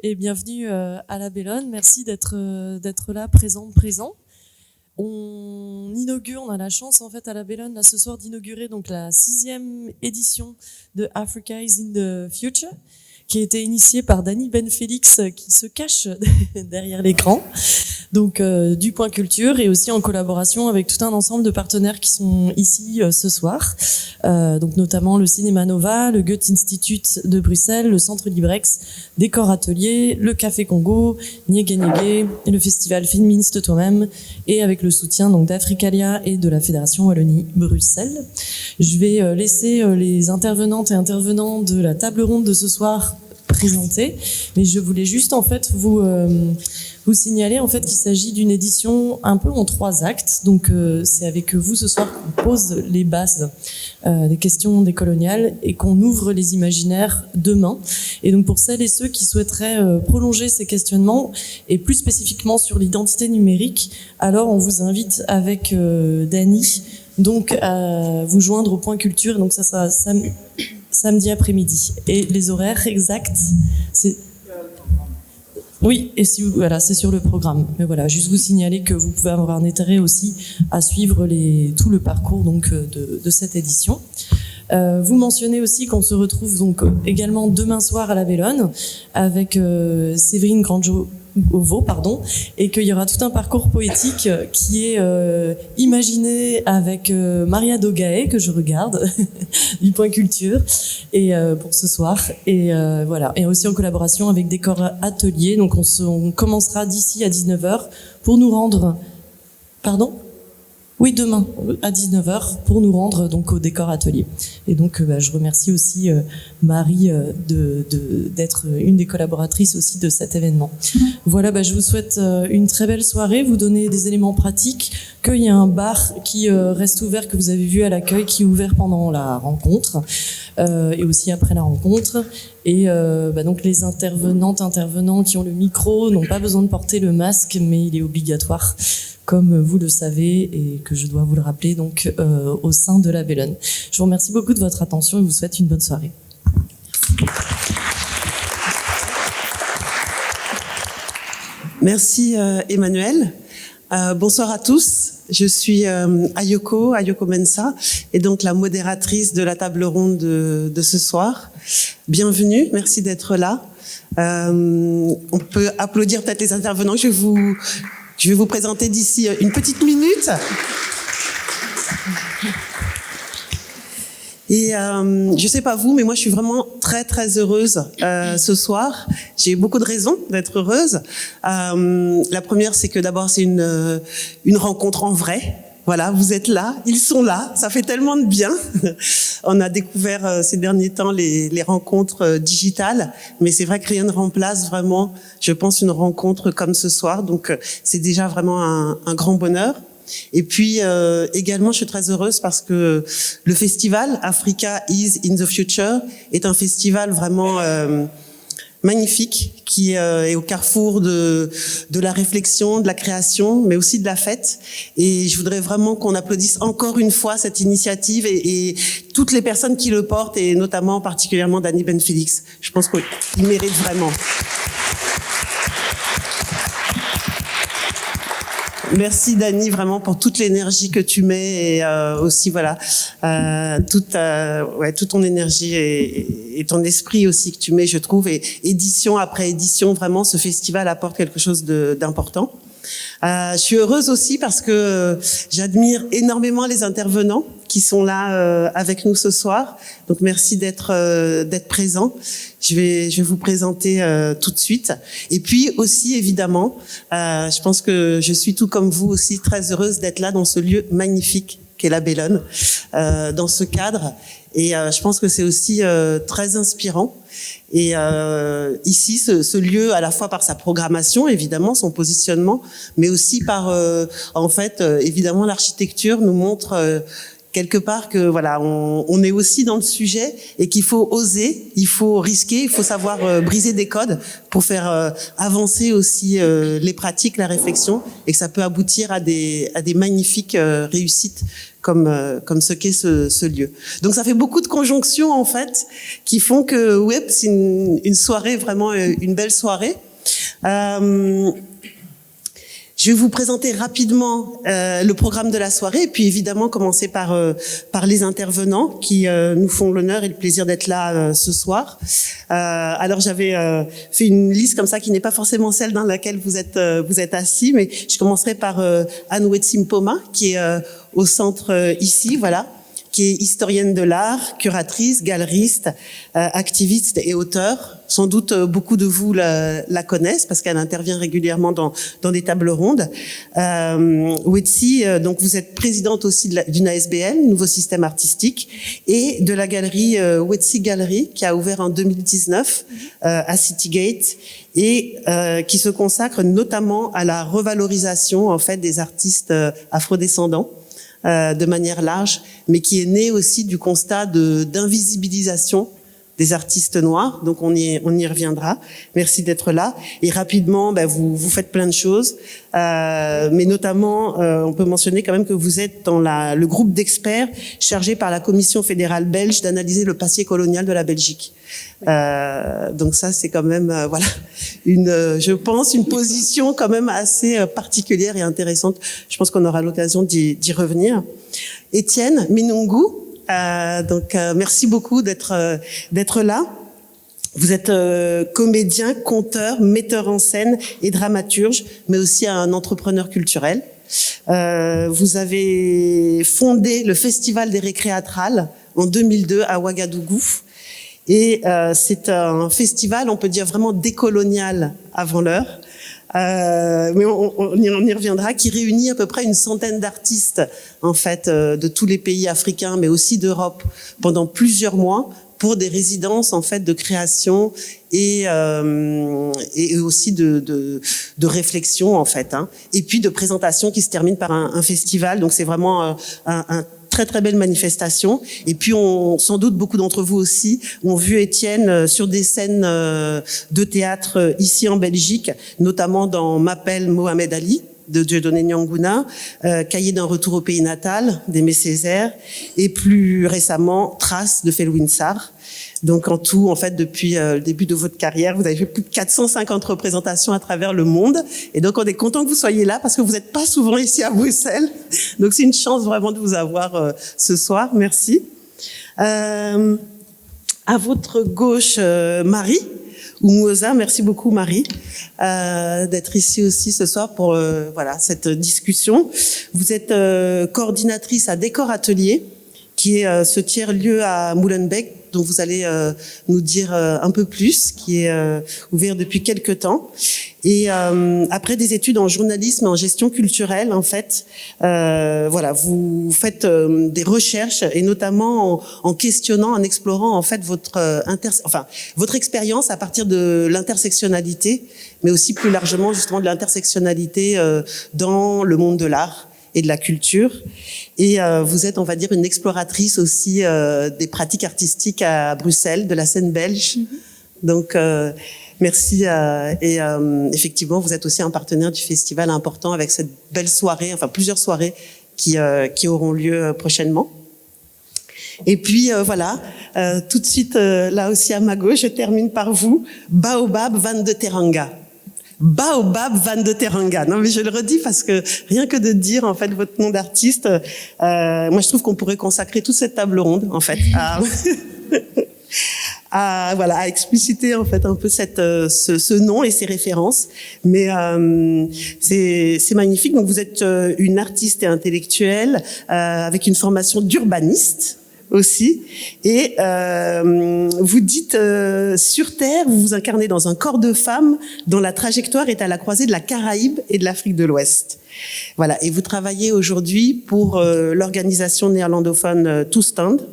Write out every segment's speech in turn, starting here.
et bienvenue à la Bellone. Merci d'être là, présent. On a la chance en fait à la Bellone là ce soir d'inaugurer donc la 6e édition de Africa is in the Future, qui a été initiée par Dani Ben Félix, qui se cache derrière l'écran. Donc du Point Culture, et aussi en collaboration avec tout un ensemble de partenaires qui sont ici ce soir, donc notamment le Cinéma Nova, le Goethe Institut de Bruxelles, le Centre Librex, Décor Atelier, le Café Congo, Niégué Niégué, et le festival Féministe Toi-même, et avec le soutien donc d'Africalia et de la Fédération Wallonie-Bruxelles. Je vais laisser les intervenantes et intervenants de la table ronde de ce soir présenter, mais je voulais juste en fait vous signaler en fait qu'il s'agit d'une édition un peu en 3 actes. Donc c'est avec vous ce soir qu'on pose les bases des questions décoloniales et qu'on ouvre les imaginaires demain. Et donc pour celles et ceux qui souhaiteraient prolonger ces questionnements, et plus spécifiquement sur l'identité numérique, alors on vous invite avec Dani donc à vous joindre au Point Culture. Donc ça sera samedi après-midi. Et les horaires exacts, c'est... Oui, et voilà, c'est sur le programme. Mais voilà, juste vous signaler que vous pouvez avoir un intérêt aussi à suivre tout le parcours donc de cette édition. Vous mentionnez aussi qu'on se retrouve donc également demain soir à la Bellone avec Séverine Granjo-Ovo, et qu'il y aura tout un parcours poétique qui est imaginé avec Maria Dogae, que je regarde, du Point Culture, et pour ce soir, et voilà, et aussi en collaboration avec Décor Atelier. Donc on commencera d'ici à 19h pour nous rendre... Pardon ? Oui, demain à 19h pour nous rendre donc au Décor Atelier. Et donc je remercie aussi Marie d'être une des collaboratrices aussi de cet événement. Voilà, je vous souhaite une très belle soirée, vous donner des éléments pratiques, qu'il y a un bar qui reste ouvert, que vous avez vu à l'accueil, qui est ouvert pendant la rencontre et aussi après la rencontre. Et donc les intervenants qui ont le micro n'ont pas besoin de porter le masque, mais il est obligatoire, comme vous le savez et que je dois vous le rappeler donc au sein de la Bellone. Je vous remercie beaucoup de votre attention et vous souhaite une bonne soirée. Merci Emmanuel. Bonsoir à tous. Je suis Ayoko Mensah, et donc la modératrice de la table ronde de ce soir. Bienvenue, merci d'être là. On peut applaudir peut-être les intervenants. Je vais vous présenter d'ici une petite minute. Et je sais pas vous, mais moi je suis vraiment très très heureuse ce soir. J'ai beaucoup de raisons d'être heureuse. La première, c'est que d'abord c'est une rencontre en vrai. Voilà, vous êtes là, ils sont là, ça fait tellement de bien. On a découvert ces derniers temps les rencontres digitales, mais c'est vrai que rien ne remplace vraiment, je pense, une rencontre comme ce soir. Donc c'est déjà vraiment un grand bonheur. Et puis également, je suis très heureuse parce que le festival Africa is in the Future est un festival vraiment magnifique qui est au carrefour de la réflexion, de la création, mais aussi de la fête. Et je voudrais vraiment qu'on applaudisse encore une fois cette initiative et toutes les personnes qui le portent, et notamment particulièrement Dani Ben Félix. Je pense qu'il mérite vraiment. Merci Dani vraiment pour toute l'énergie que tu mets, et aussi voilà toute ton énergie et ton esprit aussi que tu mets, je trouve, et édition après édition, vraiment ce festival apporte quelque chose d'important. Je suis heureuse aussi parce que j'admire énormément les intervenants qui sont là avec nous ce soir. Donc merci d'être présents. Je vais vous présenter tout de suite. Et puis aussi évidemment, je pense que je suis tout comme vous aussi très heureuse d'être là dans ce lieu magnifique qu'est la Bellone, dans ce cadre. Et je pense que c'est aussi très inspirant. Et ici, ce lieu, à la fois par sa programmation, évidemment, son positionnement, mais aussi par, en fait, évidemment, l'architecture nous montre quelque part que voilà, on est aussi dans le sujet et qu'il faut oser, il faut risquer, il faut savoir briser des codes pour faire avancer aussi les pratiques, la réflexion, et que ça peut aboutir à des magnifiques réussites comme ce qu'est ce lieu. Donc ça fait beaucoup de conjonctions en fait qui font que ouais, c'est une soirée vraiment une belle soirée. Je vais vous présenter rapidement le programme de la soirée et puis évidemment commencer par les intervenants qui nous font l'honneur et le plaisir d'être là ce soir. Alors j'avais fait une liste comme ça qui n'est pas forcément celle dans laquelle vous êtes assis, mais je commencerai par Anne Wetsi Mpoma qui est au centre ici, voilà, qui est historienne de l'art, curatrice, galeriste, activiste et auteure. Sans doute beaucoup de vous la connaissent parce qu'elle intervient régulièrement dans des tables rondes. Wetsi, donc vous êtes présidente aussi d'une ASBL, Nouveau Système Artistique, et de la galerie Wetsi Gallery qui a ouvert en 2019 à Citygate et qui se consacre notamment à la revalorisation en fait des artistes afrodescendants. De manière large, mais qui est né aussi du constat d'invisibilisation des artistes noirs. Donc on y reviendra. Merci d'être là. Et rapidement, vous faites plein de choses, mais notamment, on peut mentionner quand même que vous êtes dans le groupe d'experts chargé par la Commission fédérale belge d'analyser le passé colonial de la Belgique. Donc ça, c'est quand même voilà je pense une position quand même assez particulière et intéressante. Je pense qu'on aura l'occasion d'y revenir. Étienne Minungu, merci beaucoup d'être là. Vous êtes comédien, conteur, metteur en scène et dramaturge, mais aussi un entrepreneur culturel. Vous avez fondé le Festival des Récréatrales en 2002 à Ouagadougou. Et c'est un festival, on peut dire vraiment décolonial avant l'heure, mais on y reviendra, qui réunit à peu près une centaine d'artistes en fait de tous les pays africains, mais aussi d'Europe, pendant plusieurs mois pour des résidences en fait de création et aussi de réflexion en fait, hein. Et puis de présentation qui se termine par un festival. Donc c'est vraiment un très très belle manifestation. Et puis sans doute beaucoup d'entre vous aussi ont vu Étienne sur des scènes de théâtre ici en Belgique, notamment dans M'appelle Mohamed Ali de Dieudonné Nyanguna, Cahier d'un retour au pays natal d'Aimé Césaire, et plus récemment Traces de Felwine Sarr. Donc en tout, en fait, depuis le début de votre carrière, vous avez fait plus de 450 représentations à travers le monde. Et donc on est content que vous soyez là parce que vous n'êtes pas souvent ici à Bruxelles. Donc c'est une chance vraiment de vous avoir ce soir. Merci. À votre gauche, Marie Oumouza. Merci beaucoup, Marie, d'être ici aussi ce soir pour voilà cette discussion. Vous êtes coordinatrice à Décor Atelier, qui est ce tiers-lieu à Molenbeek, dont vous allez nous dire un peu plus, qui est ouvert depuis quelques temps. Et après des études en journalisme et en gestion culturelle, en fait, voilà, vous faites des recherches et notamment en questionnant, en explorant en fait votre expérience à partir de l'intersectionnalité, mais aussi plus largement justement de l'intersectionnalité dans le monde de l'art et de la culture. Et vous êtes, on va dire, une exploratrice aussi des pratiques artistiques à Bruxelles, de la scène belge. Donc, merci. Et effectivement, vous êtes aussi un partenaire du festival important avec cette belle soirée, enfin plusieurs soirées qui auront lieu prochainement. Et puis voilà, tout de suite, là aussi à ma gauche, je termine par vous, Baobab Van de Teranga. Baobab Van de Teranga. Non, mais je le redis parce que rien que de dire en fait votre nom d'artiste, moi je trouve qu'on pourrait consacrer toute cette table ronde en fait à expliciter en fait un peu ce nom et ses références. Mais c'est magnifique. Donc vous êtes une artiste et intellectuelle avec une formation d'urbaniste aussi, et vous dites sur Terre, vous vous incarnez dans un corps de femme dont la trajectoire est à la croisée de la Caraïbe et de l'Afrique de l'Ouest. Voilà, et vous travaillez aujourd'hui pour l'organisation néerlandophone To Stand,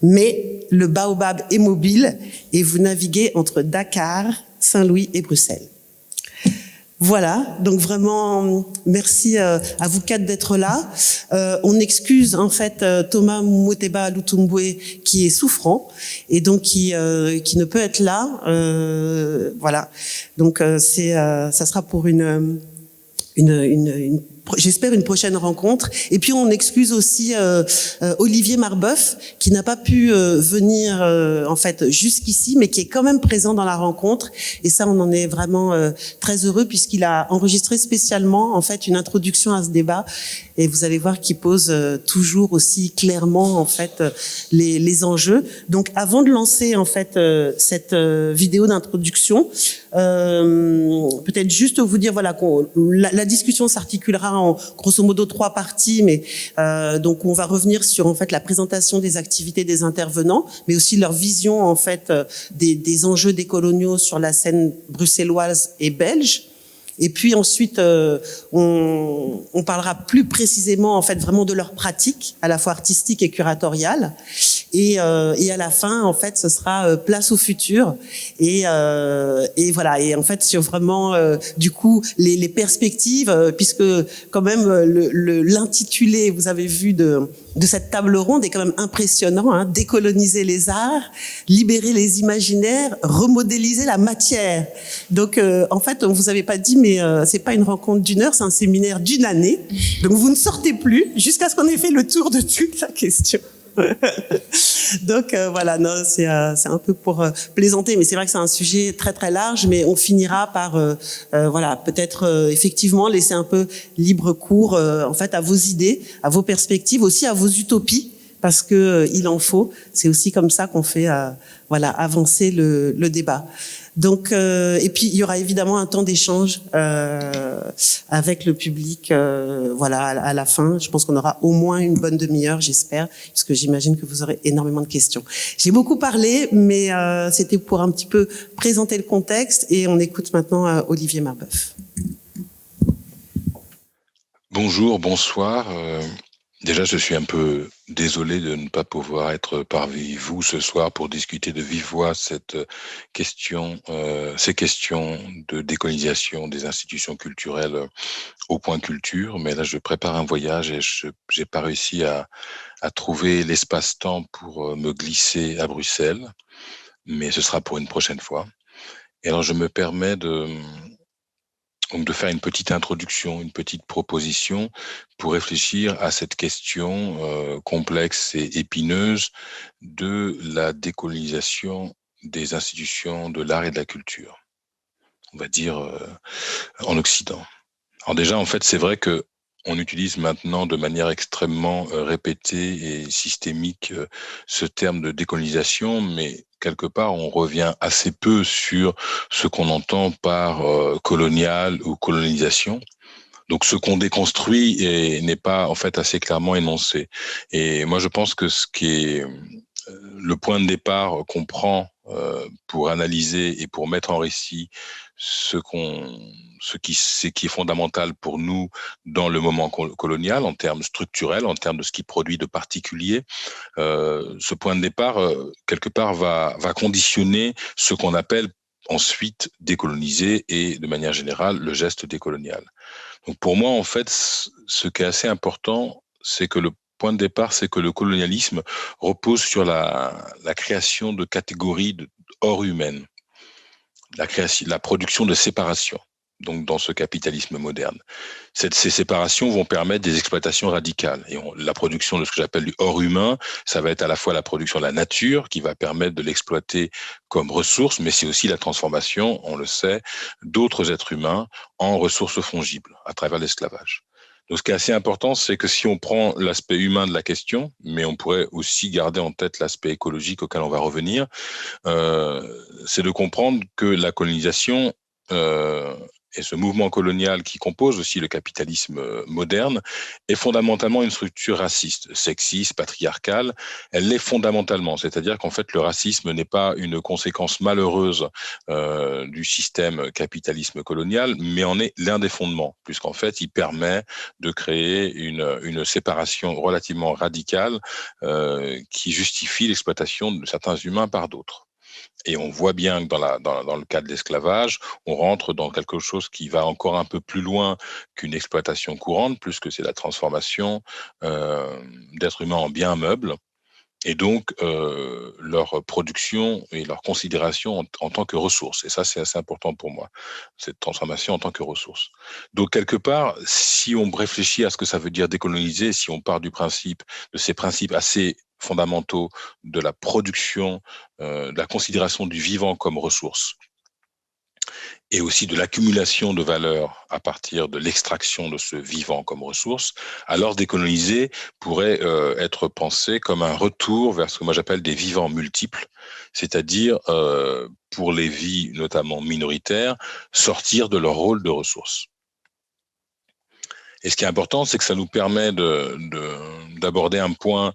mais le Baobab est mobile et vous naviguez entre Dakar, Saint-Louis et Bruxelles. Voilà, donc vraiment merci à vous quatre d'être là. On excuse en fait Thomas Moteba Lutumbwe qui est souffrant et donc qui ne peut être là. Voilà, donc ça sera pour j'espère une prochaine rencontre. Et puis on excuse aussi Olivier Marbeuf qui n'a pas pu venir en fait jusqu'ici, mais qui est quand même présent dans la rencontre. Et ça, on en est vraiment très heureux puisqu'il a enregistré spécialement en fait une introduction à ce débat. Et vous allez voir qu'il pose toujours aussi clairement en fait les enjeux. Donc avant de lancer en fait cette vidéo d'introduction, peut-être juste vous dire voilà la discussion s'articulera en grosso modo 3 parties, mais donc on va revenir sur en fait la présentation des activités des intervenants, mais aussi leur vision en fait des enjeux décoloniaux sur la scène bruxelloise et belge. Et puis ensuite, on parlera plus précisément en fait vraiment de leur pratique, à la fois artistique et curatoriale. Et à la fin, en fait, ce sera place au futur. Et voilà. Et en fait, sur vraiment du coup les perspectives, puisque quand même l'intitulé, vous avez vu de cette table ronde est quand même impressionnant. Hein, décoloniser les arts, libérer les imaginaires, remodéliser la matière. Donc en fait, on vous avait pas dit, mais c'est pas une rencontre d'une heure, c'est un séminaire d'une année. Donc vous ne sortez plus jusqu'à ce qu'on ait fait le tour de toute la question. Donc voilà, non, c'est un peu pour plaisanter, mais c'est vrai que c'est un sujet très très large, mais on finira par voilà, peut-être effectivement laisser un peu libre cours en fait à vos idées, à vos perspectives, aussi à vos utopies, parce que il en faut. C'est aussi comme ça qu'on fait voilà avancer le débat. Donc et puis il y aura évidemment un temps d'échange avec le public voilà à la fin. Je pense qu'on aura au moins une bonne demi-heure, j'espère, parce que j'imagine que vous aurez énormément de questions. J'ai beaucoup parlé, mais c'était pour un petit peu présenter le contexte et on écoute maintenant Olivier Marbeuf. Bonjour, bonsoir. Déjà, je suis un peu désolé de ne pas pouvoir être parmi vous ce soir pour discuter de vive voix ces questions de décolonisation des institutions culturelles au point culture. Mais là, je prépare un voyage et j'ai pas réussi à trouver l'espace-temps pour me glisser à Bruxelles. Mais ce sera pour une prochaine fois. Et alors, je me permets donc de faire une petite introduction, une petite proposition pour réfléchir à cette question complexe et épineuse de la décolonisation des institutions de l'art et de la culture, on va dire en Occident. Alors déjà, en fait, c'est vrai que on utilise maintenant de manière extrêmement répétée et systémique ce terme de décolonisation, mais quelque part, on revient assez peu sur ce qu'on entend par colonial ou colonisation. Donc, ce qu'on déconstruit n'est pas en fait assez clairement énoncé. Et moi, je pense que ce qui est le point de départ qu'on prend pour analyser et pour mettre en récit ce qui est fondamental pour nous dans le moment colonial en termes structurels, en termes de ce qui produit de particulier, ce point de départ quelque part va conditionner ce qu'on appelle ensuite décoloniser et de manière générale le geste décolonial. Donc pour moi en fait ce qui est assez important, c'est que le point de départ, c'est que le colonialisme repose sur la création de catégories hors humaines, la production de séparation, donc dans ce capitalisme moderne. Ces séparations vont permettre des exploitations radicales. Et la production de ce que j'appelle du hors humain, ça va être à la fois la production de la nature, qui va permettre de l'exploiter comme ressource, mais c'est aussi la transformation, on le sait, d'autres êtres humains en ressources fongibles à travers l'esclavage. Donc, ce qui est assez important, c'est que si on prend l'aspect humain de la question, mais on pourrait aussi garder en tête l'aspect écologique auquel on va revenir, c'est de comprendre que la colonisation et ce mouvement colonial qui compose aussi le capitalisme moderne est fondamentalement une structure raciste, sexiste, patriarcale. Elle l'est fondamentalement, c'est-à-dire qu'en fait le racisme n'est pas une conséquence malheureuse du système capitalisme colonial, mais en est l'un des fondements, puisqu'en fait il permet de créer une séparation relativement radicale qui justifie l'exploitation de certains humains par d'autres. Et on voit bien que dans le cas de l'esclavage, on rentre dans quelque chose qui va encore un peu plus loin qu'une exploitation courante, plus que c'est la transformation d'êtres humains en biens meubles. Et donc, leur production et leur considération en tant que ressource. Et ça, c'est assez important pour moi, cette transformation en tant que ressource. Donc, quelque part, si on réfléchit à ce que ça veut dire décoloniser, si on part de ces principes assez fondamentaux de la production, de la considération du vivant comme ressource, et aussi de l'accumulation de valeur à partir de l'extraction de ce vivant comme ressource, alors décoloniser pourrait être pensé comme un retour vers ce que moi j'appelle des vivants multiples, c'est-à-dire pour les vies notamment minoritaires, sortir de leur rôle de ressource. Et ce qui est important, c'est que ça nous permet d'aborder un point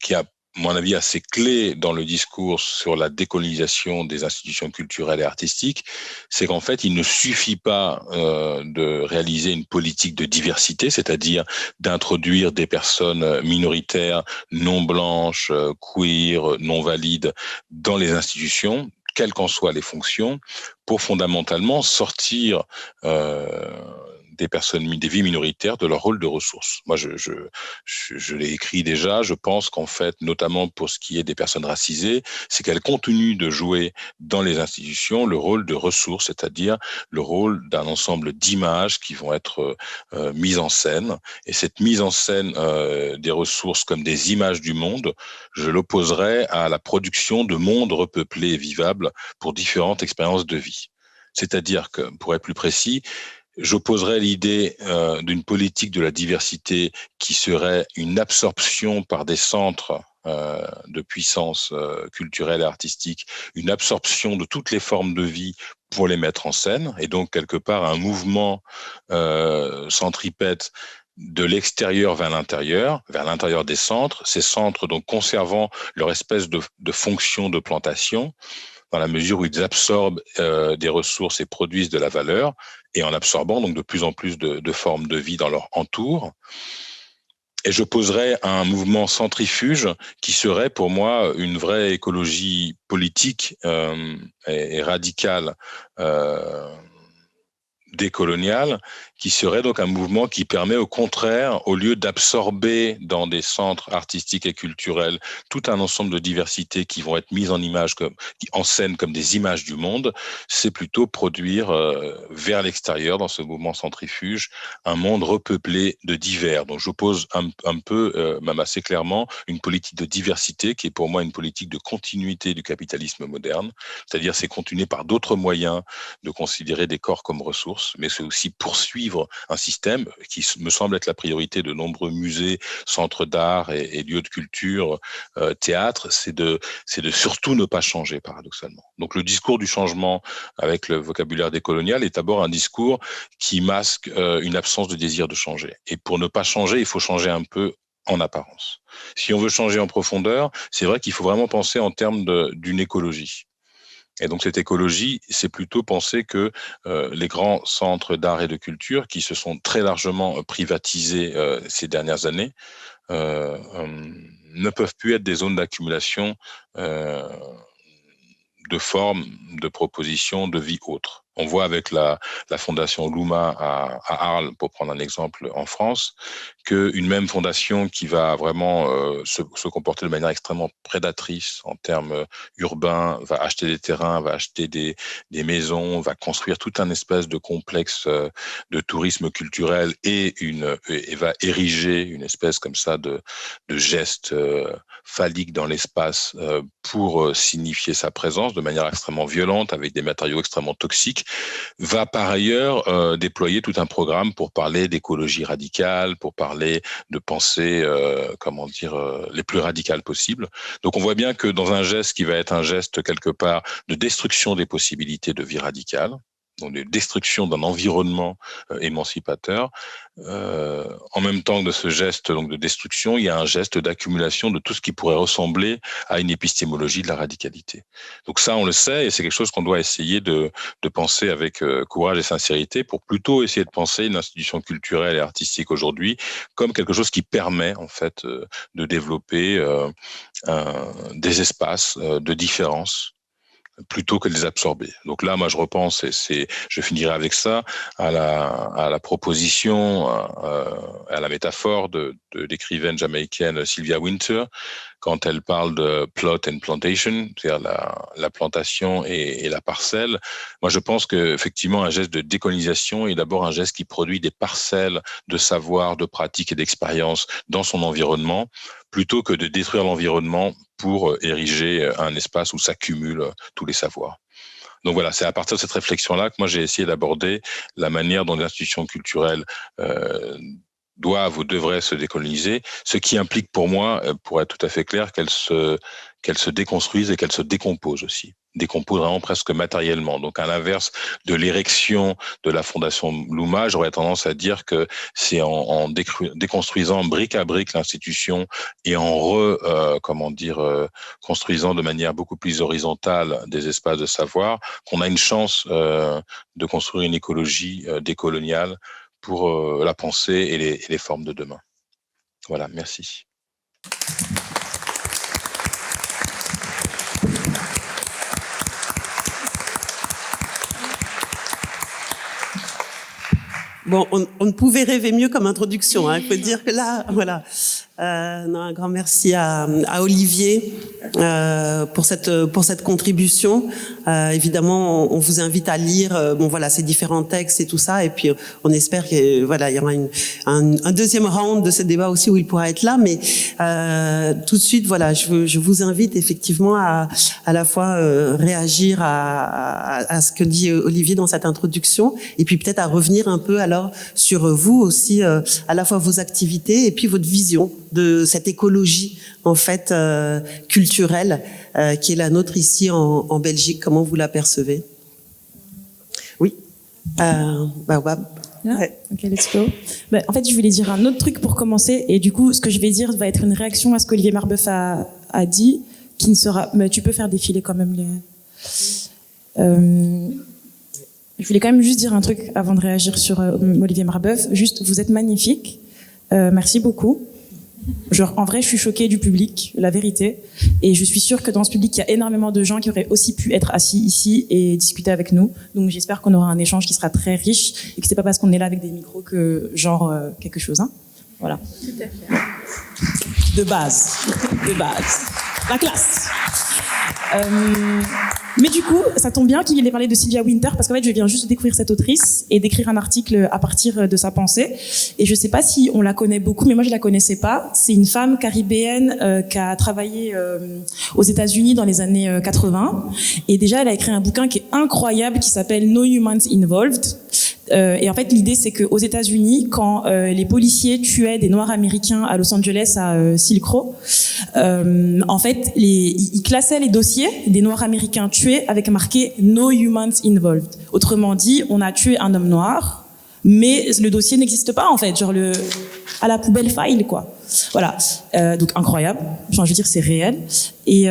qui a, à mon avis, assez clé dans le discours sur la décolonisation des institutions culturelles et artistiques, c'est qu'en fait, il ne suffit pas de réaliser une politique de diversité, c'est-à-dire d'introduire des personnes minoritaires, non blanches, queer, non valides dans les institutions, quelles qu'en soient les fonctions, pour fondamentalement sortir des vies minoritaires de leur rôle de ressources. Moi, je l'ai écrit déjà, je pense qu'en fait, notamment pour ce qui est des personnes racisées, c'est qu'elles continuent de jouer dans les institutions le rôle de ressources, c'est-à-dire le rôle d'un ensemble d'images qui vont être mises en scène. Et cette mise en scène des ressources comme des images du monde, je l'opposerais à la production de mondes repeuplés et vivables pour différentes expériences de vie. C'est-à-dire que, pour être plus précis, j'opposerais l'idée d'une politique de la diversité qui serait une absorption par des centres de puissance culturelle et artistique, une absorption de toutes les formes de vie pour les mettre en scène, et donc quelque part un mouvement centripète de l'extérieur vers l'intérieur des centres, ces centres donc conservant leur espèce de fonction de plantation, dans la mesure où ils absorbent des ressources et produisent de la valeur, et en absorbant donc de plus en plus de formes de vie dans leur entour. Et j'opposerais un mouvement centrifuge qui serait pour moi une vraie écologie politique et radicale décoloniale, qui serait donc un mouvement qui permet au contraire, au lieu d'absorber dans des centres artistiques et culturels tout un ensemble de diversités qui vont être mises en image en scène comme des images du monde, c'est plutôt produire vers l'extérieur, dans ce mouvement centrifuge, un monde repeuplé de divers. Donc j'oppose un peu, même assez clairement, une politique de diversité qui est pour moi une politique de continuité du capitalisme moderne, c'est-à-dire c'est continuer par d'autres moyens de considérer des corps comme ressources, mais c'est aussi poursuivre un système qui me semble être la priorité de nombreux musées, centres d'art et lieux de culture, théâtre, c'est de surtout ne pas changer, paradoxalement. Donc le discours du changement avec le vocabulaire décolonial est d'abord un discours qui masque une absence de désir de changer. Et pour ne pas changer, il faut changer un peu en apparence. Si on veut changer en profondeur, c'est vrai qu'il faut vraiment penser en termes d'une écologie. Et donc cette écologie, c'est plutôt penser que les grands centres d'art et de culture, qui se sont très largement privatisés ces dernières années, ne peuvent plus être des zones d'accumulation de formes, de propositions, de vie autre. On voit avec la fondation Luma à Arles, pour prendre un exemple en France, qu'une même fondation qui va vraiment se comporter de manière extrêmement prédatrice en termes urbains, va acheter des terrains, va acheter des maisons, va construire tout un espèce de complexe de tourisme culturel et va ériger une espèce comme ça de geste phallique dans l'espace pour signifier sa présence de manière extrêmement violente, avec des matériaux extrêmement toxiques, va par ailleurs déployer tout un programme pour parler d'écologie radicale, pour parler de pensées, les plus radicales possibles. Donc on voit bien que dans un geste qui va être un geste quelque part de destruction des possibilités de vie radicale, donc de destruction d'un environnement émancipateur. En même temps que de ce geste donc de destruction, il y a un geste d'accumulation de tout ce qui pourrait ressembler à une épistémologie de la radicalité. Donc ça, on le sait, et c'est quelque chose qu'on doit essayer de penser avec courage et sincérité pour plutôt essayer de penser une institution culturelle et artistique aujourd'hui comme quelque chose qui permet en fait de développer des espaces de différence plutôt que de les absorber. Donc là, moi, je repense, et je finirai avec ça, à la proposition, à la métaphore de l'écrivaine jamaïcaine Sylvia Wynter, quand elle parle de plot and plantation, c'est-à-dire la plantation et la parcelle. Moi, je pense qu'effectivement, un geste de décolonisation est d'abord un geste qui produit des parcelles de savoir, de pratique et d'expérience dans son environnement, plutôt que de détruire l'environnement pour ériger un espace où s'accumulent tous les savoirs. Donc voilà, c'est à partir de cette réflexion-là que moi j'ai essayé d'aborder la manière dont les institutions culturelles doivent ou devraient se décoloniser, ce qui implique pour moi, pour être tout à fait clair, qu'elles se déconstruisent et qu'elles se décomposent aussi. Décomposent vraiment presque matériellement. Donc à l'inverse de l'érection de la fondation Luma, j'aurais tendance à dire que c'est en déconstruisant brique à brique l'institution et en construisant de manière beaucoup plus horizontale des espaces de savoir qu'on a une chance de construire une écologie décoloniale pour la pensée et les formes de demain. Voilà, merci. Bon, on ne pouvait rêver mieux comme introduction. Il faut dire que là, voilà. Un grand merci à Olivier pour cette contribution. Évidemment, on vous invite à lire ces différents textes et tout ça, et puis on espère que il y aura un deuxième round de ce débat aussi où il pourra être là. Mais tout de suite, je vous invite effectivement à la fois réagir à ce que dit Olivier dans cette introduction, et puis peut-être à revenir un peu alors sur vous aussi, à la fois vos activités et puis votre vision de cette écologie en fait culturelle qui est la nôtre ici en Belgique. Comment vous la percevez? Oui. Ouais. Ok, let's go. En fait, je voulais dire un autre truc pour commencer, et du coup, ce que je vais dire va être une réaction à ce qu'Olivier Marbeuf a dit, qui ne sera. Mais tu peux faire défiler quand même les. Je voulais quand même juste dire un truc avant de réagir sur Olivier Marbeuf. Juste, vous êtes magnifique. Merci beaucoup. En vrai, je suis choquée du public, la vérité. Et je suis sûre que dans ce public, il y a énormément de gens qui auraient aussi pu être assis ici et discuter avec nous. Donc, j'espère qu'on aura un échange qui sera très riche et que c'est pas parce qu'on est là avec des micros que quelque chose, hein. Voilà. Tout à fait. De base. La classe. Mais du coup, ça tombe bien qu'il ait parlé de Sylvia Wynter, parce qu'en fait, je viens juste de découvrir cette autrice et d'écrire un article à partir de sa pensée. Et je sais pas si on la connaît beaucoup, mais moi, je la connaissais pas. C'est une femme caribéenne qui a travaillé aux États-Unis dans les années 80. Et déjà, elle a écrit un bouquin qui est incroyable, qui s'appelle No Humans Involved. Et en fait, l'idée, c'est qu'aux États-Unis, quand les policiers tuaient des Noirs américains à Los Angeles, à Silk Road, en fait, ils classaient les dossiers des Noirs américains tués avec marqué No Humans Involved. Autrement dit, on a tué un homme noir, mais le dossier n'existe pas, en fait, genre à la poubelle file, quoi. Voilà. Donc incroyable. Enfin, je veux dire, c'est réel. Et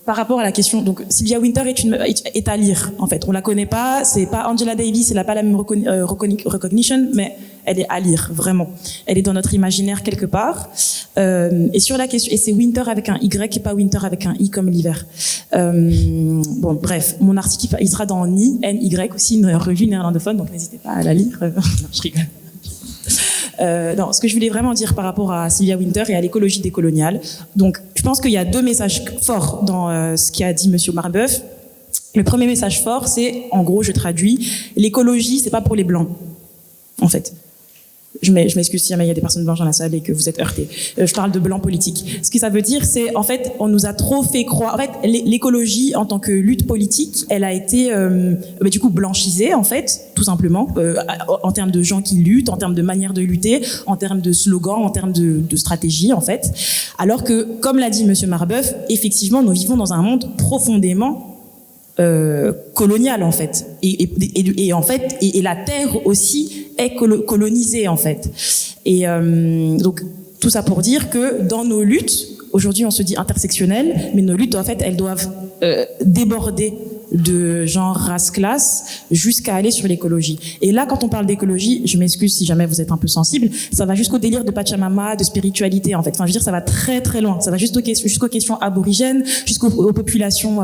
par rapport à la question, donc Sylvia Wynter est à lire, en fait. On la connaît pas, c'est pas Angela Davis, elle n'a pas la même recognition, mais elle est à lire, vraiment. Elle est dans notre imaginaire quelque part. Et sur la question, et c'est Winter avec un Y et pas Winter avec un I comme l'hiver. Bon, bref, mon article, il sera dans NY aussi, une revue néerlandophone, donc n'hésitez pas à la lire. Non, je rigole. Non, ce que je voulais vraiment dire par rapport à Sylvia Wynter et à l'écologie décoloniale. Donc, je pense qu'il y a deux messages forts dans ce qu'a dit Monsieur Marbeuf. Le premier message fort, c'est, en gros, je traduis, l'écologie, c'est pas pour les blancs, en fait. Je m'excuse si jamais il y a des personnes blanches dans la salle et que vous êtes heurtés. Je parle de blanc politique. Ce que ça veut dire, c'est, en fait, on nous a trop fait croire. En fait, l'écologie, en tant que lutte politique, elle a été, du coup, blanchisée, en fait, tout simplement, en termes de gens qui luttent, en termes de manière de lutter, en termes de slogans, en termes de stratégie, en fait. Alors que, comme l'a dit Monsieur Marbeuf, effectivement, nous vivons dans un monde profondément coloniale en fait, et en fait, et la terre aussi est colonisée en fait, et donc tout ça pour dire que dans nos luttes, aujourd'hui on se dit intersectionnelles, mais nos luttes en fait elles doivent déborder de genre, race, classe, jusqu'à aller sur l'écologie. Et là, quand on parle d'écologie, je m'excuse si jamais vous êtes un peu sensible, ça va jusqu'au délire de Pachamama, de spiritualité, en fait. Enfin, je veux dire, ça va très très loin. Ça va jusqu'aux questions aborigènes, jusqu'aux populations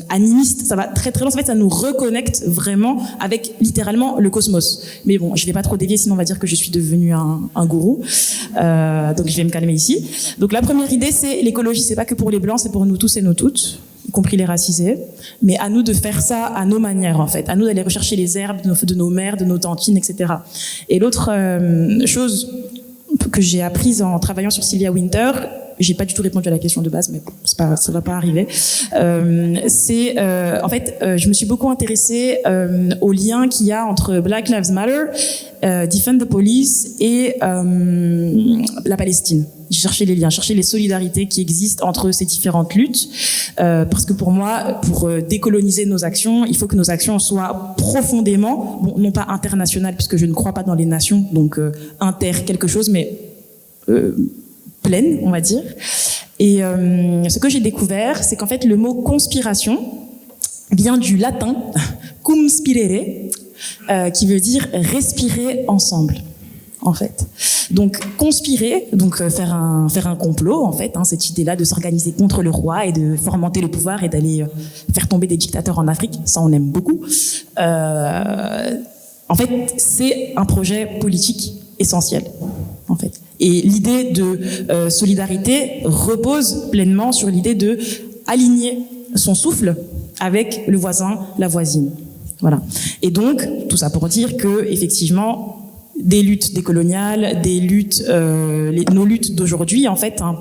animistes. Ça va très très loin. En fait, ça nous reconnecte vraiment avec littéralement le cosmos. Mais bon, je vais pas trop dévier, sinon on va dire que je suis devenue un gourou. Donc je vais me calmer ici. Donc la première idée, c'est l'écologie, c'est pas que pour les blancs, c'est pour nous tous et nous toutes, y compris les racisés, mais à nous de faire ça à nos manières, en fait. À nous d'aller rechercher les herbes de nos mères, de nos tantines, etc. Et l'autre chose que j'ai apprise en travaillant sur Sylvia Wynter, j'ai pas du tout répondu à la question de base, mais c'est pas, ça va pas arriver. C'est en fait, je me suis beaucoup intéressée au lien qu'il y a entre Black Lives Matter, Defund the Police et la Palestine. J'ai cherché les liens, cherché les solidarités qui existent entre ces différentes luttes, parce que pour moi, pour décoloniser nos actions, il faut que nos actions soient profondément, bon, non pas internationales, puisque je ne crois pas dans les nations, donc inter quelque chose, mais pleine, on va dire. Et ce que j'ai découvert, c'est qu'en fait, le mot conspiration vient du latin cum spirere, qui veut dire respirer ensemble, en fait. Donc conspirer, donc faire un complot, en fait, hein, cette idée-là de s'organiser contre le roi et de fomenter le pouvoir et d'aller faire tomber des dictateurs en Afrique, ça on aime beaucoup. En fait, c'est un projet politique essentiel, en fait. Et l'idée de solidarité repose pleinement sur l'idée de aligner son souffle avec le voisin, la voisine. Voilà. Et donc, tout ça pour dire que, effectivement, des luttes décoloniales, des luttes, nos luttes d'aujourd'hui, en fait, hein,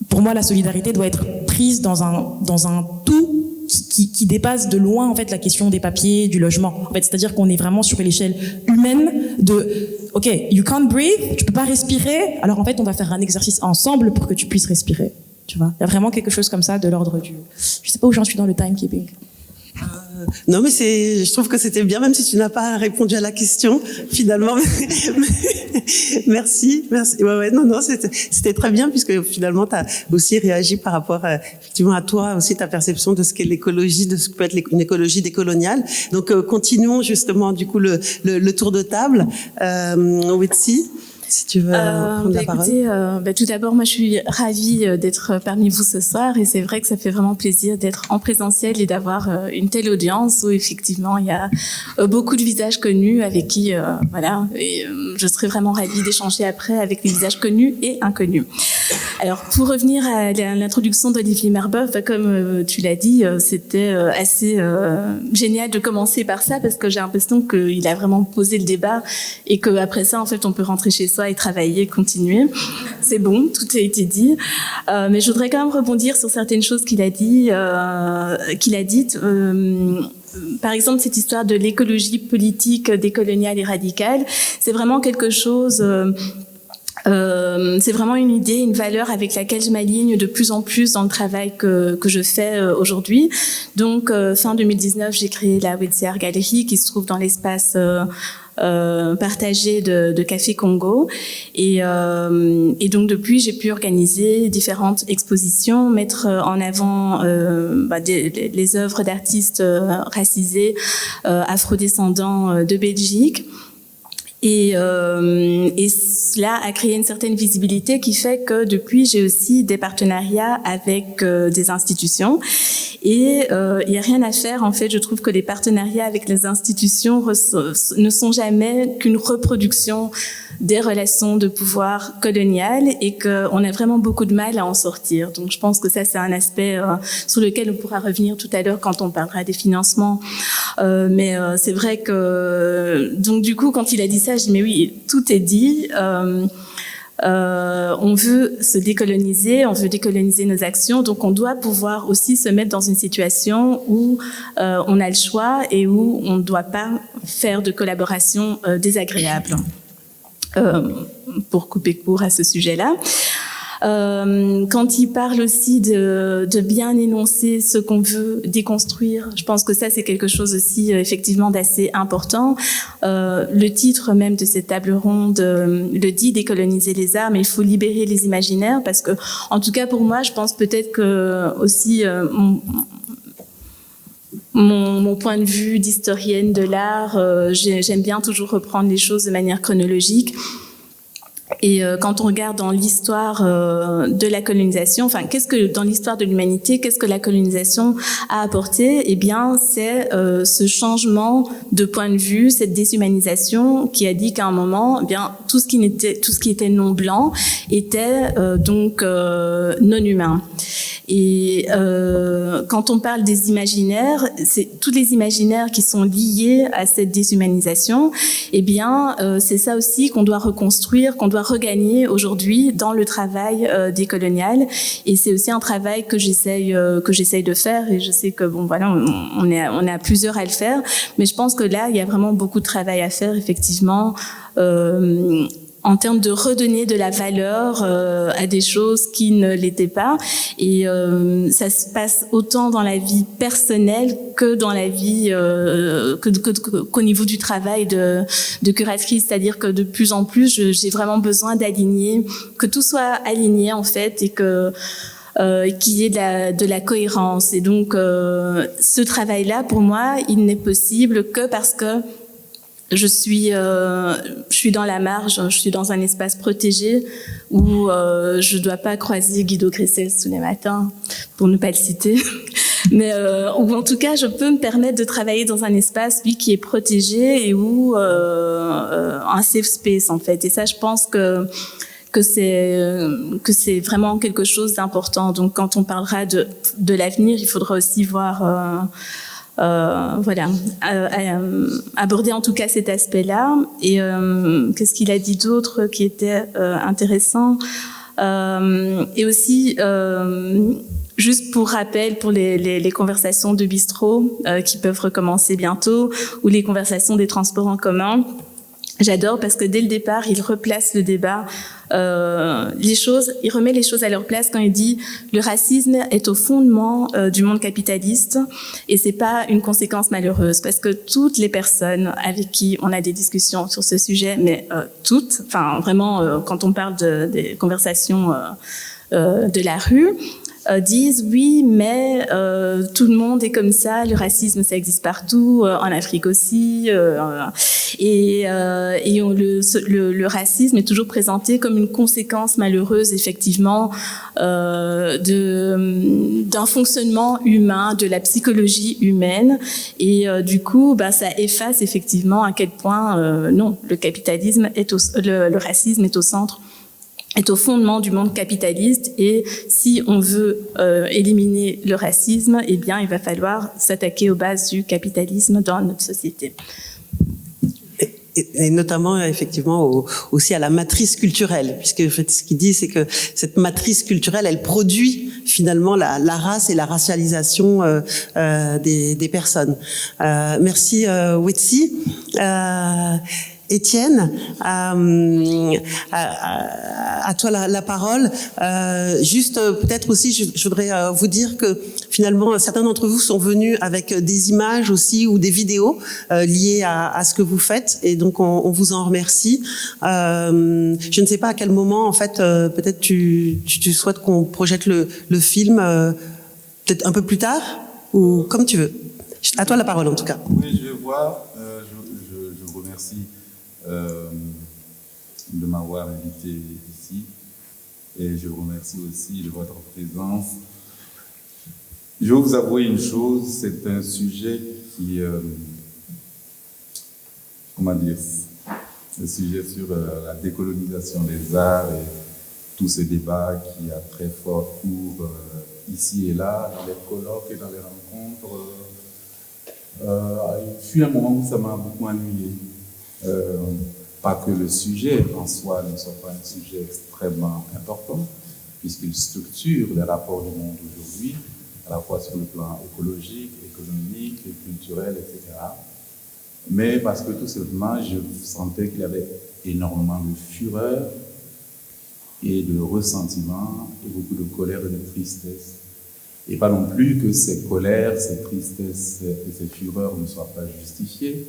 pour moi, la solidarité doit être prise dans un tout qui dépasse de loin, en fait, la question des papiers, du logement. En fait, c'est-à-dire qu'on est vraiment sur l'échelle humaine de, OK, you can't breathe, tu peux pas respirer, alors en fait, on va faire un exercice ensemble pour que tu puisses respirer. Tu vois? Il y a vraiment quelque chose comme ça de l'ordre du, je sais pas où j'en suis dans le timekeeping. Non, mais je trouve que c'était bien, même si tu n'as pas répondu à la question, finalement. Merci. Ouais, non, c'était très bien, puisque finalement, tu as aussi réagi par rapport, effectivement, à toi, aussi, ta perception de ce qu'est l'écologie, de ce que peut être une écologie décoloniale. Donc, continuons, justement, du coup, le tour de table. Wetsi, si tu veux prendre la parole. Écoutez, tout d'abord, moi, je suis ravie d'être parmi vous ce soir, et c'est vrai que ça fait vraiment plaisir d'être en présentiel et d'avoir une telle audience où effectivement il y a beaucoup de visages connus avec qui, voilà, et je serais vraiment ravie d'échanger après avec les visages connus et inconnus. Alors, pour revenir à l'introduction d'Olivier Marbeuf, comme tu l'as dit, c'était assez génial de commencer par ça, parce que j'ai l'impression qu'il a vraiment posé le débat et qu'après ça, en fait, on peut rentrer chez soi et travailler, continuer. C'est bon, tout a été dit. Mais je voudrais quand même rebondir sur certaines choses qu'il a dites. Par exemple, cette histoire de l'écologie politique, décoloniale et radicale, c'est vraiment quelque chose... c'est vraiment une idée, une valeur avec laquelle je m'aligne de plus en plus dans le travail que je fais aujourd'hui. Donc, fin 2019, j'ai créé la WCR Galerie qui se trouve dans l'espace partagé de Café Congo. Et donc, depuis, j'ai pu organiser différentes expositions, mettre en avant les œuvres d'artistes racisés, afrodescendants de Belgique. Et cela a créé une certaine visibilité qui fait que depuis, j'ai aussi des partenariats avec des institutions. Et il n'y a rien à faire, en fait. Je trouve que les partenariats avec les institutions ne sont jamais qu'une reproduction des relations de pouvoir coloniales et qu'on a vraiment beaucoup de mal à en sortir. Donc, je pense que ça, c'est un aspect sur lequel on pourra revenir tout à l'heure quand on parlera des financements. Mais c'est vrai que... Donc, du coup, quand il a dit ça, je dis, mais oui, tout est dit. On veut se décoloniser, on veut décoloniser nos actions, donc on doit pouvoir aussi se mettre dans une situation où on a le choix et où on ne doit pas faire de collaboration désagréable. Pour couper court à ce sujet-là. Quand il parle aussi de bien énoncer ce qu'on veut déconstruire, je pense que ça c'est quelque chose aussi effectivement d'assez important. Le titre même de cette table ronde le dit, décoloniser les arts, mais il faut libérer les imaginaires, parce que en tout cas pour moi, je pense peut-être que aussi mon point de vue d'historienne de l'art, j'aime bien toujours reprendre les choses de manière chronologique. Et quand on regarde dans l'histoire de la colonisation, enfin, dans l'histoire de l'humanité, qu'est-ce que la colonisation a apporté? Eh bien, c'est ce changement de point de vue, cette déshumanisation qui a dit qu'à un moment, eh bien, tout ce qui était non blanc était donc non humain. Et quand on parle des imaginaires, c'est tous les imaginaires qui sont liés à cette déshumanisation. Eh bien, c'est ça aussi qu'on doit reconstruire, qu'on doit regagner aujourd'hui dans le travail décolonial. Et c'est aussi un travail que j'essaye de faire. Et je sais que bon, voilà, on est à plusieurs à le faire. Mais je pense que là, il y a vraiment beaucoup de travail à faire, effectivement. En termes de redonner de la valeur à des choses qui ne l'étaient pas. Et ça se passe autant dans la vie personnelle que dans la vie, qu'au niveau du travail de curatrice. C'est-à-dire que de plus en plus, j'ai vraiment besoin d'aligner, que tout soit aligné en fait, et que qu'il y ait de la cohérence. Et donc, ce travail-là, pour moi, il n'est possible que parce que je suis dans la marge, je suis dans un espace protégé où je dois pas croiser Guido Gressels tous les matins, pour ne pas le citer. Mais ou en tout cas, je peux me permettre de travailler dans un espace, lui, qui est protégé et où un safe space, en fait. Et ça, je pense que c'est vraiment quelque chose d'important. Donc, quand on parlera de l'avenir, il faudra aussi voir aborder en tout cas cet aspect-là. Et qu'est-ce qu'il a dit d'autre qui était intéressant, et aussi juste pour rappel, pour les conversations de bistrot qui peuvent recommencer bientôt, ou les conversations des transports en commun. J'adore parce que dès le départ, il replace le débat, il remet les choses à leur place quand il dit le racisme est au fondement du monde capitaliste, et c'est pas une conséquence malheureuse, parce que toutes les personnes avec qui on a des discussions sur ce sujet, mais toutes, enfin vraiment quand on parle des conversations de la rue, disent oui, mais tout le monde est comme ça, le racisme ça existe partout, en Afrique aussi, et le racisme est toujours présenté comme une conséquence malheureuse, effectivement, d'un fonctionnement humain, de la psychologie humaine, et du coup, ça efface effectivement à quel point non, le capitalisme le racisme est au fondement du monde capitaliste, et si on veut éliminer le racisme, eh bien, il va falloir s'attaquer aux bases du capitalisme dans notre société. Et notamment, effectivement, aussi à la matrice culturelle, puisque en fait, ce qu'il dit, c'est que cette matrice culturelle, elle produit finalement la race et la racialisation des personnes. Merci, Wetsi. Étienne, à toi la parole. Juste peut-être aussi, je voudrais vous dire que finalement certains d'entre vous sont venus avec des images aussi ou des vidéos liées à ce que vous faites, et donc on vous en remercie. Je ne sais pas à quel moment en fait peut-être tu souhaites qu'on projette le film peut-être un peu plus tard, ou comme tu veux. À toi la parole en tout cas. Oui, je vois. Je vous remercie de m'avoir invité ici, et je vous remercie aussi de votre présence. Je vais vous avouer une chose, c'est un sujet qui, le sujet sur la décolonisation des arts et tout ce débat qui a très fort cours ici et là, dans les colloques et dans les rencontres. Il fut un moment où ça m'a beaucoup ennuyé. Pas que le sujet en soi ne soit pas un sujet extrêmement important, puisqu'il structure les rapports du monde aujourd'hui, à la fois sur le plan écologique, économique, culturel, etc. Mais parce que tout simplement, je sentais qu'il y avait énormément de fureur et de ressentiment et beaucoup de colère et de tristesse. Et pas non plus que ces colères, ces tristesses et ces fureurs ne soient pas justifiées,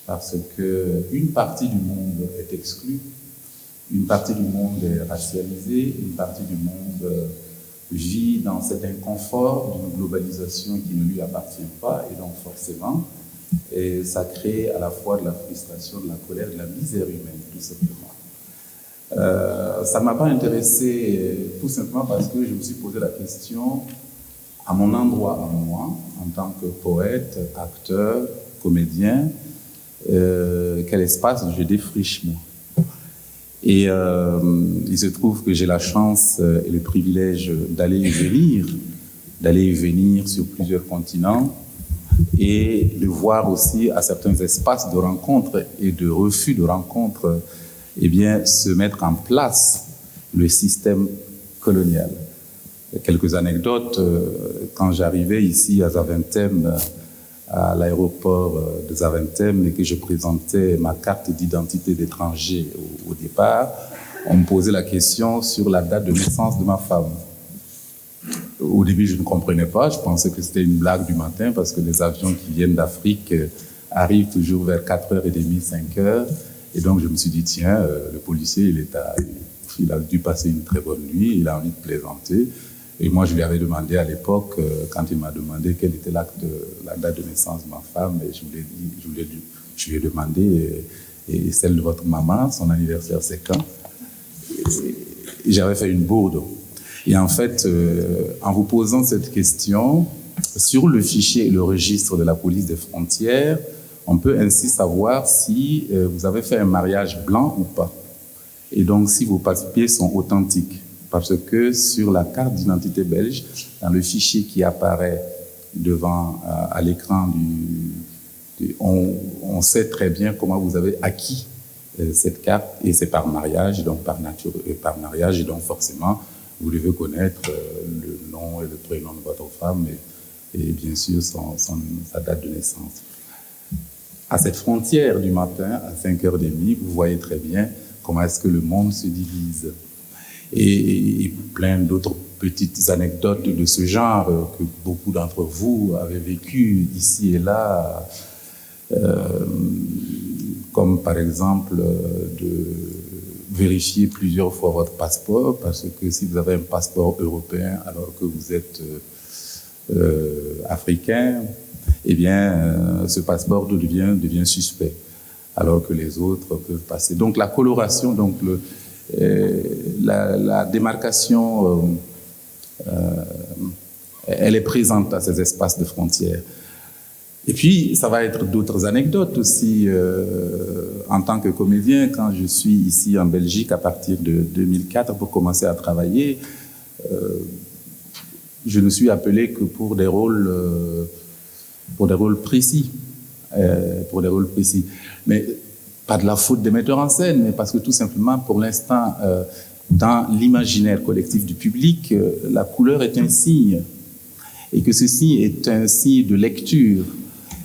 parce qu'une partie du monde est exclue, une partie du monde est racialisée, une partie du monde vit dans cet inconfort d'une globalisation qui ne lui appartient pas, et donc forcément, et ça crée à la fois de la frustration, de la colère, de la misère humaine, tout simplement. Ça ne m'a pas intéressé tout simplement parce que je me suis posé la question à mon endroit, à moi, en tant que poète, acteur, comédien, quel espace je défriche moi. Et il se trouve que j'ai la chance et le privilège d'aller et venir sur plusieurs continents et de voir aussi à certains espaces de rencontres et de refus de rencontres, eh bien, se mettre en place le système colonial. Quelques anecdotes. Quand j'arrivais ici à Zaventem, à l'aéroport de Zaventem, et que je présentais ma carte d'identité d'étranger au départ, on me posait la question sur la date de naissance de ma femme. Au début, je ne comprenais pas. Je pensais que c'était une blague du matin parce que les avions qui viennent d'Afrique arrivent toujours vers 4h30, 5h. Et donc, je me suis dit, tiens, le policier, il a dû passer une très bonne nuit, il a envie de plaisanter. Et moi, je lui avais demandé à l'époque, quand il m'a demandé quelle était la date de naissance de ma femme, et je lui ai demandé, et celle de votre maman, son anniversaire, c'est quand? Et j'avais fait une bourde. Et en fait, en vous posant cette question, sur le fichier et le registre de la police des frontières, on peut ainsi savoir si vous avez fait un mariage blanc ou pas. Et donc, si vos papiers sont authentiques. Parce que sur la carte d'identité belge, dans le fichier qui apparaît devant, à l'écran on sait très bien comment vous avez acquis cette carte, et c'est par mariage, donc par mariage, et donc forcément, vous devez connaître le nom et le prénom de votre femme et bien sûr sa date de naissance. À cette frontière du matin, à 5h30, vous voyez très bien comment est-ce que le monde se divise. Et plein d'autres petites anecdotes de ce genre que beaucoup d'entre vous avez vécu ici et là, comme par exemple de vérifier plusieurs fois votre passeport, parce que si vous avez un passeport européen alors que vous êtes africain, eh bien, ce passeport devient suspect, alors que les autres peuvent passer. Donc la coloration, donc la démarcation, elle est présente à ces espaces de frontières. Et puis, ça va être d'autres anecdotes aussi. En tant que comédien, quand je suis ici en Belgique à partir de 2004 pour commencer à travailler, je ne suis appelé que pour des rôles précis. Mais pas de la faute des metteurs en scène, mais parce que tout simplement, pour l'instant, dans l'imaginaire collectif du public, la couleur est un signe. Et que ce signe est un signe de lecture.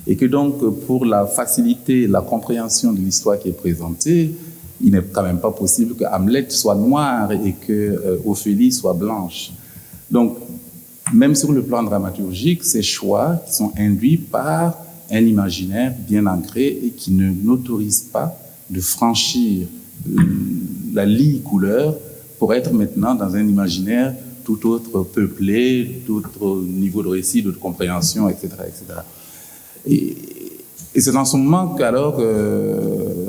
Et que donc, pour la facilité, la compréhension de l'histoire qui est présentée, il n'est quand même pas possible que Hamlet soit noir et que Ophélie soit blanche. Donc, même sur le plan dramaturgique, ces choix qui sont induits par un imaginaire bien ancré et qui ne n'autorise pas de franchir la ligne couleur pour être maintenant dans un imaginaire tout autre peuplé, tout autre niveau de récit, de compréhension, etc., etc. Et c'est dans ce moment qu'alors,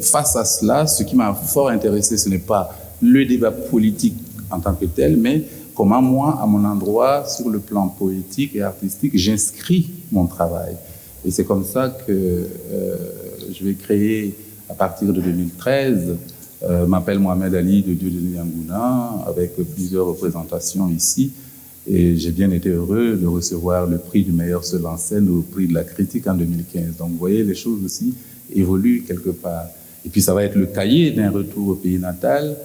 face à cela, ce qui m'a fort intéressé, ce n'est pas le débat politique en tant que tel, mais comment moi, à mon endroit, sur le plan poétique et artistique, j'inscris mon travail. Et c'est comme ça que je vais créer, à partir de 2013, m'appelle Mohamed Ali de Dieudonné Angouna, avec plusieurs représentations ici. Et j'ai bien été heureux de recevoir le prix du meilleur seul en scène au prix de la critique en 2015. Donc, vous voyez, les choses aussi évoluent quelque part. Et puis, ça va être le cahier d'un retour au pays natal.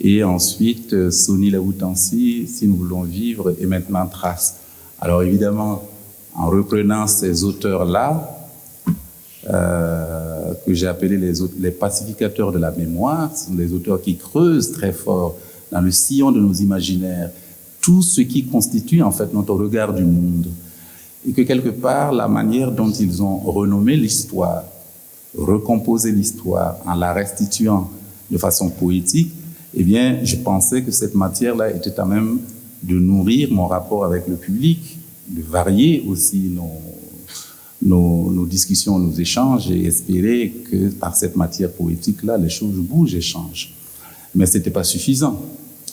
Et ensuite, Soni Laoutansi, Si nous voulons vivre, et maintenant Trace. Alors, évidemment, en reprenant ces auteurs-là, que j'ai appelés les pacificateurs de la mémoire, ce sont des auteurs qui creusent très fort dans le sillon de nos imaginaires, tout ce qui constitue en fait notre regard du monde. Et que quelque part, la manière dont ils ont renommé l'histoire, recomposé l'histoire en la restituant de façon poétique, eh bien, je pensais que cette matière-là était à même de nourrir mon rapport avec le public, de varier aussi nos discussions, nos échanges et espérer que par cette matière poétique-là, les choses bougent et changent. Mais ce n'était pas suffisant,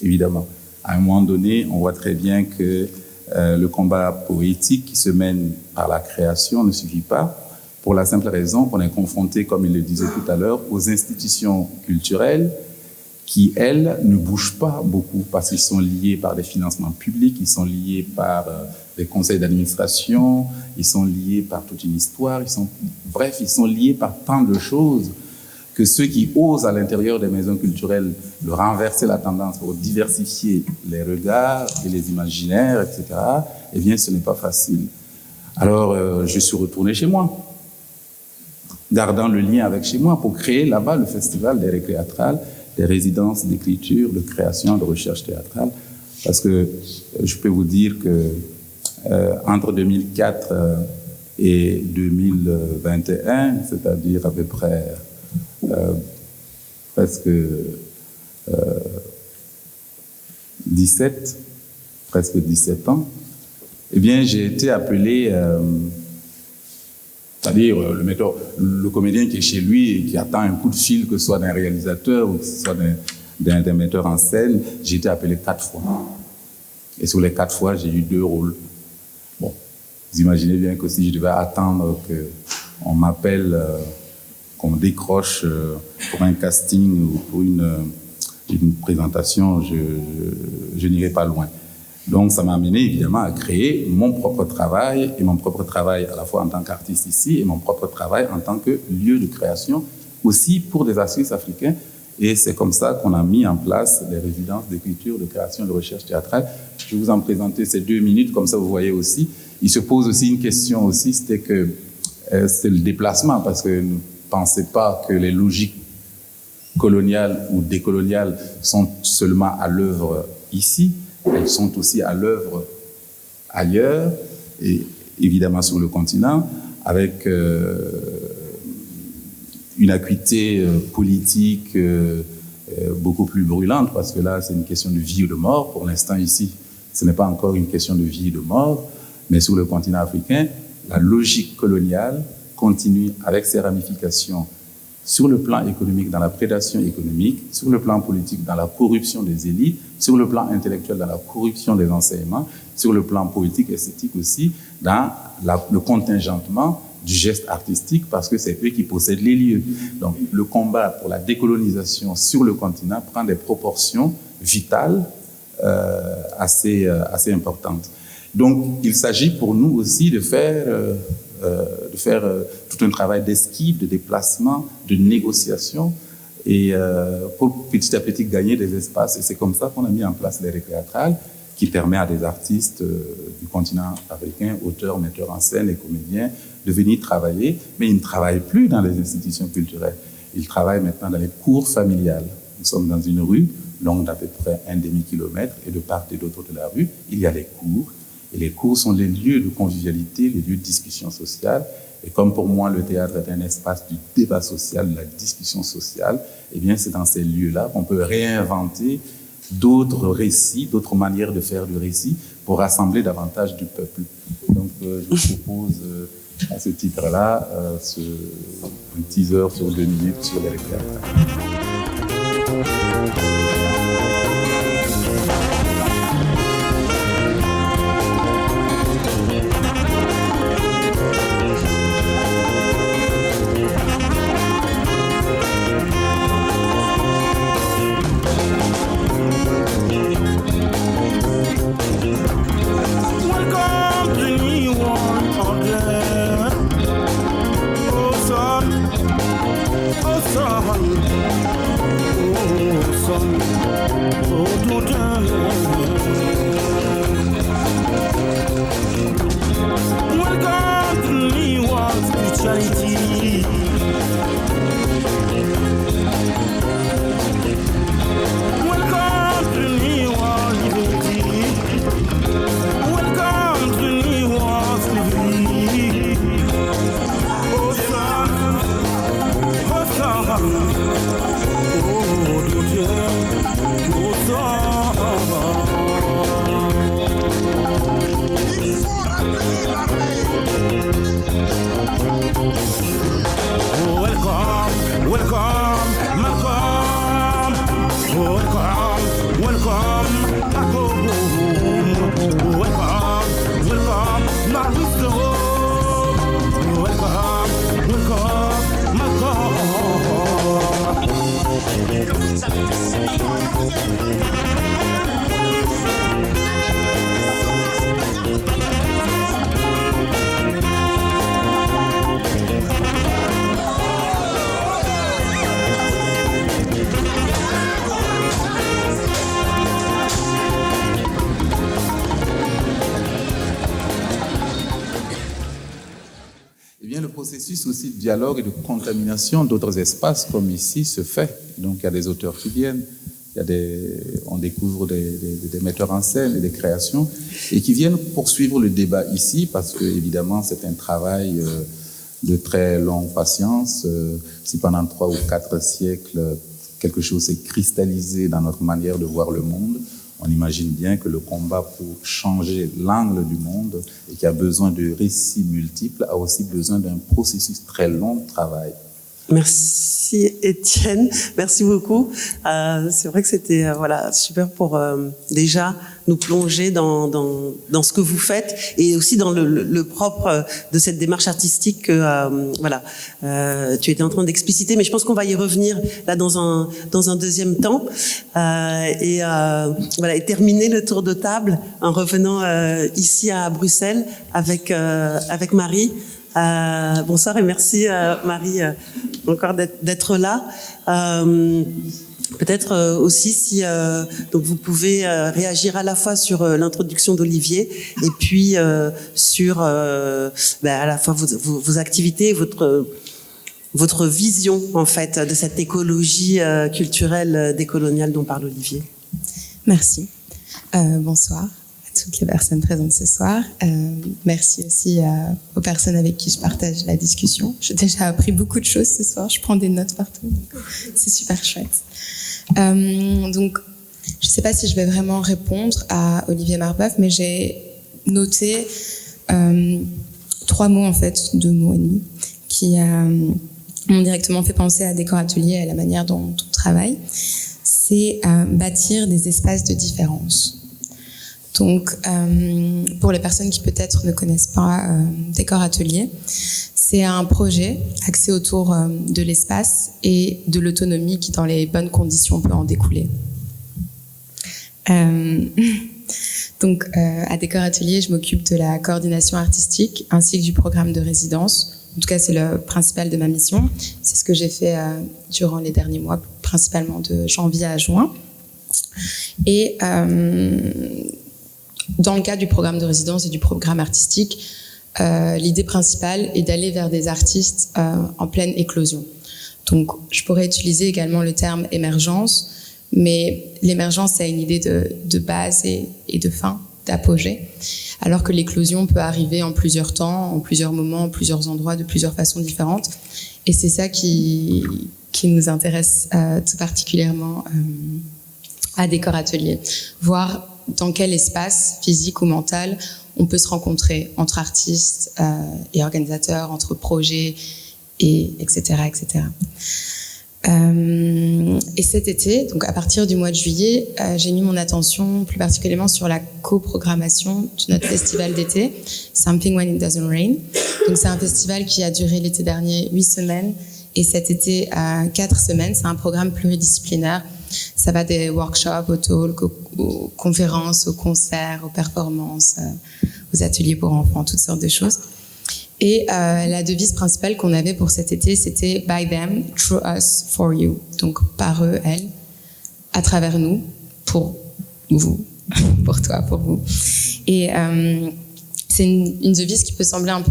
évidemment. À un moment donné, on voit très bien que le combat poétique qui se mène par la création ne suffit pas, pour la simple raison qu'on est confronté, comme il le disait tout à l'heure, aux institutions culturelles qui, elles, ne bougent pas beaucoup parce qu'ils sont liés par des financements publics, ils sont liés par des conseils d'administration, ils sont liés par toute une histoire, bref, ils sont liés par tant de choses que ceux qui osent à l'intérieur des maisons culturelles de renverser la tendance pour diversifier les regards et les imaginaires, etc., eh bien, ce n'est pas facile. Alors, je suis retourné chez moi, gardant le lien avec chez moi pour créer là-bas le festival des récréatrales, des résidences d'écriture, de création, de recherche théâtrale, parce que je peux vous dire que entre 2004 et 2021, c'est-à-dire à peu près presque 17 ans, eh bien, j'ai été appelé, c'est-à-dire le comédien qui est chez lui et qui attend un coup de fil, que ce soit d'un réalisateur ou que ce soit d'un metteur en scène, j'ai été appelé 4 fois. Et sur les 4 fois, j'ai eu 2 rôles. Bon, vous imaginez bien que si je devais attendre qu'on m'appelle, qu'on me décroche pour un casting ou pour une présentation, je n'irai pas loin. Donc, ça m'a amené évidemment à créer mon propre travail, et mon propre travail à la fois en tant qu'artiste ici, et mon propre travail en tant que lieu de création, aussi pour des artistes africains. Et c'est comme ça qu'on a mis en place les résidences d'écriture, de création, de recherche théâtrale. Je vais vous en présenter ces 2 minutes, comme ça vous voyez aussi. Il se pose aussi une question aussi, c'était le déplacement, parce que ne pensez pas que les logiques coloniales ou décoloniales sont seulement à l'œuvre ici. Elles sont aussi à l'œuvre ailleurs, et évidemment sur le continent, avec une acuité politique beaucoup plus brûlante, parce que là, c'est une question de vie ou de mort. Pour l'instant, ici, ce n'est pas encore une question de vie ou de mort, mais sur le continent africain, la logique coloniale continue avec ses ramifications sur le plan économique, dans la prédation économique, sur le plan politique, dans la corruption des élites, sur le plan intellectuel, dans la corruption des enseignements, sur le plan politique, esthétique aussi, dans le contingentement du geste artistique, parce que c'est eux qui possèdent les lieux. Donc, le combat pour la décolonisation sur le continent prend des proportions vitales assez importantes. Donc, il s'agit pour nous aussi de faire tout un travail d'esquive, de déplacement, de négociation, et pour petit à petit gagner des espaces. Et c'est comme ça qu'on a mis en place les récréatrales, qui permet à des artistes du continent africain, auteurs, metteurs en scène et comédiens, de venir travailler, mais ils ne travaillent plus dans les institutions culturelles. Ils travaillent maintenant dans les cours familiales. Nous sommes dans une rue longue d'à peu près 1 demi-kilomètre, et de part et d'autre de la rue, il y a les cours. Et les cours sont les lieux de convivialité, les lieux de discussion sociale. Et comme pour moi, le théâtre est un espace du débat social, de la discussion sociale, eh bien, c'est dans ces lieux-là qu'on peut réinventer d'autres récits, d'autres manières de faire du récit pour rassembler davantage du peuple. Donc, je vous propose à ce titre-là un teaser sur 2 minutes sur les récréatrales. Son, processus aussi de dialogue et de contamination d'autres espaces comme ici se fait. Donc il y a des auteurs qui viennent, on découvre des metteurs en scène et des créations et qui viennent poursuivre le débat ici parce que évidemment c'est un travail de très longue patience. Si pendant 3 ou 4 siècles quelque chose s'est cristallisé dans notre manière de voir le monde, on imagine bien que le combat pour changer l'angle du monde et qui a besoin de récits multiples a aussi besoin d'un processus très long de travail. Merci Étienne, merci beaucoup. C'est vrai que c'était super pour déjà nous plonger dans ce que vous faites et aussi dans le propre de cette démarche artistique que tu étais en train d'expliciter, mais je pense qu'on va y revenir là dans un deuxième temps et terminer le tour de table en revenant ici à Bruxelles avec Marie. Bonsoir et merci Marie encore d'être là. Peut-être aussi si donc vous pouvez réagir à la fois sur l'introduction d'Olivier et puis sur à la fois vos activités, votre vision en fait de cette écologie culturelle décoloniale dont parle Olivier. Merci. Bonsoir à toutes les personnes présentes ce soir. Merci aussi aux personnes avec qui je partage la discussion. J'ai déjà appris beaucoup de choses ce soir. Je prends des notes partout. Donc c'est super chouette. Donc, je ne sais pas si je vais vraiment répondre à Olivier Marbeuf, mais j'ai noté 3 mots en fait, 2 mots et demi, qui m'ont directement fait penser à Décor Atelier et à la manière dont on travaille. C'est bâtir des espaces de différence. Donc, pour les personnes qui peut-être ne connaissent pas Décor Atelier, c'est un projet axé autour de l'espace et de l'autonomie qui, dans les bonnes conditions, peut en découler. Donc, à Décor Atelier, je m'occupe de la coordination artistique ainsi que du programme de résidence. En tout cas, c'est le principal de ma mission. C'est ce que j'ai fait durant les derniers mois, principalement de janvier à juin. Et dans le cadre du programme de résidence et du programme artistique, l'idée principale est d'aller vers des artistes en pleine éclosion. Donc, je pourrais utiliser également le terme émergence, mais l'émergence, c'est une idée de base et de fin, d'apogée, alors que l'éclosion peut arriver en plusieurs temps, en plusieurs moments, en plusieurs endroits, de plusieurs façons différentes. Et c'est ça qui nous intéresse tout particulièrement à Décor Atelier. Voir dans quel espace, physique ou mental, on peut se rencontrer entre artistes et organisateurs, entre projets, etc. Et cet été, donc à partir du mois de juillet, j'ai mis mon attention plus particulièrement sur la coprogrammation de notre festival d'été, Something When It Doesn't Rain. Donc c'est un festival qui a duré l'été dernier 8 semaines et cet été 4 semaines. C'est un programme pluridisciplinaire. Ça va des workshops, aux talks, aux conférences, aux concerts, aux performances, aux ateliers pour enfants, toutes sortes de choses. Et la devise principale qu'on avait pour cet été, c'était « By them, through us, for you ». Donc par eux, elles, à travers nous, pour vous, pour toi, pour vous. Et c'est une devise qui peut sembler un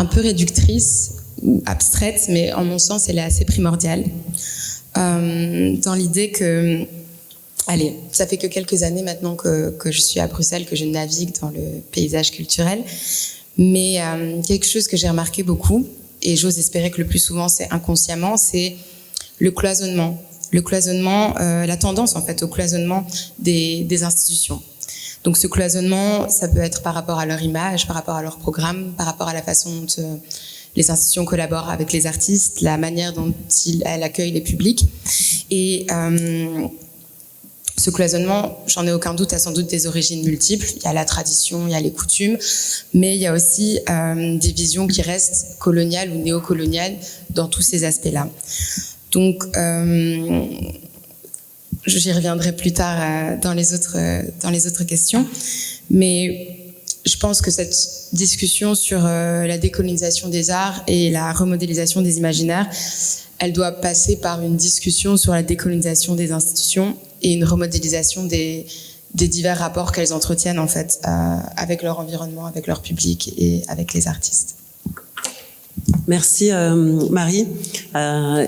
peu réductrice ou abstraite, mais en mon sens, elle est assez primordiale. Dans l'idée que, allez, ça fait que quelques années maintenant que je suis à Bruxelles, que je navigue dans le paysage culturel, mais quelque chose que j'ai remarqué beaucoup, et j'ose espérer que le plus souvent c'est inconsciemment, c'est le cloisonnement. Le cloisonnement, la tendance en fait au cloisonnement des institutions. Donc ce cloisonnement, ça peut être par rapport à leur image, par rapport à leur programme, par rapport à la façon dont les institutions collaborent avec les artistes, la manière dont elles accueillent les publics. Et ce cloisonnement, j'en ai aucun doute, a sans doute des origines multiples. Il y a la tradition, il y a les coutumes, mais il y a aussi des visions qui restent coloniales ou néocoloniales dans tous ces aspects-là. Donc, j'y reviendrai plus tard dans les autres questions, mais je pense que cette discussion sur la décolonisation des arts et la remodélisation des imaginaires, elle doit passer par une discussion sur la décolonisation des institutions et une remodélisation des divers rapports qu'elles entretiennent en fait avec leur environnement, avec leur public et avec les artistes. Merci Marie.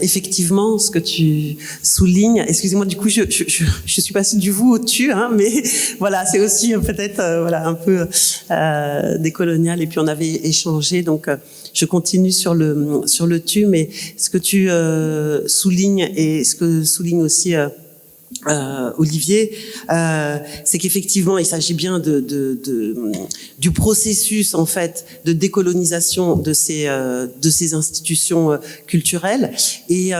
Effectivement, ce que tu soulignes, excusez-moi, du coup, je suis passée du vous au tu, hein, mais voilà, c'est aussi peut-être voilà un peu décolonial. Et puis on avait échangé, donc je continue sur le tu, mais ce que tu soulignes et ce que souligne aussi Olivier, c'est qu'effectivement il s'agit bien du processus en fait de décolonisation de ces institutions culturelles et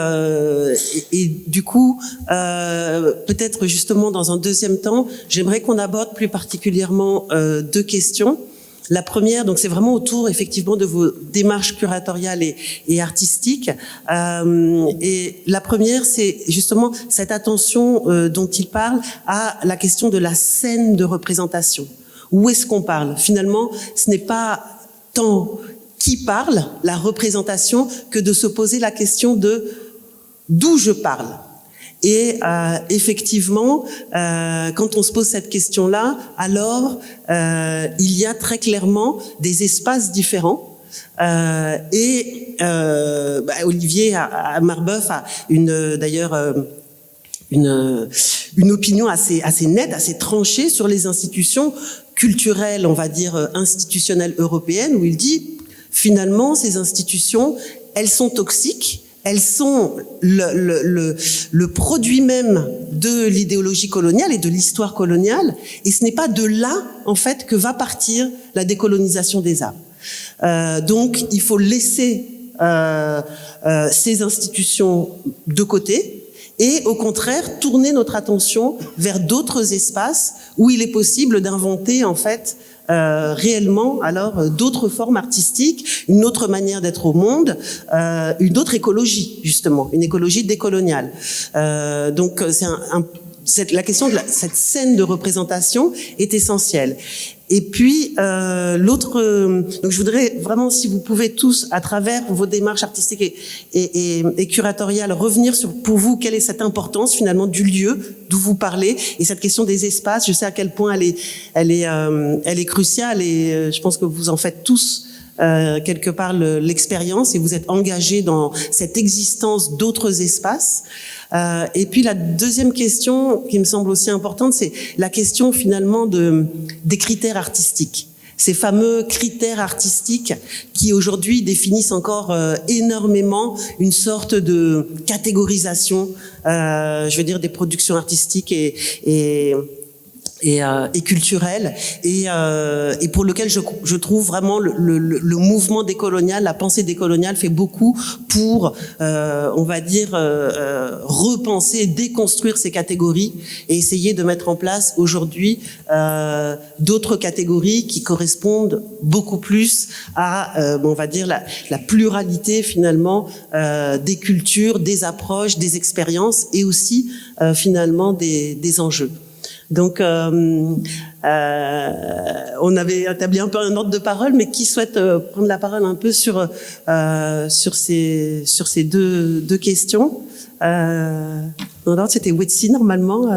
du coup peut-être justement dans un deuxième temps j'aimerais qu'on aborde plus particulièrement deux questions. La première, donc, c'est vraiment autour effectivement de vos démarches curatoriales et artistiques. Et la première, c'est justement cette attention dont il parle à la question de la scène de représentation. Où est-ce qu'on parle ? Finalement, ce n'est pas tant qui parle, la représentation, que de se poser la question de d'où je parle. Et effectivement, quand on se pose cette question-là, alors il y a très clairement des espaces différents. Olivier à Marbeuf a d'ailleurs une opinion assez nette, assez tranchée sur les institutions culturelles, on va dire institutionnelles européennes, où il dit finalement ces institutions, elles sont toxiques. Elles sont le produit même de l'idéologie coloniale et de l'histoire coloniale, et ce n'est pas de là, en fait, que va partir la décolonisation des arts. Donc, il faut laisser ces institutions de côté et, au contraire, tourner notre attention vers d'autres espaces où il est possible d'inventer, en fait, réellement alors d'autres formes artistiques, une autre manière d'être au monde, une autre écologie justement, une écologie décoloniale. Donc la question de cette scène de représentation est essentielle. Et puis donc je voudrais vraiment, si vous pouvez tous, à travers vos démarches artistiques et curatoriales, revenir sur, pour vous, quelle est cette importance finalement du lieu d'où vous parlez, et cette question des espaces. Je sais à quel point elle est cruciale, et je pense que vous en faites tous quelque part l'expérience, et vous êtes engagés dans cette existence d'autres espaces. Et puis la deuxième question qui me semble aussi importante, c'est la question finalement des critères artistiques. Ces fameux critères artistiques qui aujourd'hui définissent encore énormément une sorte de catégorisation, je veux dire, des productions artistiques et culturelle, et pour lequel je trouve vraiment le mouvement décolonial, la pensée décoloniale fait beaucoup pour on va dire repenser, déconstruire ces catégories et essayer de mettre en place aujourd'hui d'autres catégories qui correspondent beaucoup plus à on va dire la pluralité finalement des cultures, des approches, des expériences, et aussi finalement des enjeux. Donc, on avait établi un peu un ordre de parole, mais qui souhaite prendre la parole un peu sur ces deux questions. Dans l'ordre, c'était Wetsi, normalement.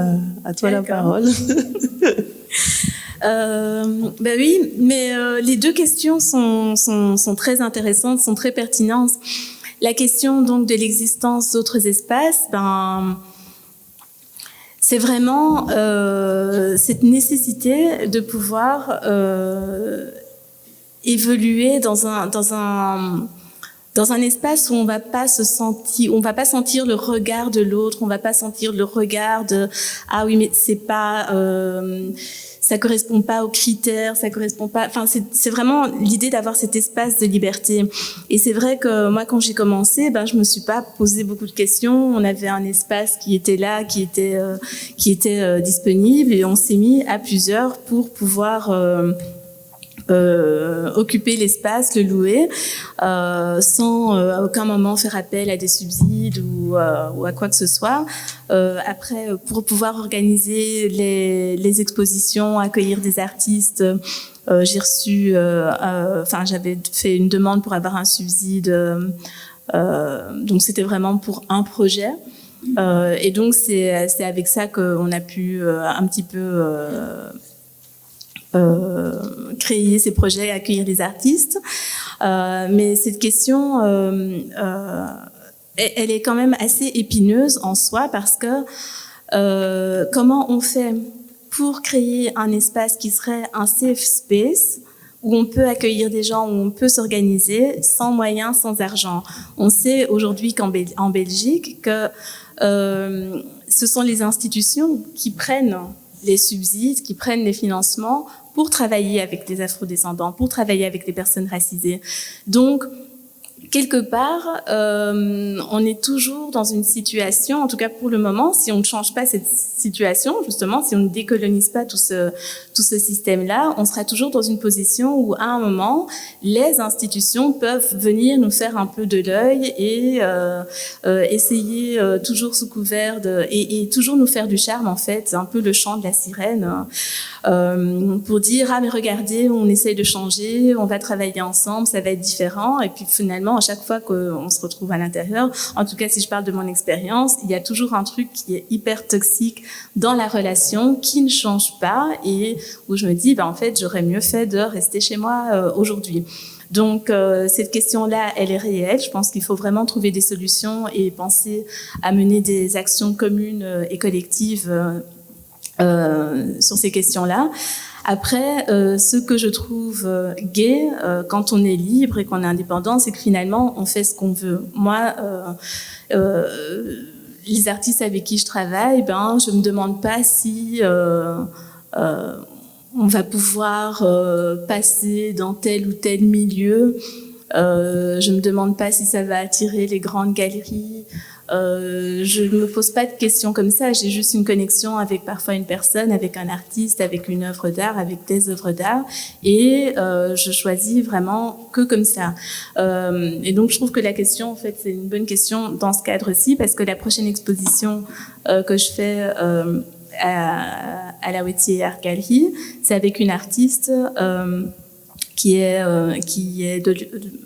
À toi la parole. Ben oui, mais les deux questions sont très intéressantes, sont très pertinentes. La question donc de l'existence d'autres espaces, c'est vraiment cette nécessité de pouvoir évoluer dans un espace où on va pas sentir le regard de l'autre, on va pas sentir le regard de ah oui mais c'est pas ça correspond pas aux critères, ça correspond pas. Enfin, c'est vraiment l'idée d'avoir cet espace de liberté. Et c'est vrai que moi, quand j'ai commencé, je me suis pas posé beaucoup de questions. On avait un espace qui était là, qui était disponible, et on s'est mis à plusieurs pour pouvoir occuper l'espace, le louer, sans à aucun moment faire appel à des subsides ou à quoi que ce soit. Après, pour pouvoir organiser les expositions, accueillir des artistes, j'ai reçu, j'avais fait une demande pour avoir un subside, donc c'était vraiment pour un projet. Et donc c'est avec ça qu'on a pu un petit peu créer ces projets, accueillir les artistes. Mais cette question, elle est quand même assez épineuse en soi parce que comment on fait pour créer un espace qui serait un safe space où on peut accueillir des gens, où on peut s'organiser sans moyens, sans argent. On sait aujourd'hui qu'en Belgique que ce sont les institutions qui prennent les subsides, qui prennent les financements pour travailler avec des afrodescendants, pour travailler avec des personnes racisées. Donc, quelque part, on est toujours dans une situation, en tout cas pour le moment, si on ne change pas cette situation, justement, si on ne décolonise pas tout ce système-là, on sera toujours dans une position où, à un moment, les institutions peuvent venir nous faire un peu de l'œil et essayer toujours sous couvert et toujours nous faire du charme, en fait, un peu le chant de la sirène, pour dire « Ah, mais regardez, on essaye de changer, on va travailler ensemble, ça va être différent. » Et puis finalement, à chaque fois qu'on se retrouve à l'intérieur, en tout cas si je parle de mon expérience, il y a toujours un truc qui est hyper toxique dans la relation, qui ne change pas et où je me dis, en fait, j'aurais mieux fait de rester chez moi aujourd'hui. Donc cette question-là, elle est réelle. Je pense qu'il faut vraiment trouver des solutions et penser à mener des actions communes et collectives sur ces questions-là. Après, ce que je trouve gai quand on est libre et qu'on est indépendant, c'est que finalement, on fait ce qu'on veut. Moi, les artistes avec qui je travaille, je me demande pas si on va pouvoir passer dans tel ou tel milieu. Je me demande pas si ça va attirer les grandes galeries. Je ne me pose pas de questions comme ça. J'ai juste une connexion avec parfois une personne, avec un artiste, avec une œuvre d'art, avec des œuvres d'art, et je choisis vraiment que comme ça. Et donc je trouve que la question, en fait, c'est une bonne question dans ce cadre-ci, parce que la prochaine exposition que je fais à la Wettier Art Gallery, c'est avec une artiste qui est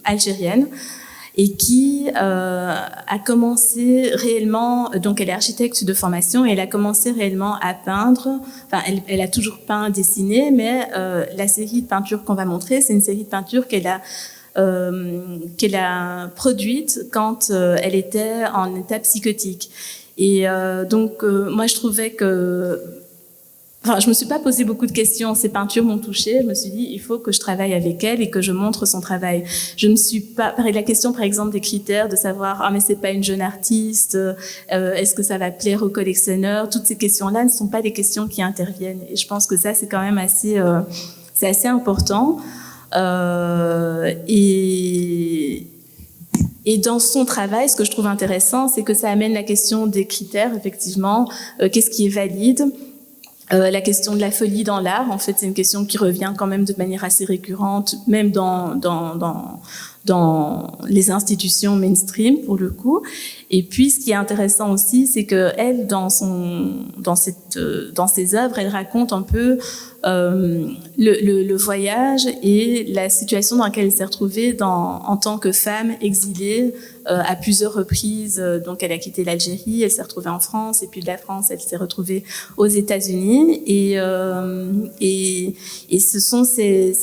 algérienne, et qui a commencé réellement, donc elle est architecte de formation, et elle a commencé réellement à peindre, enfin elle a toujours peint, dessiné, mais la série de peintures qu'on va montrer, c'est une série de peintures qu'elle a produite quand elle était en état psychotique. Et donc moi je trouvais que... Enfin, je me suis pas posé beaucoup de questions. Ces peintures m'ont touchée. Je me suis dit, il faut que je travaille avec elle et que je montre son travail. Je ne suis pas, la question, par exemple, des critères, de savoir, ah, mais c'est pas une jeune artiste, est-ce que ça va plaire aux collectionneurs? Toutes ces questions-là ne sont pas des questions qui interviennent. Et je pense que ça, c'est quand même assez, c'est assez important. Et dans son travail, ce que je trouve intéressant, c'est que ça amène la question des critères, effectivement. Qu'est-ce qui est valide? La question de la folie dans l'art, en fait, c'est une question qui revient quand même de manière assez récurrente, même dans les institutions mainstream, pour le coup. Et puis, ce qui est intéressant aussi, c'est que elle, dans ses œuvres, elle raconte un peu le voyage et la situation dans laquelle elle s'est retrouvée en tant que femme exilée à plusieurs reprises. Donc, elle a quitté l'Algérie, elle s'est retrouvée en France, et puis de la France, elle s'est retrouvée aux États-Unis. Et ce sont ces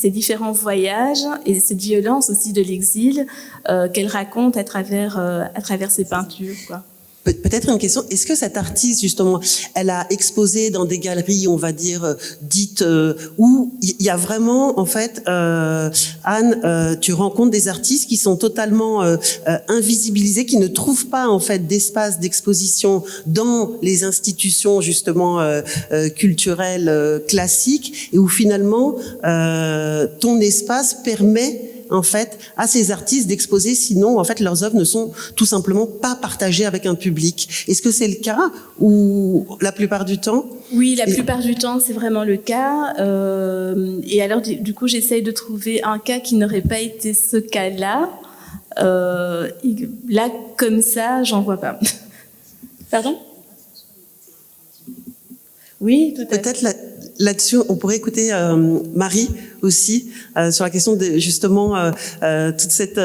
différents voyages et cette violence aussi de l'exil qu'elle raconte à travers ses peintures, quoi. Peut-être une question, est-ce que cette artiste, justement, elle a exposé dans des galeries, on va dire, dites, où il y a vraiment, en fait, Anne, tu rencontres des artistes qui sont totalement invisibilisés, qui ne trouvent pas, en fait, d'espace d'exposition dans les institutions, justement, culturelles classiques, et où finalement, ton espace permet, en fait, à ces artistes d'exposer, sinon, en fait, leurs œuvres ne sont tout simplement pas partagées avec un public. Est-ce que c'est le cas ou la plupart du temps? Oui, la plupart du temps, c'est vraiment le cas. Et alors, du coup, j'essaye de trouver un cas qui n'aurait pas été ce cas-là. Là, comme ça, j'en vois pas. Pardon? Oui, tout à fait. Peut-être là-dessus, on pourrait écouter Marie aussi sur la question de justement toute cette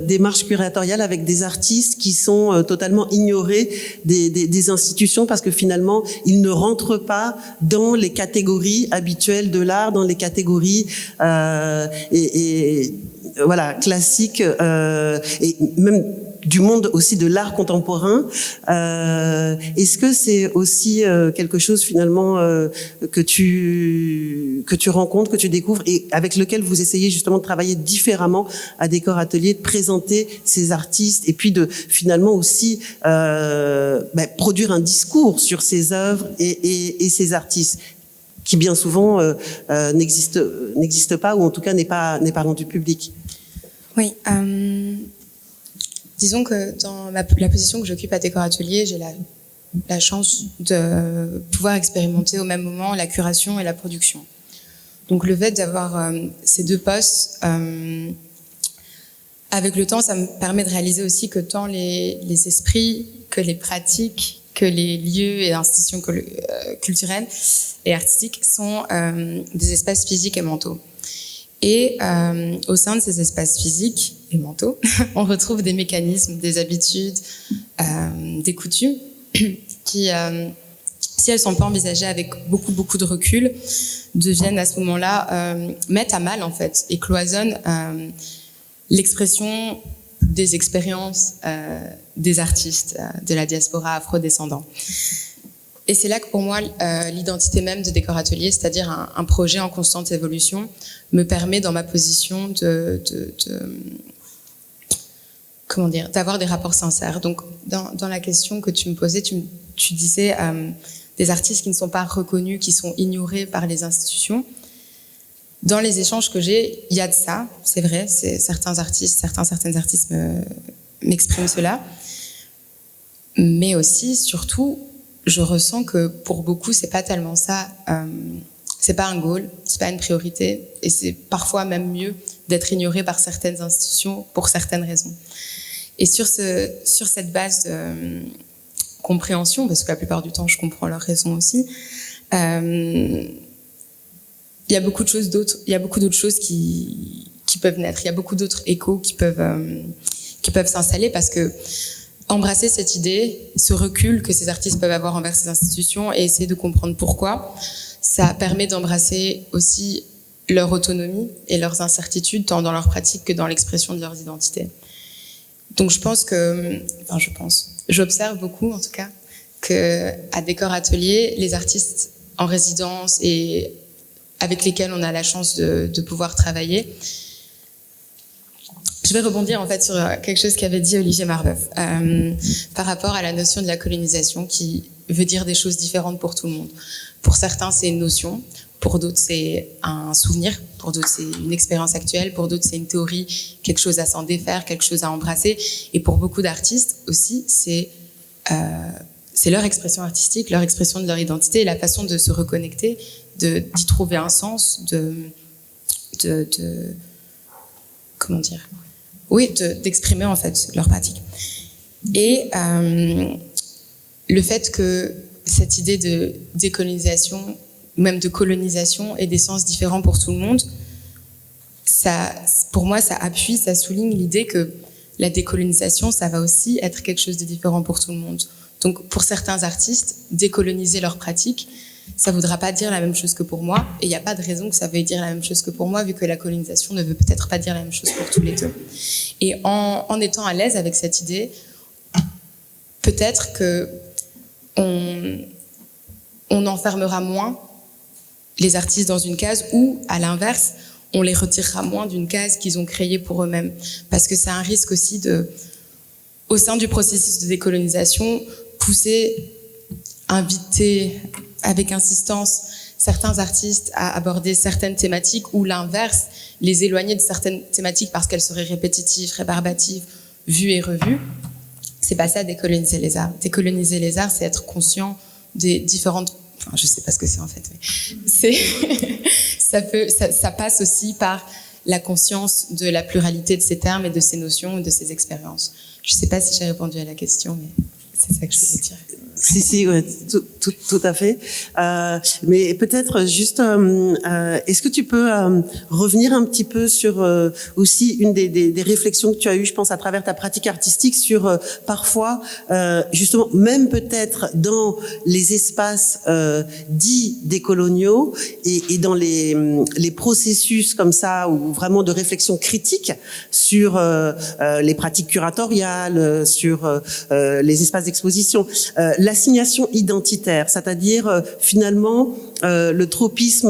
démarche curatoriale avec des artistes qui sont totalement ignorés des institutions parce que finalement ils ne rentrent pas dans les catégories habituelles de l'art, dans les catégories et voilà classiques et même du monde aussi de l'art contemporain. Est-ce que c'est aussi quelque chose finalement que tu rencontres, que tu découvres et avec lequel vous essayez justement de travailler différemment à Décor Atelier, de présenter ces artistes et puis de finalement aussi produire un discours sur ces œuvres et ces artistes qui bien souvent n'existent pas ou en tout cas n'est pas rendu public. Oui. Disons que dans la position que j'occupe à Décor Atelier, j'ai la chance de pouvoir expérimenter au même moment la curation et la production. Donc le fait d'avoir ces deux postes, avec le temps, ça me permet de réaliser aussi que tant les esprits, que les pratiques, que les lieux et institutions culturelles et artistiques sont des espaces physiques et mentaux. Et au sein de ces espaces physiques et mentaux, on retrouve des mécanismes, des habitudes, des coutumes qui, si elles sont pas envisagées avec beaucoup de recul, deviennent à ce moment-là, mettent à mal en fait et cloisonnent l'expression des expériences des artistes de la diaspora afro-descendant. Et c'est là que pour moi, l'identité même de Décor Atelier, c'est-à-dire un projet en constante évolution, me permet dans ma position comment dire, d'avoir des rapports sincères. Donc, dans la question que tu me posais, tu disais des artistes qui ne sont pas reconnus, qui sont ignorés par les institutions. Dans les échanges que j'ai, il y a de ça, c'est vrai. Certains artistes, certaines artistes m'expriment cela. Mais aussi, surtout, je ressens que pour beaucoup, c'est pas tellement ça. C'est pas un goal, c'est pas une priorité, et c'est parfois même mieux d'être ignoré par certaines institutions pour certaines raisons. Et sur cette base de compréhension, parce que la plupart du temps, je comprends leurs raisons aussi. Il y a beaucoup de choses d'autres. Il y a beaucoup d'autres choses qui peuvent naître. Il y a beaucoup d'autres échos qui peuvent s'installer parce que embrasser cette idée, ce recul que ces artistes peuvent avoir envers ces institutions et essayer de comprendre pourquoi, ça permet d'embrasser aussi leur autonomie et leurs incertitudes, tant dans leur pratique que dans l'expression de leurs identités. Donc j'observe beaucoup en tout cas que à Décor Atelier, les artistes en résidence et avec lesquels on a la chance de pouvoir travailler. Je vais rebondir en fait sur quelque chose qu'avait dit Olivier Marbeuf par rapport à la notion de la colonisation qui veut dire des choses différentes pour tout le monde. Pour certains, c'est une notion, pour d'autres, c'est un souvenir, pour d'autres, c'est une expérience actuelle, pour d'autres, c'est une théorie, quelque chose à s'en défaire, quelque chose à embrasser. Et pour beaucoup d'artistes aussi, c'est leur expression artistique, leur expression de leur identité et la façon de se reconnecter, d'y trouver un sens, comment dire, oui, d'exprimer en fait leur pratique. Et le fait que cette idée de décolonisation, même de colonisation, ait des sens différents pour tout le monde, ça, pour moi, ça appuie, ça souligne l'idée que la décolonisation, ça va aussi être quelque chose de différent pour tout le monde. Donc, pour certains artistes, décoloniser leur pratique, ça voudra pas dire la même chose que pour moi, et il n'y a pas de raison que ça veuille dire la même chose que pour moi, vu que la colonisation ne veut peut-être pas dire la même chose pour tous les deux. Et en étant à l'aise avec cette idée, peut-être que on enfermera moins les artistes dans une case, ou à l'inverse, on les retirera moins d'une case qu'ils ont créée pour eux-mêmes. Parce que c'est un risque aussi au sein du processus de décolonisation, pousser, inviter avec insistance certains artistes à aborder certaines thématiques, ou l'inverse, les éloigner de certaines thématiques parce qu'elles seraient répétitives, rébarbatives, vues et revues. C'est pas ça, décoloniser les arts. Décoloniser les arts, c'est être conscient des différentes... Enfin, je sais pas ce que c'est en fait, mais ça passe aussi par la conscience de la pluralité de ces termes et de ces notions et de ces expériences. Je sais pas si j'ai répondu à la question, mais c'est ça que je voulais dire. Si, ouais, tout à fait. Mais peut-être juste, est-ce que tu peux revenir un petit peu sur aussi une des réflexions que tu as eues, je pense, à travers ta pratique artistique, sur parfois, justement, même peut-être dans les espaces dits décoloniaux et dans les processus comme ça, ou vraiment de réflexion critique sur les pratiques curatoriales, sur les espaces d'exposition, l'assignation identitaire, c'est-à-dire finalement le tropisme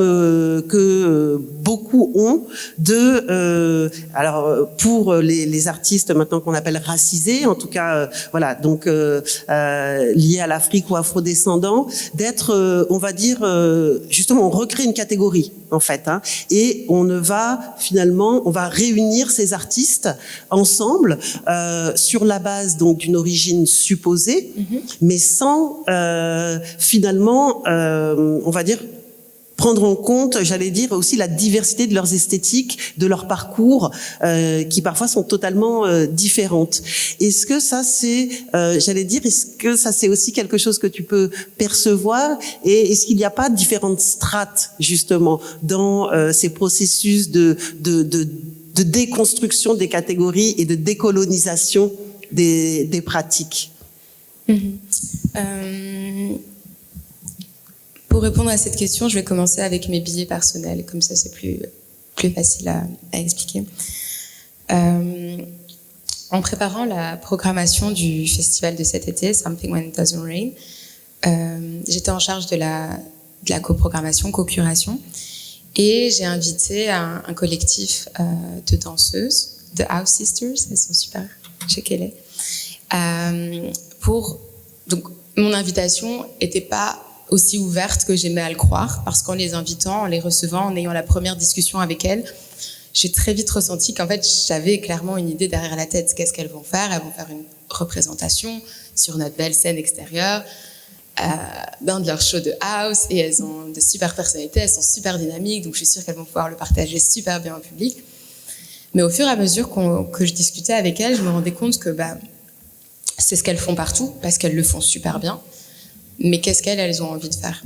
que beaucoup ont de, alors pour les artistes maintenant qu'on appelle racisés, en tout cas, voilà, donc liés à l'Afrique ou afrodescendants, d'être, on va dire, justement, on recrée une catégorie en fait, hein, et on va réunir ces artistes ensemble sur la base donc d'une origine supposée, mais sans finalement, on va dire, prendre en compte, j'allais dire, aussi la diversité de leurs esthétiques, de leurs parcours, qui parfois sont totalement différentes. Est-ce que ça c'est, j'allais dire, est-ce que ça c'est aussi quelque chose que tu peux percevoir, et est-ce qu'il n'y a pas différentes strates justement dans ces processus de déconstruction des catégories et de décolonisation des pratiques? Pour répondre à cette question, je vais commencer avec mes billets personnels, comme ça c'est plus facile à expliquer. En préparant la programmation du festival de cet été, Something When It Doesn't Rain, j'étais en charge de la coprogrammation, co-curation, et j'ai invité un collectif de danseuses, The House Sisters, elles sont super, checkez-les. Donc, mon invitation n'était pas aussi ouverte que j'aimais à le croire, parce qu'en les invitant, en les recevant, en ayant la première discussion avec elles, j'ai très vite ressenti qu'en fait, j'avais clairement une idée derrière la tête. Qu'est-ce qu'elles vont faire? Elles vont faire une représentation sur notre belle scène extérieure de leur show de house, et elles ont de super personnalités, elles sont super dynamiques, donc je suis sûre qu'elles vont pouvoir le partager super bien en public. Mais au fur et à mesure que je discutais avec elles, je me rendais compte que c'est ce qu'elles font partout, parce qu'elles le font super bien. Mais qu'est-ce qu'elles ont envie de faire?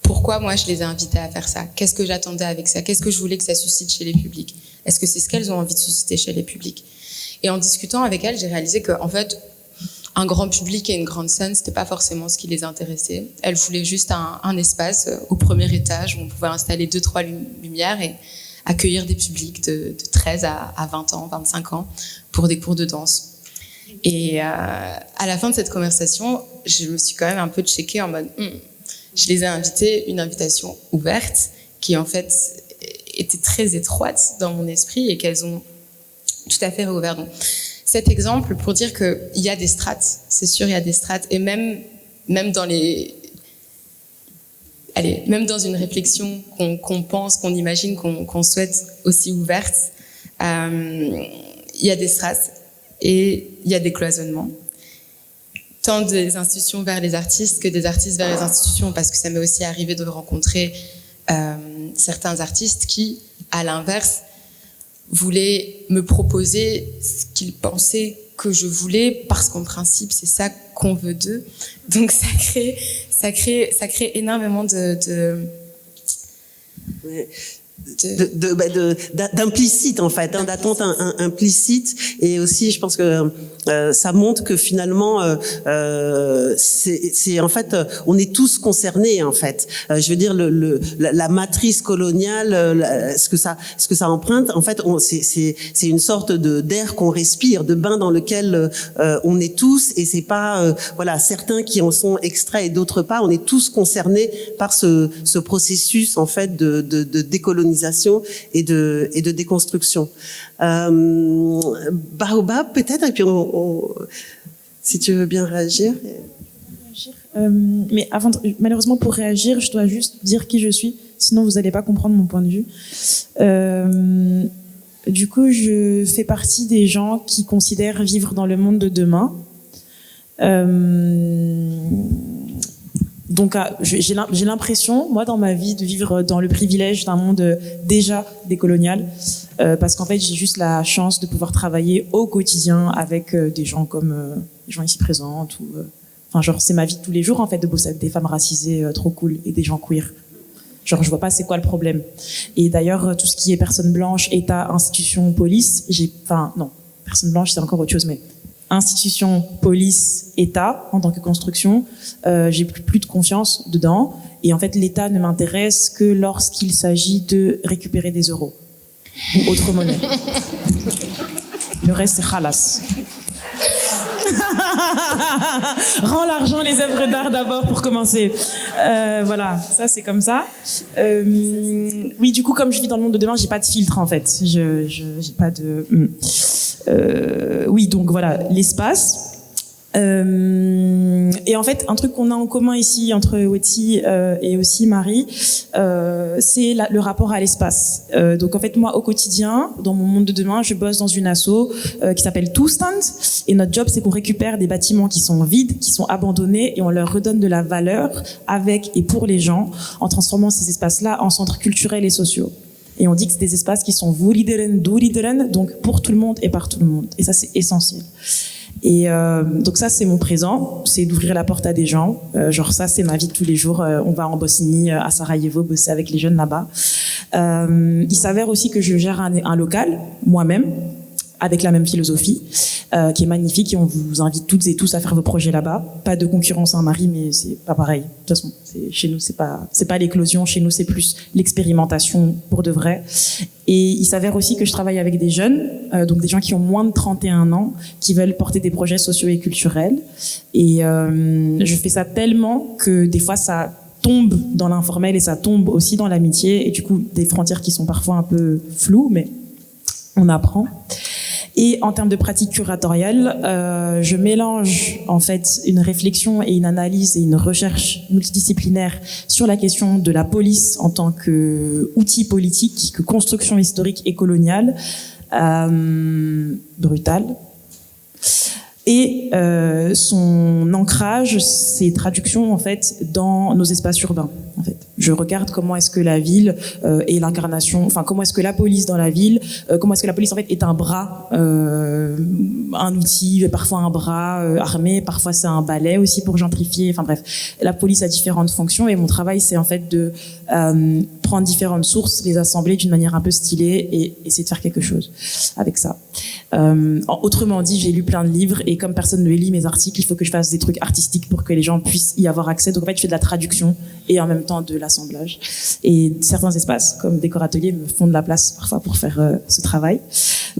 Pourquoi moi je les ai invitées à faire ça? Qu'est-ce que j'attendais avec ça? Qu'est-ce que je voulais que ça suscite chez les publics? Est-ce que c'est ce qu'elles ont envie de susciter chez les publics? Et en discutant avec elles, j'ai réalisé que en fait, un grand public et une grande scène, c'était pas forcément ce qui les intéressait. Elles voulaient juste un espace au premier étage où on pouvait installer 2-3 lumières et accueillir des publics de 13 à 20 ans, 25 ans pour des cours de danse. Et à la fin de cette conversation, je me suis quand même un peu checkée en mode je les ai invitées, une invitation ouverte qui en fait était très étroite dans mon esprit et qu'elles ont tout à fait réouvert. Donc, cet exemple pour dire qu'il y a des strates, c'est sûr, il y a des strates, et même dans même dans une réflexion qu'on pense, qu'on imagine, qu'on souhaite aussi ouverte, il y a des strates. Et il y a des cloisonnements, tant des institutions vers les artistes que des artistes vers les institutions, parce que ça m'est aussi arrivé de rencontrer certains artistes qui, à l'inverse, voulaient me proposer ce qu'ils pensaient que je voulais, parce qu'en principe, c'est ça qu'on veut d'eux. Donc ça crée énormément d'implicite en fait, d'attente implicite, et aussi je pense que ça montre que finalement c'est en fait on est tous concernés en fait. Je veux dire la matrice coloniale, ce que ça emprunte en fait, c'est une sorte d'air qu'on respire, de bain dans lequel on est tous, et c'est pas voilà, certains qui en sont extraits et d'autres pas. On est tous concernés par ce processus en fait de décolonisation et de déconstruction. Baobab peut-être, et puis si tu veux bien réagir. Mais malheureusement pour réagir, je dois juste dire qui je suis, sinon vous n'allez pas comprendre mon point de vue. Du coup, je fais partie des gens qui considèrent vivre dans le monde de demain. Donc, j'ai l'impression, moi, dans ma vie, de vivre dans le privilège d'un monde déjà décolonial, parce qu'en fait, j'ai juste la chance de pouvoir travailler au quotidien avec des gens comme les gens ici présents, ou Enfin, genre, c'est ma vie de tous les jours, en fait, de bosser avec des femmes racisées trop cool et des gens queer. Genre, je vois pas c'est quoi le problème. Et d'ailleurs, tout ce qui est personne blanche, État, institution, police, non, personne blanche, c'est encore autre chose, mais institution, police, État, en tant que construction, j'ai plus de confiance dedans. Et en fait, l'État ne m'intéresse que lorsqu'il s'agit de récupérer des euros ou autre monnaie. Le reste, c'est khalas. Rends l'argent, les œuvres d'art d'abord pour commencer. Voilà, ça c'est comme ça. Oui, du coup, comme je vis dans le monde de demain, j'ai pas de filtre en fait. J'ai pas de. Oui, donc voilà, l'espace. Et en fait, un truc qu'on a en commun ici entre Wetty et aussi Marie, c'est le rapport à l'espace. Donc en fait, moi au quotidien, dans mon monde de demain, je bosse dans une asso qui s'appelle Toestand, et notre job c'est qu'on récupère des bâtiments qui sont vides, qui sont abandonnés, et on leur redonne de la valeur avec et pour les gens, en transformant ces espaces-là en centres culturels et sociaux. Et on dit que c'est des espaces qui sont voelideren, doelideren, donc pour tout le monde et par tout le monde. Et ça c'est essentiel. Et donc ça c'est mon présent, c'est d'ouvrir la porte à des gens, genre ça c'est ma vie de tous les jours. On va en Bosnie, à Sarajevo, bosser avec les jeunes là-bas. Il s'avère aussi que je gère un local moi-même, avec la même philosophie, qui est magnifique, et on vous invite toutes et tous à faire vos projets là-bas. Pas de concurrence, hein, Marie, mais c'est pas pareil. De toute façon, chez nous, c'est pas l'éclosion, chez nous, c'est plus l'expérimentation pour de vrai. Et il s'avère aussi que je travaille avec des jeunes, donc des gens qui ont moins de 31 ans, qui veulent porter des projets sociaux et culturels. Et je fais ça tellement que des fois, ça tombe dans l'informel et ça tombe aussi dans l'amitié, et du coup, des frontières qui sont parfois un peu floues, mais on apprend. Et en termes de pratique curatoriale, je mélange en fait une réflexion et une analyse et une recherche multidisciplinaire sur la question de la police en tant qu'outil politique, que construction historique et coloniale, brutale. Et son ancrage, ses traductions en fait dans nos espaces urbains. En fait, je regarde comment est-ce que la ville est l'incarnation, enfin comment est-ce que la police dans la ville, comment est-ce que la police en fait est un bras, un outil, parfois un bras armé, parfois c'est un balai aussi pour gentrifier. Enfin bref, la police a différentes fonctions, et mon travail c'est en fait de prendre différentes sources, les assembler d'une manière un peu stylée et essayer de faire quelque chose avec ça. Autrement dit, j'ai lu plein de livres, et comme personne ne lit mes articles, il faut que je fasse des trucs artistiques pour que les gens puissent y avoir accès. Donc en fait, je fais de la traduction et en même temps de l'assemblage. Et certains espaces, comme Décor Atelier, me font de la place parfois pour faire ce travail.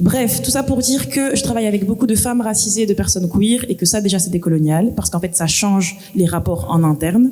Bref, tout ça pour dire que je travaille avec beaucoup de femmes racisées et de personnes queer, et que ça déjà c'est décolonial, parce qu'en fait ça change les rapports en interne.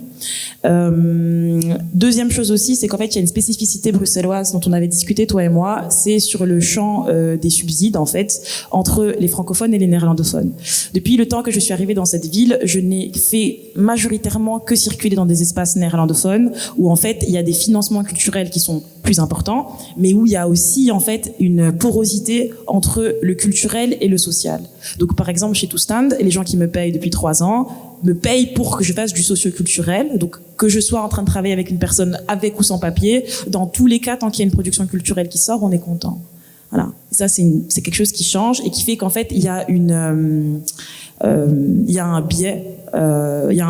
Deuxième chose aussi, c'est qu'en fait il y a une spécificité bruxelloise dont on avait discuté toi et moi, c'est sur le champ des subsides en fait entre les francophones et les néerlandophones. Depuis le temps que je suis arrivée dans cette ville, je n'ai fait majoritairement que circuler dans des espaces néerlandophones où en fait il y a des financements culturels qui sont plus importants, mais où il y a aussi en fait une porosité entre le culturel et le social. Donc par exemple chez Toestand, les gens qui me payent depuis 3 ans me payent pour que je fasse du socio-culturel, donc que je sois en train de travailler avec une personne avec ou sans papier, dans tous les cas, tant qu'il y a une production culturelle qui sort, on est content. Voilà. Et ça, c'est quelque chose qui change et qui fait qu'en fait, il y a un biais, il y a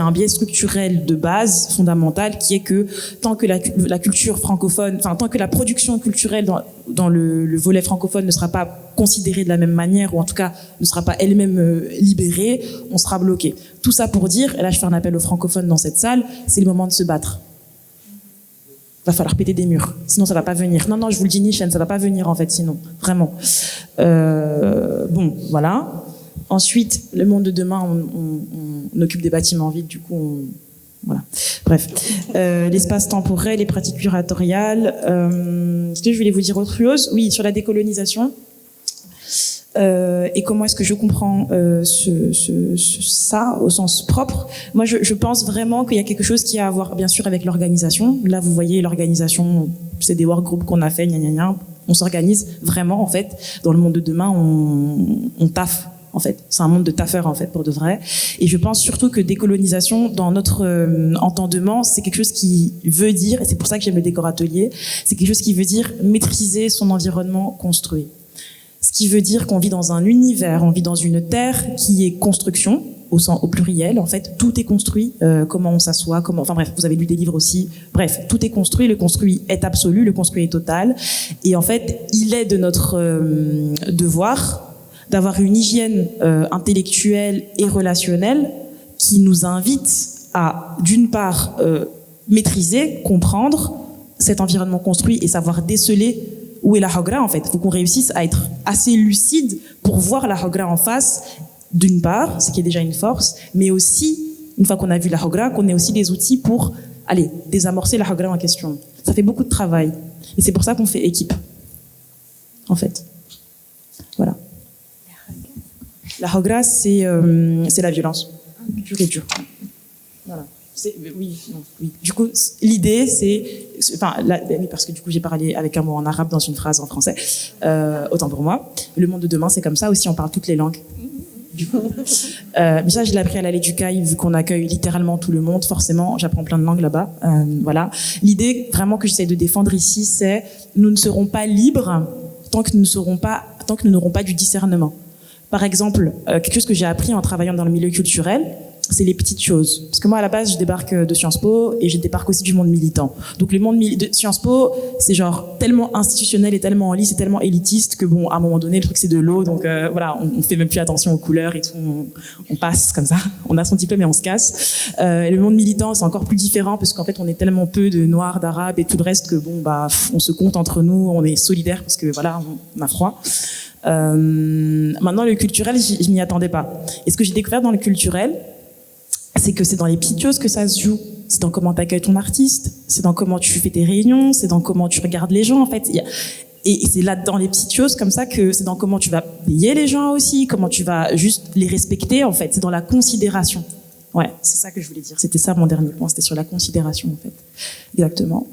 un biais structurel de base fondamental qui est que tant que la culture francophone, enfin tant que la production culturelle dans le volet francophone ne sera pas considérée de la même manière, ou en tout cas ne sera pas elle-même libérée, on sera bloqué. Tout ça pour dire, et là je fais un appel aux francophones dans cette salle, c'est le moment de se battre. Va falloir péter des murs, sinon ça va pas venir. Non, je vous le dis, Nishan, ça va pas venir en fait, sinon, vraiment. Bon, voilà. Ensuite, le monde de demain, on occupe des bâtiments vides, du coup, voilà. Bref, l'espace temporel, les pratiques curatoriales. Est-ce que je voulais vous dire autre chose? Oui, sur la décolonisation. Et comment est-ce que je comprends ça au sens propre? Moi, je pense vraiment qu'il y a quelque chose qui a à voir, bien sûr, avec l'organisation. Là, vous voyez, l'organisation, c'est des workgroups qu'on a fait, on s'organise vraiment, en fait. Dans le monde de demain, on taffe. En fait, c'est un monde de taffeurs, en fait, pour de vrai. Et je pense surtout que décolonisation, dans notre entendement, c'est quelque chose qui veut dire, et c'est pour ça que j'aime le décor atelier, c'est quelque chose qui veut dire maîtriser son environnement construit. Ce qui veut dire qu'on vit dans un univers, on vit dans une terre qui est construction, au pluriel. En fait, tout est construit. Comment on s'assoit, enfin bref, vous avez lu des livres aussi. Bref, tout est construit. Le construit est absolu, le construit est total. Et en fait, il est de notre devoir d'avoir une hygiène intellectuelle et relationnelle qui nous invite à, d'une part, maîtriser, comprendre cet environnement construit et savoir déceler où est la Hogra, en fait. Il faut qu'on réussisse à être assez lucide pour voir la Hogra en face, d'une part, ce qui est déjà une force, mais aussi, une fois qu'on a vu la Hogra, qu'on ait aussi des outils pour, désamorcer la Hogra en question. Ça fait beaucoup de travail. Et c'est pour ça qu'on fait équipe, en fait. Voilà. La Hogra, c'est la violence. Pure et dure. Voilà. Oui. Du coup, l'idée, parce que du coup, j'ai parlé avec un mot en arabe dans une phrase en français, autant pour moi. Le monde de demain, c'est comme ça aussi, on parle toutes les langues. Du coup, mais ça, je l'ai appris à l'Aléducaï, vu qu'on accueille littéralement tout le monde. Forcément, j'apprends plein de langues là-bas. Voilà. L'idée, vraiment, que j'essaie de défendre ici, c'est nous ne serons pas libres tant que nous n'aurons pas du discernement. Par exemple, quelque chose que j'ai appris en travaillant dans le milieu culturel, c'est les petites choses. Parce que moi, à la base, je débarque de Sciences Po et je débarque aussi du monde militant. Donc, le monde de Sciences Po, c'est genre tellement institutionnel et tellement lisse et tellement élitiste que bon, à un moment donné, le truc, c'est de l'eau. Donc, voilà, on fait même plus attention aux couleurs et tout. On passe comme ça. On a son diplôme et on se casse. Le monde militant, c'est encore plus différent parce qu'en fait, on est tellement peu de noirs, d'arabes et tout le reste que bon, on se compte entre nous, on est solidaires parce que voilà, on a froid. Maintenant, le culturel, je m'y attendais pas. Et ce que j'ai découvert dans le culturel, c'est que c'est dans les petites choses que ça se joue. C'est dans comment tu accueilles ton artiste, c'est dans comment tu fais tes réunions, c'est dans comment tu regardes les gens, en fait. Et c'est là, dans les petites choses comme ça, que c'est dans comment tu vas payer les gens aussi, comment tu vas juste les respecter, en fait. C'est dans la considération. Ouais, c'est ça que je voulais dire. C'était ça mon dernier point, c'était sur la considération, en fait. Exactement.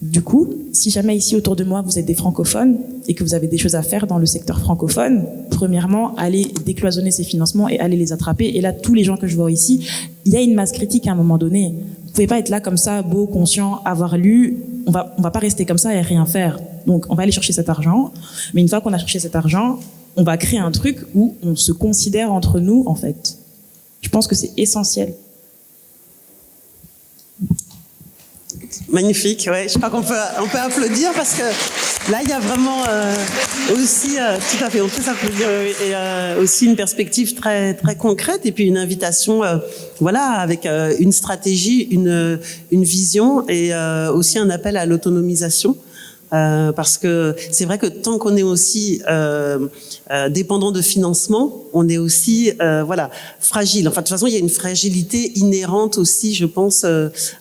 Du coup, si jamais ici autour de moi vous êtes des francophones et que vous avez des choses à faire dans le secteur francophone, premièrement, allez décloisonner ces financements et allez les attraper. Et là, tous les gens que je vois ici, il y a une masse critique à un moment donné. Vous pouvez pas être là comme ça, beau, conscient, avoir lu. On va pas rester comme ça et rien faire. Donc, on va aller chercher cet argent. Mais une fois qu'on a cherché cet argent, on va créer un truc où on se considère entre nous, en fait. Je pense que c'est essentiel. Magnifique, ouais. Je crois qu'on peut applaudir parce que là, il y a vraiment aussi, tout à fait, on peut s'applaudir, et aussi une perspective très très concrète et puis une invitation, voilà, avec une stratégie, une vision et aussi un appel à l'autonomisation. Parce que c'est vrai que tant qu'on est aussi dépendant de financement, on est aussi fragile. Enfin, de toute façon, il y a une fragilité inhérente aussi, je pense,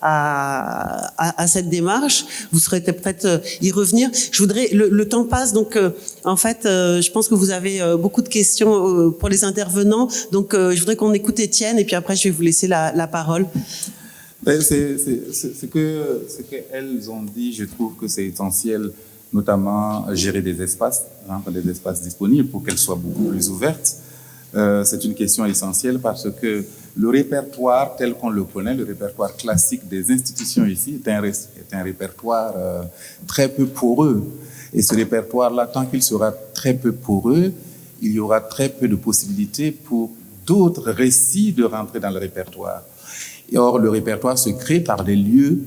à cette démarche. Vous saurez peut-être y revenir. Je voudrais, le temps passe, donc en fait, je pense que vous avez beaucoup de questions pour les intervenants. Donc, je voudrais qu'on écoute Étienne et puis après, je vais vous laisser la parole. Ce qu'elles ont dit, je trouve que c'est essentiel, notamment gérer des espaces, des espaces disponibles pour qu'elles soient beaucoup plus ouvertes. C'est une question essentielle parce que le répertoire tel qu'on le connaît, le répertoire classique des institutions ici, est un répertoire très peu poreux. Et ce répertoire-là, tant qu'il sera très peu poreux, il y aura très peu de possibilités pour d'autres récits de rentrer dans le répertoire. Et or, le répertoire se crée par des lieux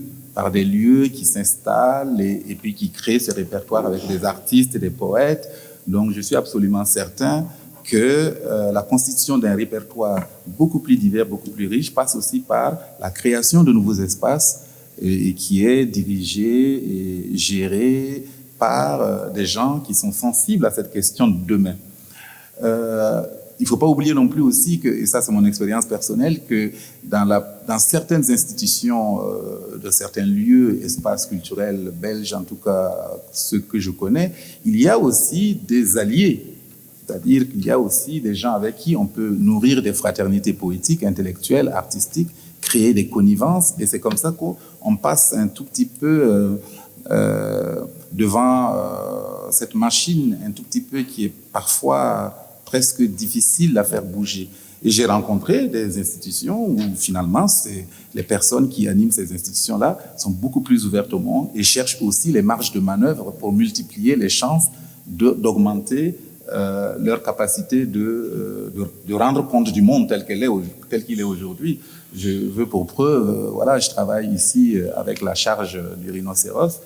qui s'installent et puis qui créent ce répertoire avec des artistes et des poètes. Donc, je suis absolument certain que la constitution d'un répertoire beaucoup plus divers, beaucoup plus riche, passe aussi par la création de nouveaux espaces et qui est dirigé et géré par des gens qui sont sensibles à cette question de demain. Il ne faut pas oublier non plus aussi que, et ça c'est mon expérience personnelle, que dans certaines institutions de certains lieux, espaces culturels belges, en tout cas ceux que je connais, il y a aussi des alliés. C'est-à-dire qu'il y a aussi des gens avec qui on peut nourrir des fraternités poétiques, intellectuelles, artistiques, créer des connivences, et c'est comme ça qu'on passe un tout petit peu devant cette machine, un tout petit peu qui est parfois presque difficile à faire bouger. Et j'ai rencontré des institutions où finalement les personnes qui animent ces institutions-là sont beaucoup plus ouvertes au monde et cherchent aussi les marges de manœuvre pour multiplier les chances d'augmenter leur capacité de rendre compte du monde tel qu'il est aujourd'hui. Je veux pour preuve, voilà, je travaille ici avec la charge du rhinocéros,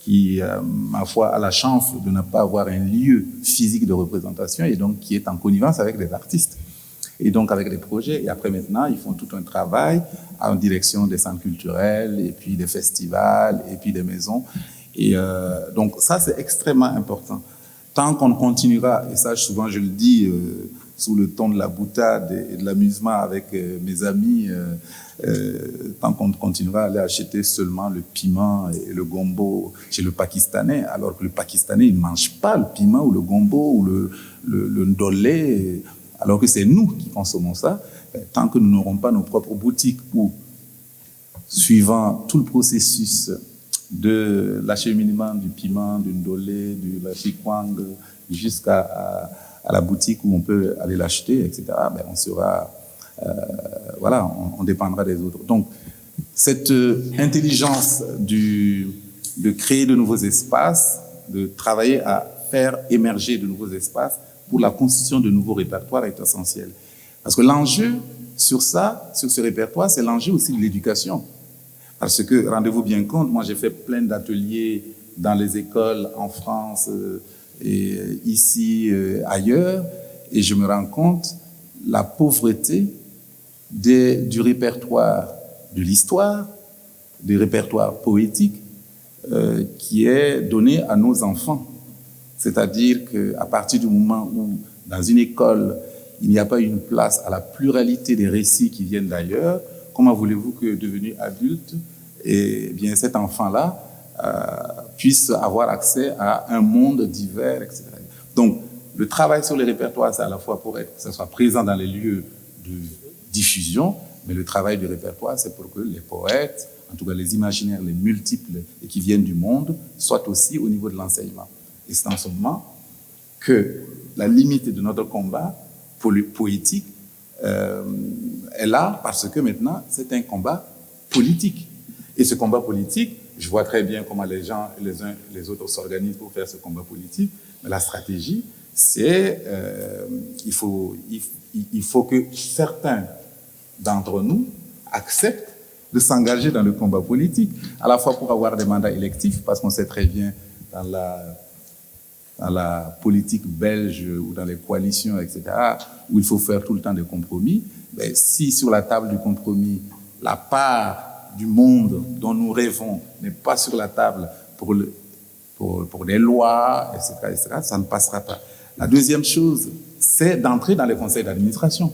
qui, ma foi, a la chance de ne pas avoir un lieu physique de représentation et donc qui est en connivence avec les artistes. Et donc avec des projets. Et après maintenant, ils font tout un travail en direction des centres culturels et puis des festivals et puis des maisons. Et donc ça, c'est extrêmement important. Tant qu'on continuera, et ça souvent je le dis sous le ton de la boutade et de l'amusement avec mes amis, tant qu'on continuera à aller acheter seulement le piment et le gombo chez le Pakistanais, alors que le Pakistanais, il ne mange pas le piment ou le gombo ou le ndolé, alors que c'est nous qui consommons ça, tant que nous n'aurons pas nos propres boutiques où, suivant tout le processus de l'acheminement du piment, du ndolé, du lachikwang, jusqu'à la boutique où on peut aller l'acheter, etc., on sera, voilà, on dépendra des autres. Donc, cette intelligence de créer de nouveaux espaces, de travailler à faire émerger de nouveaux espaces pour la constitution de nouveaux répertoires est essentiel. Parce que l'enjeu sur ça, sur ce répertoire, c'est l'enjeu aussi de l'éducation. Parce que, rendez-vous bien compte, moi j'ai fait plein d'ateliers dans les écoles en France et ici, ailleurs, et je me rends compte la pauvreté du répertoire de l'histoire, du répertoire poétique qui est donné à nos enfants. C'est-à-dire qu'à partir du moment où, dans une école, il n'y a pas une place à la pluralité des récits qui viennent d'ailleurs, comment voulez-vous que, devenu adulte, eh bien, cet enfant-là puisse avoir accès à un monde divers, etc. Donc, le travail sur les répertoires, c'est à la fois pour que ça soit présent dans les lieux de diffusion, mais le travail du répertoire, c'est pour que les poètes, en tout cas les imaginaires, les multiples et qui viennent du monde, soient aussi au niveau de l'enseignement. Et c'est en ce moment que la limite de notre combat poétique est là, parce que maintenant, c'est un combat politique. Et ce combat politique, je vois très bien comment les gens, les uns et les autres s'organisent pour faire ce combat politique, mais la stratégie, c'est il faut que certains d'entre nous acceptent de s'engager dans le combat politique, à la fois pour avoir des mandats électifs, parce qu'on sait très bien dans la politique belge ou dans les coalitions, etc., où il faut faire tout le temps des compromis, mais si sur la table du compromis, la part du monde dont nous rêvons n'est pas sur la table pour des lois, etc., ça ne passera pas. La deuxième chose, c'est d'entrer dans les conseils d'administration.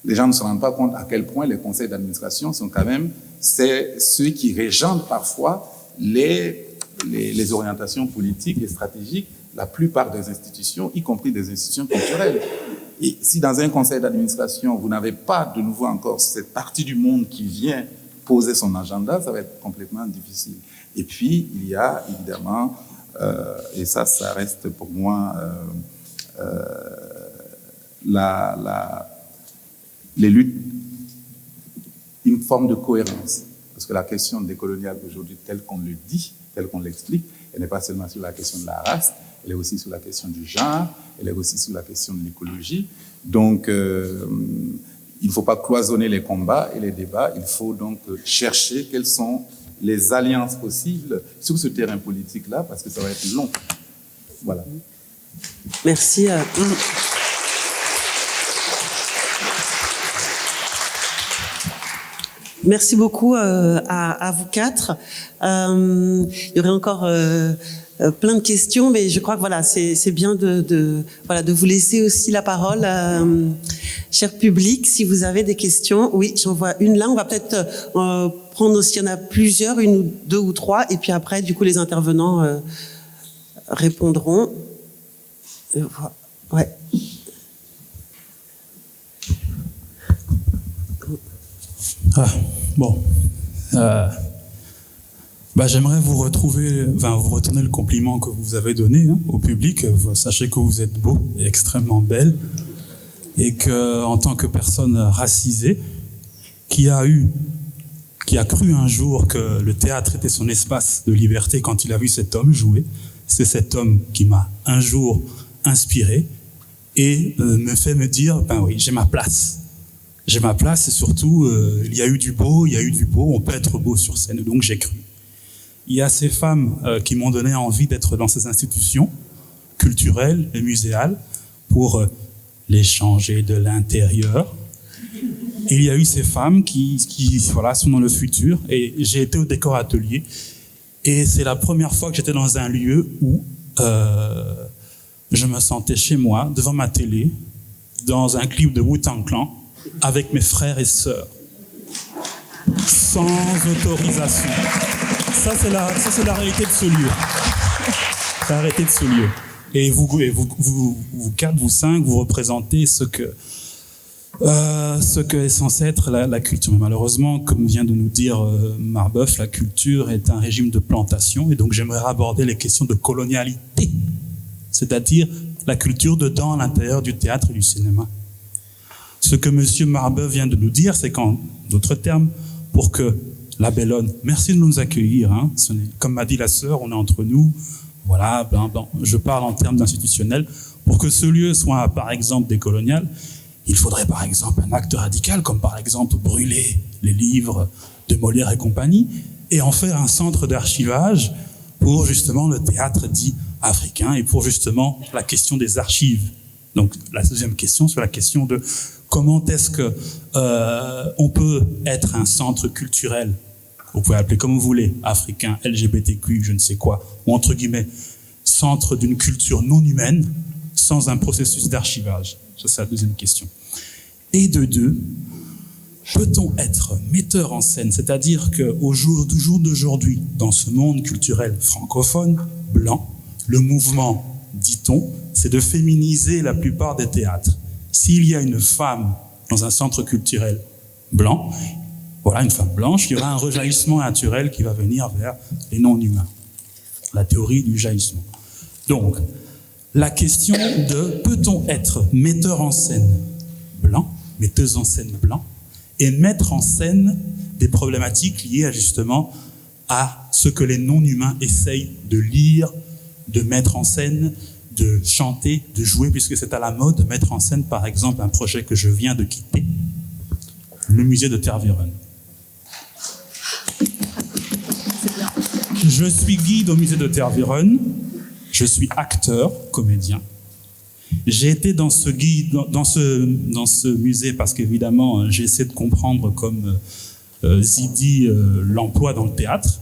Les gens ne se rendent pas compte à quel point les conseils d'administration sont quand même ceux qui régentent parfois les orientations politiques et stratégiques, la plupart des institutions, y compris des institutions culturelles. Et si dans un conseil d'administration, vous n'avez pas de nouveau encore cette partie du monde qui vient poser son agenda, ça va être complètement difficile. Et puis, il y a évidemment, et ça reste pour moi les luttes, une forme de cohérence. Parce que la question décoloniale aujourd'hui, telle qu'on le dit, telle qu'on l'explique, elle n'est pas seulement sur la question de la race, elle est aussi sur la question du genre, elle est aussi sur la question de l'écologie. Donc, il ne faut pas cloisonner les combats et les débats, il faut donc chercher quelles sont les alliances possibles sur ce terrain politique-là, parce que ça va être long. Voilà. Merci. Merci beaucoup à vous quatre. Il y aurait encore plein de questions, mais je crois que voilà, c'est bien de vous laisser aussi la parole, cher public. Si vous avez des questions, oui, j'en vois une là. On va peut-être prendre, s'il y en a plusieurs, une ou deux ou trois, et puis après, du coup, les intervenants répondront. Ouais. Bon. J'aimerais vous retourner le compliment que vous avez donné au public. Sachez que vous êtes beau et extrêmement belle, et que, en tant que personne racisée qui a cru un jour que le théâtre était son espace de liberté quand il a vu cet homme jouer, c'est cet homme qui m'a un jour inspiré et me fait me dire, ben oui, j'ai ma place. J'ai ma place et surtout, il y a eu du beau, on peut être beau sur scène. Donc j'ai cru. Il y a ces femmes qui m'ont donné envie d'être dans ces institutions culturelles et muséales pour les changer de l'intérieur. Et il y a eu ces femmes qui voilà, sont dans le futur. Et j'ai été au décor atelier. Et c'est la première fois que j'étais dans un lieu où je me sentais chez moi, devant ma télé, dans un clip de Wu-Tang Clan, avec mes frères et sœurs. Sans autorisation. Ça, c'est la réalité de ce lieu. C'est la réalité de ce lieu. Et vous 4, vous 5, vous représentez ce que est censé être la culture. Mais malheureusement, comme vient de nous dire Marbeuf, la culture est un régime de plantation. Et donc, j'aimerais aborder les questions de colonialité. C'est-à-dire la culture dedans, à l'intérieur du théâtre et du cinéma. Ce que M. Marbeuf vient de nous dire, c'est qu'en d'autres termes, pour que la Bellone, merci de nous accueillir, hein, comme m'a dit la sœur, on est entre nous, voilà, je parle en termes institutionnels, pour que ce lieu soit, par exemple, décolonial, il faudrait, par exemple, un acte radical, comme par exemple brûler les livres de Molière et compagnie, et en faire un centre d'archivage pour justement le théâtre dit africain et pour justement la question des archives. Donc la deuxième question sur la question de comment est-ce que on peut être un centre culturel, vous pouvez appeler comme vous voulez, africain, LGBTQ, je ne sais quoi, ou entre guillemets, centre d'une culture non humaine, sans un processus d'archivage. Ça, c'est la deuxième question. Et de deux, peut-on être metteur en scène, c'est-à-dire qu'au jour d'aujourd'hui, dans ce monde culturel francophone, blanc, le mouvement, dit-on, c'est de féminiser la plupart des théâtres. S'il y a une femme dans un centre culturel blanc, voilà, une femme blanche, il y aura un rejaillissement naturel qui va venir vers les non-humains. La théorie du jaillissement. Donc, la question de peut-on être metteur en scène blanc, metteuse en scène blanc, et mettre en scène des problématiques liées justement à ce que les non-humains essayent de lire, de mettre en scène, de chanter, de jouer, puisque c'est à la mode de mettre en scène, par exemple, un projet que je viens de quitter, le musée de Tervuren. Je suis guide au musée de Tervuren, je suis acteur, comédien. J'ai été dans ce guide, dans ce musée parce qu'évidemment, j'ai essayé de comprendre, comme Zidi, l'emploi dans le théâtre.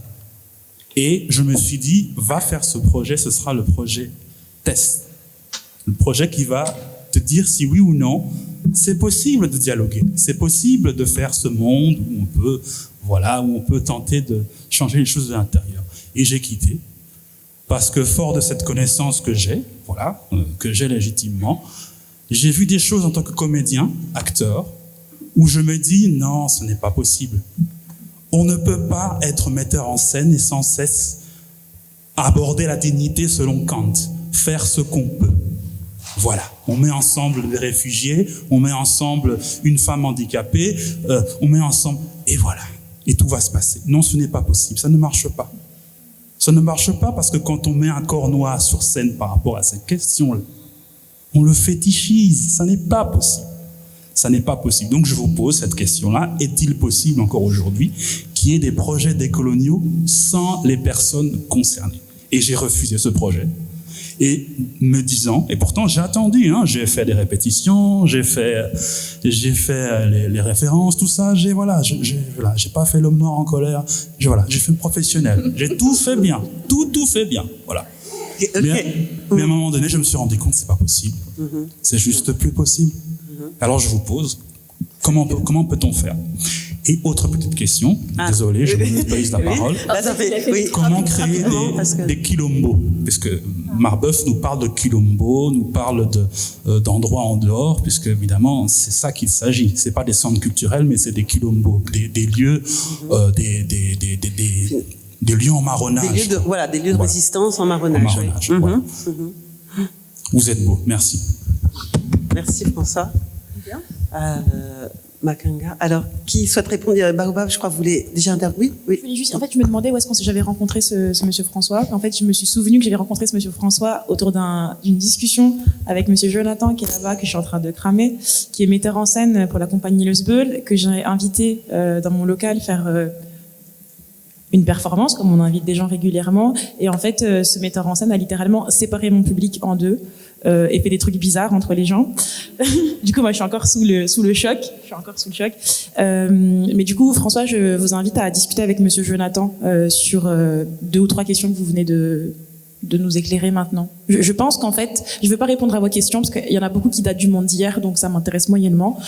Et je me suis dit, va faire ce projet, ce sera le projet test. Le projet qui va te dire si oui ou non, c'est possible de dialoguer. C'est possible de faire ce monde où on peut tenter de changer les choses de l'intérieur. Et j'ai quitté. Parce que fort de cette connaissance que j'ai, que j'ai légitimement, j'ai vu des choses en tant que comédien, acteur, où je me dis, non, ce n'est pas possible. On ne peut pas être metteur en scène et sans cesse aborder la dignité selon Kant, faire ce qu'on peut. Voilà, on met ensemble des réfugiés, on met ensemble une femme handicapée, on met ensemble, et voilà, et tout va se passer. Non, ce n'est pas possible, ça ne marche pas. Ça ne marche pas parce que quand on met un corps noir sur scène par rapport à cette question-là, on le fétichise, ça n'est pas possible. Ça n'est pas possible. Donc je vous pose cette question-là, est-il possible encore aujourd'hui qu'il y ait des projets décoloniaux sans les personnes concernées? Et j'ai refusé ce projet. Et me disant, et pourtant j'ai attendu, hein, j'ai fait des répétitions, j'ai fait les références, tout ça, j'ai pas fait l'homme noir en colère, j'ai fait le professionnel, j'ai tout fait bien, tout fait bien, voilà. Okay. Mais à un moment donné, je me suis rendu compte que c'est pas possible, c'est juste plus possible. Alors je vous pose, comment peut-on faire? Et autre petite question, désolé, je vous pose la parole. Comment créer des quilombos? Puisque Marbeuf nous parle de quilombos, nous parle d'endroits en dehors, puisque évidemment, c'est ça qu'il s'agit. C'est pas des centres culturels, mais c'est des quilombos, des lieux, des lieux en marronnage. Des lieux de résistance en marronnage. Voilà. Vous êtes beau, merci. Merci François. Makanga. Alors, qui souhaite répondre? Baobab, je crois, vous voulez déjà intervenir? Oui. En fait, je me demandais où est-ce que j'avais rencontré ce monsieur François. En fait, je me suis souvenu que j'avais rencontré ce monsieur François autour d'une discussion avec monsieur Jonathan, qui est là-bas, que je suis en train de cramer, qui est metteur en scène pour la compagnie Le Sbeul, que j'ai invité dans mon local faire une performance, comme on invite des gens régulièrement. Et en fait, ce metteur en scène a littéralement séparé mon public en deux. Et fait des trucs bizarres entre les gens. Du coup, moi, je suis encore sous le choc. Mais du coup, François, je vous invite à discuter avec monsieur Jonathan sur 2 ou 3 questions que vous venez de nous éclairer maintenant. Je pense qu'en fait, je ne veux pas répondre à vos questions parce qu'il y en a beaucoup qui datent du monde d'hier, donc ça m'intéresse moyennement.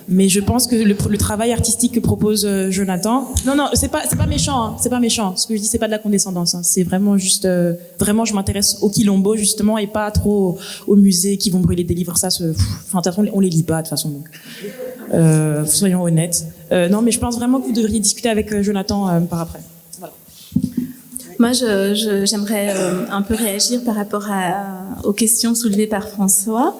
Mais je pense que le travail artistique que propose Jonathan, non, c'est pas méchant, hein, c'est pas méchant. Ce que je dis, c'est pas de la condescendance, hein, c'est vraiment juste, vraiment, je m'intéresse au quilombo justement et pas trop aux musées qui vont brûler des livres. Ça, de toute façon, on les lit pas de toute façon. Donc, soyons honnêtes. Non, mais je pense vraiment que vous devriez discuter avec Jonathan par après. Voilà. Moi, j'aimerais un peu réagir par rapport aux questions soulevées par François.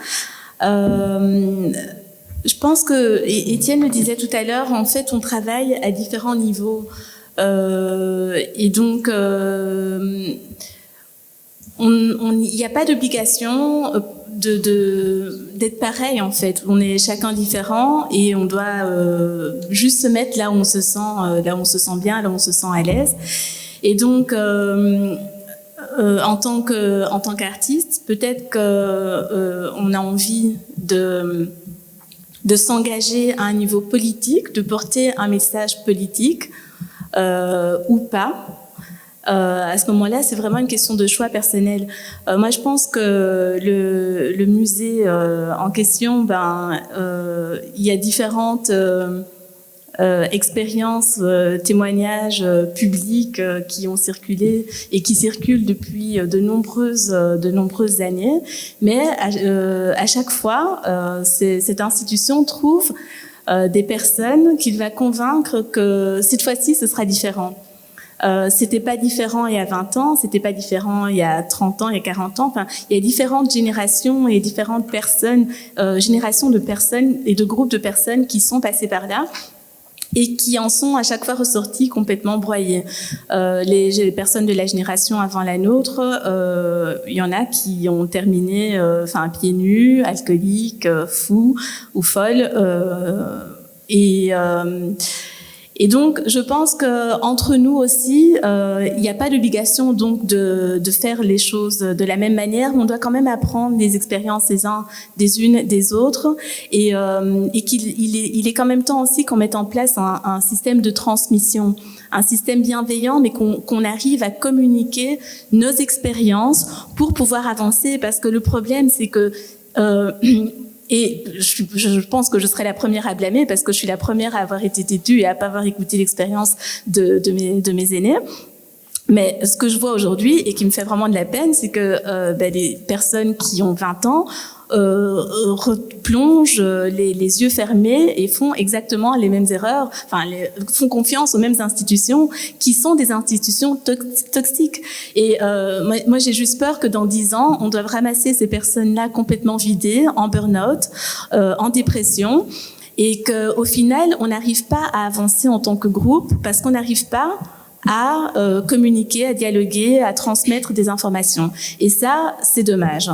Je pense que, et Étienne le disait tout à l'heure, en fait, on travaille à différents niveaux. Et donc, il n'y a pas d'obligation d'être pareil, en fait. On est chacun différent et on doit juste se mettre là où on se sent bien, là où on se sent à l'aise. Et donc, en tant qu'artiste, peut-être qu'on a envie de s'engager à un niveau politique, de porter un message politique ou pas. À ce moment-là, c'est vraiment une question de choix personnel. Moi, je pense que le musée en question, il y a différentes expériences, témoignages publics qui ont circulé et qui circulent depuis de nombreuses années. Mais à chaque fois, cette institution trouve des personnes qu'il va convaincre que cette fois-ci, ce sera différent. C'était pas différent il y a 20 ans, c'était pas différent il y a 30 ans, il y a 40 ans. Enfin, il y a différentes générations et différentes personnes, générations de personnes et de groupes de personnes qui sont passées par là et qui en sont à chaque fois ressortis complètement broyés. Les personnes de la génération avant la nôtre, il y en a qui ont terminé pieds nus, alcooliques, fous ou folles. Et donc, je pense que entre nous aussi, il n'y a pas d'obligation donc de faire les choses de la même manière. On doit quand même apprendre les expériences des unes des autres, et qu'il est quand même temps aussi qu'on mette en place un système de transmission, un système bienveillant, mais qu'on arrive à communiquer nos expériences pour pouvoir avancer. Parce que le problème, c'est que et je pense que je serai la première à blâmer parce que je suis la première à avoir été têtue et à pas avoir écouté l'expérience de mes aînés. Mais ce que je vois aujourd'hui et qui me fait vraiment de la peine, c'est que les personnes qui ont 20 ans replongent les yeux fermés et font exactement les mêmes erreurs, font confiance aux mêmes institutions qui sont des institutions toxiques. Et moi, j'ai juste peur que dans 10 ans, on doive ramasser ces personnes-là complètement vidées, en burn-out, en dépression, et qu'au final, on n'arrive pas à avancer en tant que groupe parce qu'on n'arrive pas à communiquer, à dialoguer, à transmettre des informations. Et ça, c'est dommage.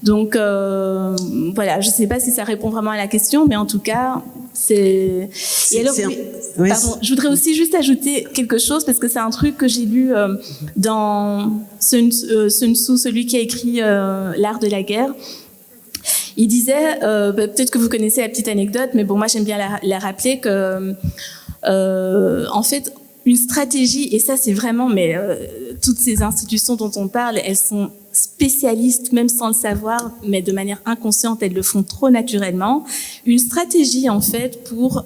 Donc, voilà, je ne sais pas si ça répond vraiment à la question, mais en tout cas, c'est... Et alors, pardon, je voudrais aussi juste ajouter quelque chose, parce que c'est un truc que j'ai lu dans Sun Tzu, celui qui a écrit L'art de la guerre. Il disait, peut-être que vous connaissez la petite anecdote, mais bon, moi, j'aime bien la rappeler, que, en fait, une stratégie, et ça c'est vraiment, toutes ces institutions dont on parle, elles sont spécialistes, même sans le savoir, mais de manière inconsciente, elles le font trop naturellement. Une stratégie, en fait, pour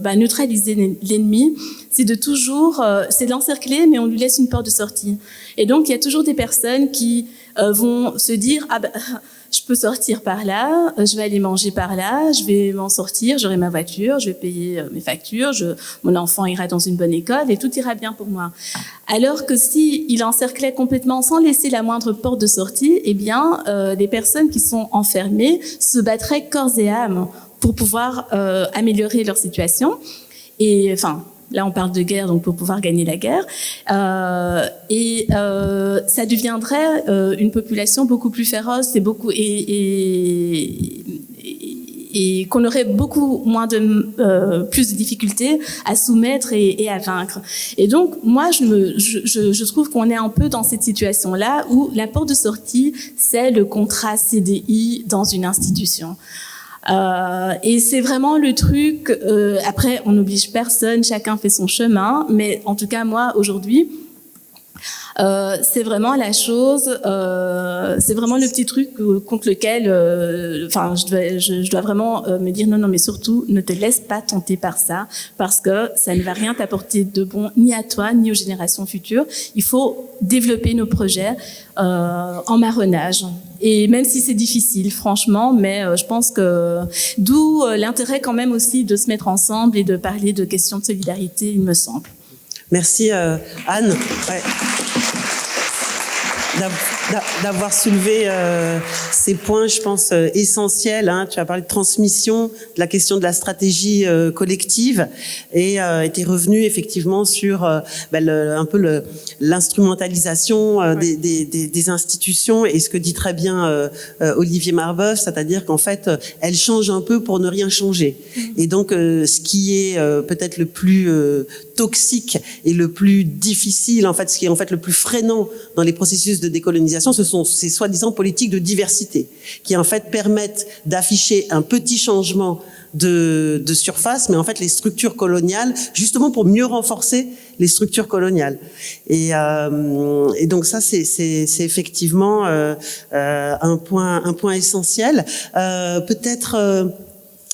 neutraliser l'ennemi, c'est c'est de l'encercler, mais on lui laisse une porte de sortie. Et donc, il y a toujours des personnes qui vont se dire, je peux sortir par là, je vais aller manger par là, je vais m'en sortir, j'aurai ma voiture, je vais payer mes factures, mon enfant ira dans une bonne école et tout ira bien pour moi. Alors que si il encerclait complètement sans laisser la moindre porte de sortie, eh bien, les personnes qui sont enfermées se battraient corps et âme pour pouvoir améliorer leur situation. Et enfin, là on parle de guerre, donc pour pouvoir gagner la guerre. Ça deviendrait une population beaucoup plus féroce et qu'on aurait beaucoup moins plus de difficultés à soumettre et à vaincre. Et donc, moi, je trouve qu'on est un peu dans cette situation-là où la porte de sortie, c'est le contrat CDI dans une institution. Et c'est vraiment le truc, après, on n'oblige personne, chacun fait son chemin, mais en tout cas, moi, aujourd'hui, c'est vraiment la chose, c'est vraiment le petit truc contre lequel, je dois vraiment me dire non, mais surtout, ne te laisse pas tenter par ça, parce que ça ne va rien t'apporter de bon, ni à toi, ni aux générations futures. Il faut développer nos projets en marronnage. Et même si c'est difficile, franchement, mais je pense que d'où l'intérêt quand même aussi de se mettre ensemble et de parler de questions de solidarité, il me semble. Merci Anne. Ouais. D'avoir soulevé ces points, je pense, essentiels. Hein. Tu as parlé de transmission, de la question de la stratégie collective, et t'es revenu effectivement sur un peu l'instrumentalisation des institutions, et ce que dit très bien Olivier Marbeuf, c'est-à-dire qu'en fait, elles changent un peu pour ne rien changer. Et donc, ce qui est peut-être le plus toxique et le plus difficile, en fait, ce qui est en fait le plus freinant dans les processus de décolonisation, ce sont ces soi-disant politiques de diversité qui en fait permettent d'afficher un petit changement de surface, mais en fait les structures coloniales, justement pour mieux renforcer les structures coloniales. Et donc ça c'est effectivement un point essentiel. Peut-être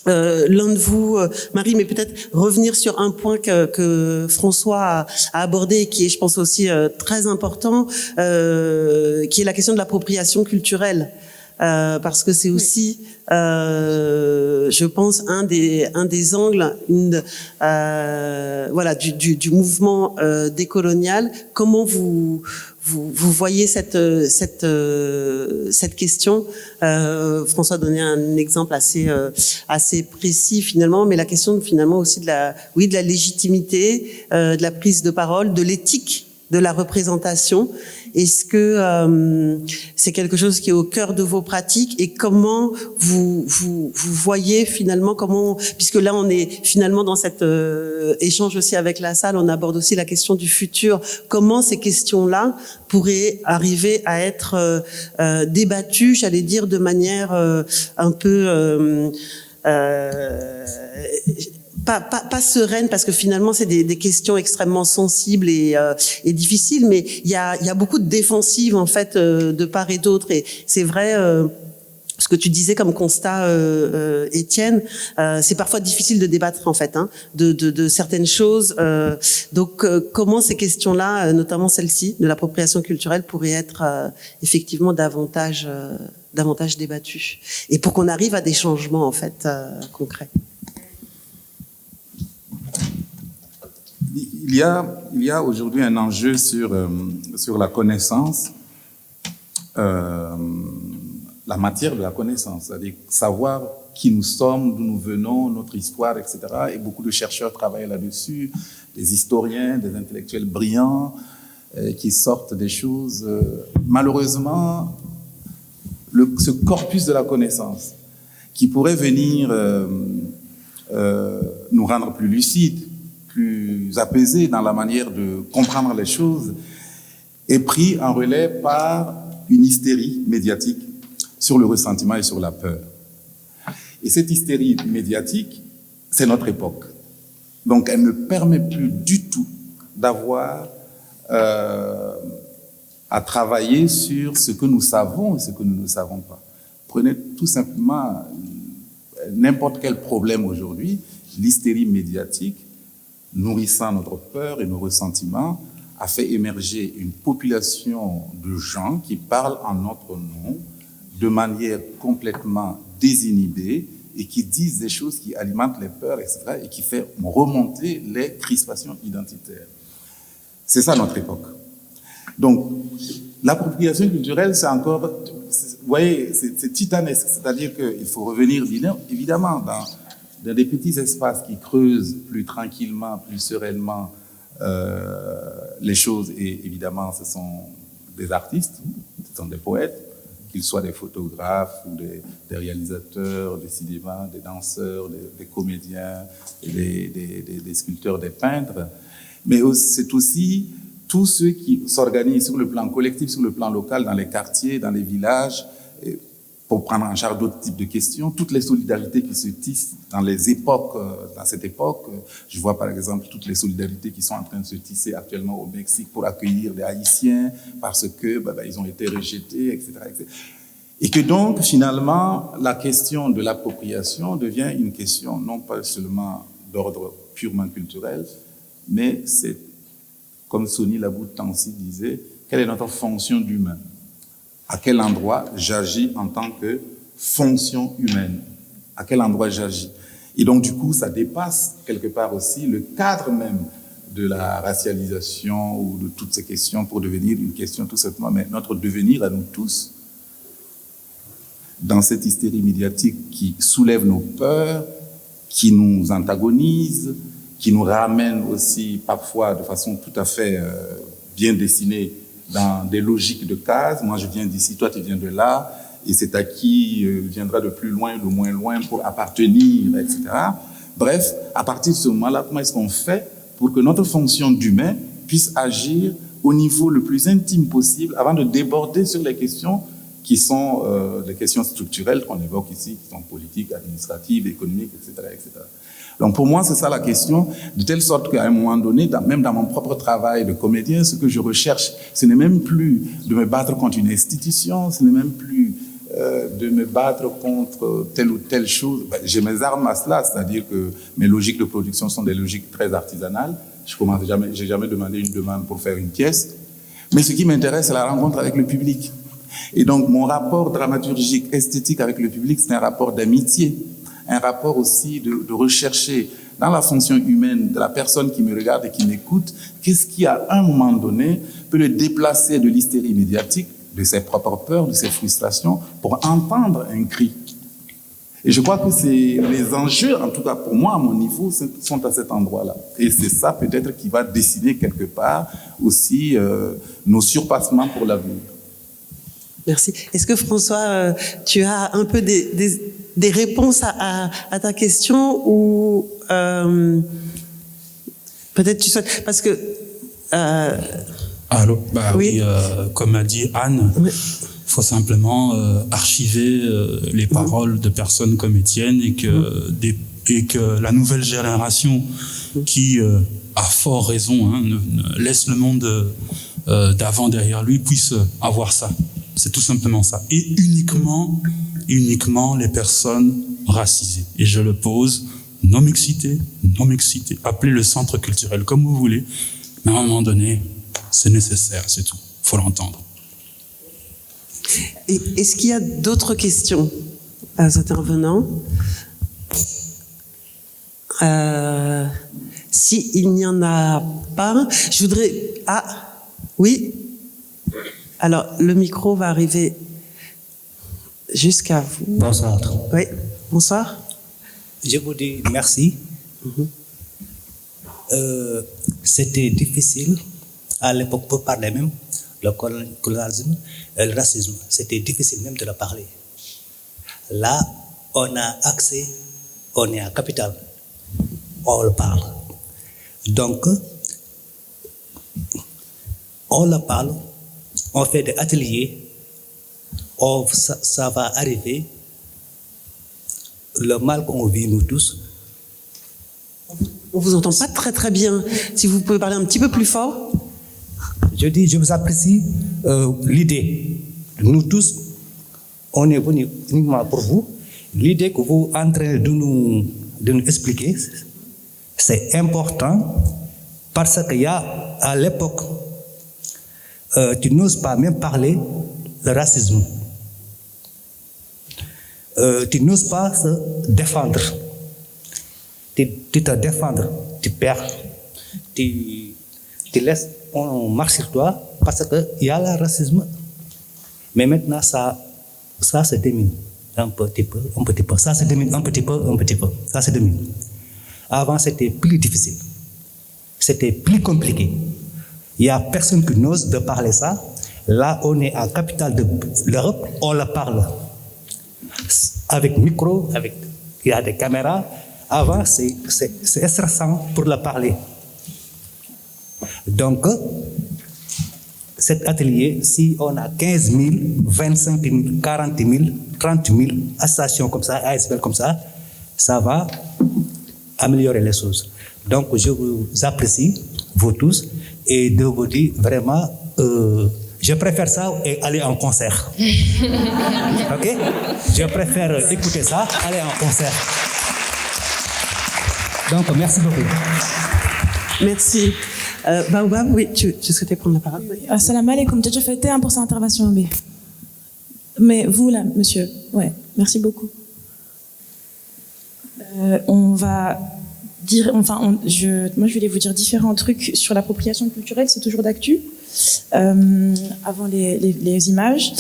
l'un de vous, Marie, mais peut-être revenir sur un point que François a abordé et qui est, je pense, aussi très important, qui est la question de l'appropriation culturelle. Parce que c'est aussi, je pense, un des angles, du mouvement décolonial. Comment vous voyez cette question? François donnait un exemple assez précis finalement, mais la question finalement aussi de la légitimité, de la prise de parole, de l'éthique de la représentation. Est-ce que c'est quelque chose qui est au cœur de vos pratiques, et comment vous voyez finalement, puisque là on est finalement dans cet échange aussi avec la salle, on aborde aussi la question du futur, comment ces questions-là pourraient arriver à être débattues, j'allais dire de manière un peu pas sereine, parce que finalement c'est des questions extrêmement sensibles et difficiles, mais il y a beaucoup de défensives en fait de part et d'autre, et c'est vrai ce que tu disais comme constat, Étienne, c'est parfois difficile de débattre en fait de certaines choses. Donc comment ces questions-là, notamment celle-ci de l'appropriation culturelle, pourraient être effectivement davantage débattues, et pour qu'on arrive à des changements en fait concrets. Il y a aujourd'hui un enjeu sur la connaissance, la matière de la connaissance, c'est-à-dire savoir qui nous sommes, d'où nous venons, notre histoire, etc. Et beaucoup de chercheurs travaillent là-dessus, des historiens, des intellectuels brillants qui sortent des choses. Malheureusement, ce corpus de la connaissance qui pourrait venir nous rendre plus lucides, plus apaisé dans la manière de comprendre les choses, est pris en relais par une hystérie médiatique sur le ressentiment et sur la peur. Et cette hystérie médiatique, c'est notre époque. Donc elle ne permet plus du tout d'avoir à travailler sur ce que nous savons et ce que nous ne savons pas. Prenez tout simplement n'importe quel problème aujourd'hui, l'hystérie médiatique nourrissant notre peur et nos ressentiments, a fait émerger une population de gens qui parlent en notre nom de manière complètement désinhibée et qui disent des choses qui alimentent les peurs, etc., et qui font remonter les crispations identitaires. C'est ça notre époque. Donc, l'appropriation culturelle, c'est encore... vous voyez, c'est titanesque. C'est-à-dire qu'il faut revenir, évidemment, dans des petits espaces qui creusent plus tranquillement, plus sereinement les choses. Et évidemment, ce sont des artistes, ce sont des poètes, qu'ils soient des photographes ou des réalisateurs, des cinémas, des danseurs, des comédiens, des sculpteurs, des peintres. Mais c'est aussi tous ceux qui s'organisent sur le plan collectif, sur le plan local, dans les quartiers, dans les villages, pour prendre en charge d'autres types de questions, toutes les solidarités qui se tissent dans les époques, dans cette époque. Je vois par exemple toutes les solidarités qui sont en train de se tisser actuellement au Mexique pour accueillir des Haïtiens parce que ils ont été rejetés, etc., etc. Et que donc, finalement, la question de l'appropriation devient une question non pas seulement d'ordre purement culturel, mais c'est, comme Sonny Laboutansi disait, quelle est notre fonction d'humain? À quel endroit j'agis en tant que fonction humaine? À quel endroit j'agis? Et donc, du coup, ça dépasse quelque part aussi le cadre même de la racialisation ou de toutes ces questions pour devenir une question tout simplement, mais notre devenir à nous tous, dans cette hystérie médiatique qui soulève nos peurs, qui nous antagonise, qui nous ramène aussi parfois de façon tout à fait bien dessinée dans des logiques de cases. Moi, je viens d'ici, toi, tu viens de là, et c'est à qui viendra de plus loin, de moins loin pour appartenir, etc. Bref, à partir de ce moment-là, comment est-ce qu'on fait pour que notre fonction d'humain puisse agir au niveau le plus intime possible avant de déborder sur les questions qui sont des questions structurelles qu'on évoque ici, qui sont politiques, administratives, économiques, etc., etc. Donc pour moi, c'est ça la question, de telle sorte qu'à un moment donné, même dans mon propre travail de comédien, ce que je recherche, ce n'est même plus de me battre contre une institution, ce n'est même plus de me battre contre telle ou telle chose. J'ai mes armes à cela, c'est-à-dire que mes logiques de production sont des logiques très artisanales. J'ai jamais demandé une demande pour faire une pièce. Mais ce qui m'intéresse, c'est la rencontre avec le public. Et donc, mon rapport dramaturgique, esthétique avec le public, c'est un rapport d'amitié, un rapport aussi de rechercher dans la fonction humaine de la personne qui me regarde et qui m'écoute, qu'est-ce qui, à un moment donné, peut le déplacer de l'hystérie médiatique, de ses propres peurs, de ses frustrations, pour entendre un cri. Et je crois que les enjeux, en tout cas pour moi, à mon niveau, sont à cet endroit-là. Et c'est ça peut-être qui va dessiner quelque part aussi nos surpassements pour l'avenir. Merci. Est-ce que François, tu as un peu des réponses à ta question ou peut-être tu souhaites, parce que allô, oui, comme a dit Anne, il faut simplement archiver les paroles de personnes comme Étienne et que la nouvelle génération qui a fort raison, laisse le monde d'avant derrière lui, puisse avoir ça. C'est tout simplement ça. Et uniquement les personnes racisées. Et je le pose, non-mixité, appelez le centre culturel comme vous voulez, mais à un moment donné, c'est nécessaire, c'est tout. Il faut l'entendre. Et est-ce qu'il y a d'autres questions à aux intervenants? S'il n'y en a pas, je voudrais... Ah, oui. Alors, le micro va arriver jusqu'à vous. Bonsoir. Oui, bonsoir. Je vous dis merci. C'était difficile à l'époque pour parler même le colonialisme et le racisme. C'était difficile même de le parler. Là, on a accès, on est à Capitale, on le parle. Donc, on le parle. On fait des ateliers, ça va arriver. Le mal qu'on vit nous tous. On vous entend pas très très bien. Si vous pouvez parler un petit peu plus fort. Je dis, je vous apprécie l'idée. Nous tous, on est venus uniquement pour vous. L'idée que vous êtes en train de nous expliquer, c'est important parce qu'il y a à l'époque, tu n'oses pas même parler de racisme. Tu n'oses pas se défendre. Tu te défendre, tu perds. Tu laisses, on marche sur toi parce qu'il y a le racisme. Mais maintenant, ça ça se diminue un petit peu. Ça se diminue un petit peu. Ça se diminue. Avant, c'était plus difficile. C'était plus compliqué. Il n'y a personne qui n'ose de parler ça. Là, on est à la capitale de l'Europe, on le parle. Avec micro, il y a des caméras. Avant, c'est stressant pour le parler. Donc, cet atelier, si on a 15 000, 25 000, 40 000, 30 000 associations comme ça, ASBL comme ça, ça va améliorer les choses. Donc, je vous apprécie, vous tous, et de vous dire vraiment, je préfère ça et aller en concert. Ok? Je préfère écouter ça, aller en concert. Donc, merci beaucoup. Merci. Baobab, oui, tu souhaitais prendre la parole? Assalamu alaikum, tu as déjà fait pour cette intervention, B. Mais vous, là, monsieur, ouais, merci beaucoup. On va dire, enfin, moi, je voulais vous dire différents trucs sur l'appropriation culturelle, c'est toujours d'actu. Avant les images.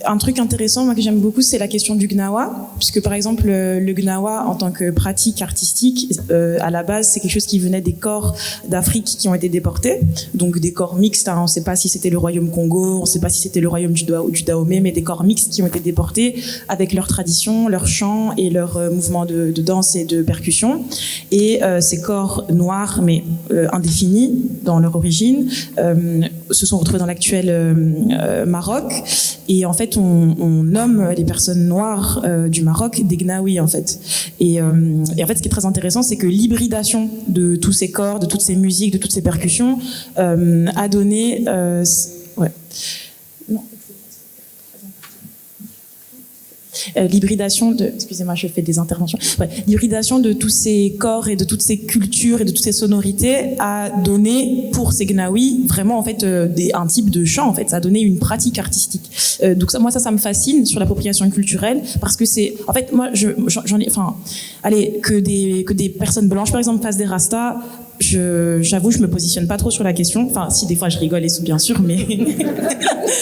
Un truc intéressant, moi, que j'aime beaucoup, c'est la question du gnawa, puisque par exemple le gnawa en tant que pratique artistique, à la base, c'est quelque chose qui venait des corps d'Afrique qui ont été déportés, donc des corps mixtes. Hein, on ne sait pas si c'était le royaume Congo, on ne sait pas si c'était le royaume du Dahomey, mais des corps mixtes qui ont été déportés avec leurs traditions, leurs chants et leurs mouvements de danse et de percussion. Et ces corps noirs, mais indéfinis dans leur origine, se sont retrouvés dans l'actuel Maroc. Et en fait, on nomme les personnes noires du Maroc des Gnawi, en fait. Et en fait, ce qui est très intéressant, c'est que l'hybridation de tous ces corps, de toutes ces musiques, de toutes ces percussions a donné... ouais. Non. L'hybridation de, excusez-moi, je fais des interventions. Ouais, l'hybridation de tous ces corps et de toutes ces cultures et de toutes ces sonorités a donné pour ces Gnawi vraiment en fait un type de chant. En fait, ça a donné une pratique artistique. Donc ça me fascine sur l'appropriation culturelle parce que c'est, en fait, moi, j'en ai, enfin, allez, que des personnes blanches par exemple fassent des rastas. J'avoue, je me positionne pas trop sur la question. Enfin, si des fois je rigole et tout, bien sûr, mais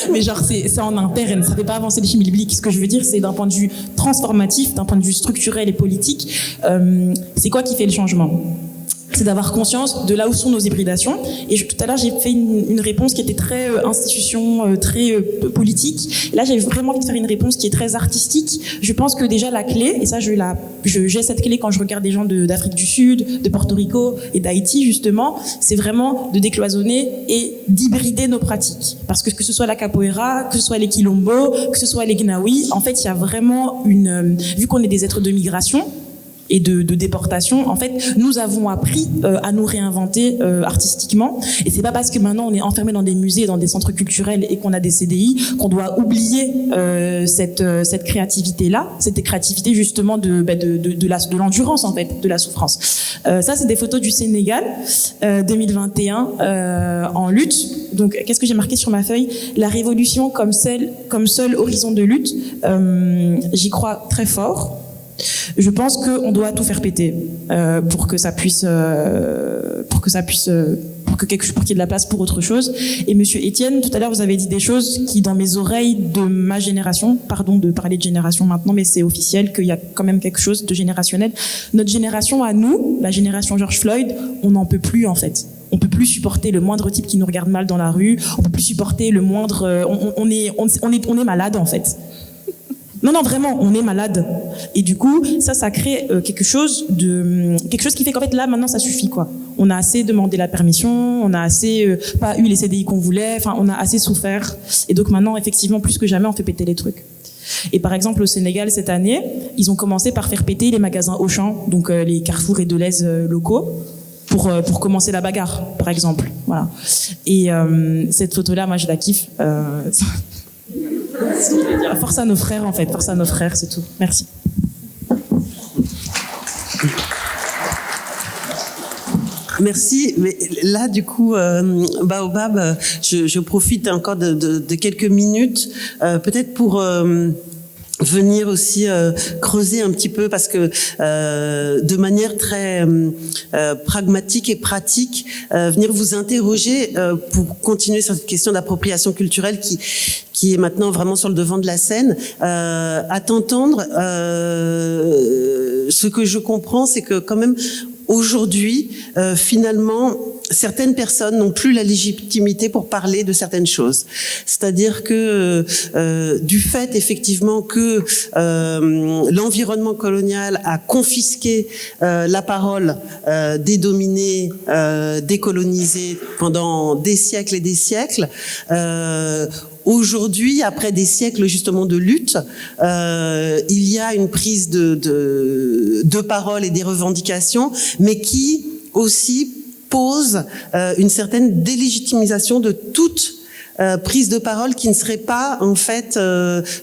mais genre c'est en interne, ça fait pas avancer les chimilbliques. Ce que je veux dire, c'est d'un point de vue transformatif, d'un point de vue structurel et politique, c'est quoi qui fait le changement? C'est d'avoir conscience de là où sont nos hybridations. Et tout à l'heure, j'ai fait une réponse qui était très institution, très politique. Et là, j'ai vraiment envie de faire une réponse qui est très artistique. Je pense que déjà la clé, et ça, j'ai cette clé quand je regarde des gens d'Afrique du Sud, de Porto Rico et d'Haïti, justement, c'est vraiment de décloisonner et d'hybrider nos pratiques. Parce que ce soit la capoeira, que ce soit les quilombo, que ce soit les gnawi, en fait, il y a vraiment vu qu'on est des êtres de migration, et de déportation, en fait, nous avons appris à nous réinventer artistiquement. Et c'est pas parce que maintenant on est enfermé dans des musées, dans des centres culturels et qu'on a des CDI qu'on doit oublier cette créativité-là, cette créativité justement de l'endurance en fait, de la souffrance. Ça, c'est des photos du Sénégal 2021 en lutte. Donc, qu'est-ce que j'ai marqué sur ma feuille? La révolution comme seul horizon de lutte. J'y crois très fort. Je pense qu'on doit tout faire péter pour qu'il y ait de la place pour autre chose. Et Monsieur Étienne, tout à l'heure, vous avez dit des choses qui, dans mes oreilles de ma génération, pardon de parler de génération maintenant, mais c'est officiel qu'il y a quand même quelque chose de générationnel. Notre génération à nous, la génération George Floyd, on n'en peut plus en fait. On peut plus supporter le moindre type qui nous regarde mal dans la rue. On peut plus supporter le moindre. On est malade en fait. Non, vraiment, on est malade. Et du coup, ça crée quelque chose qui fait qu'en fait, là, maintenant, ça suffit, quoi. On a assez demandé la permission, on a assez pas eu les CDI qu'on voulait, enfin, on a assez souffert. Et donc maintenant, effectivement, plus que jamais, on fait péter les trucs. Et par exemple, au Sénégal, cette année, ils ont commencé par faire péter les magasins Auchan, donc les Carrefour et Deleuze locaux, pour commencer la bagarre, par exemple. Voilà. Et cette photo-là, moi, je la kiffe. Force à nos frères, en fait. Force à nos frères, c'est tout. Merci. Merci. Mais là, du coup, Baobab, je profite encore de quelques minutes, peut-être pour venir aussi creuser un petit peu parce que de manière très pragmatique et pratique, venir vous interroger pour continuer sur cette question d'appropriation culturelle qui est maintenant vraiment sur le devant de la scène. À t'entendre, ce que je comprends, c'est que quand même aujourd'hui, finalement, certaines personnes n'ont plus la légitimité pour parler de certaines choses. C'est-à-dire que du fait effectivement que l'environnement colonial a confisqué la parole des dominés, des colonisés pendant des siècles et des siècles, aujourd'hui, après des siècles justement de lutte, il y a une prise de parole et des revendications, mais qui aussi pose une certaine délégitimisation de toute prise de parole qui ne serait pas en fait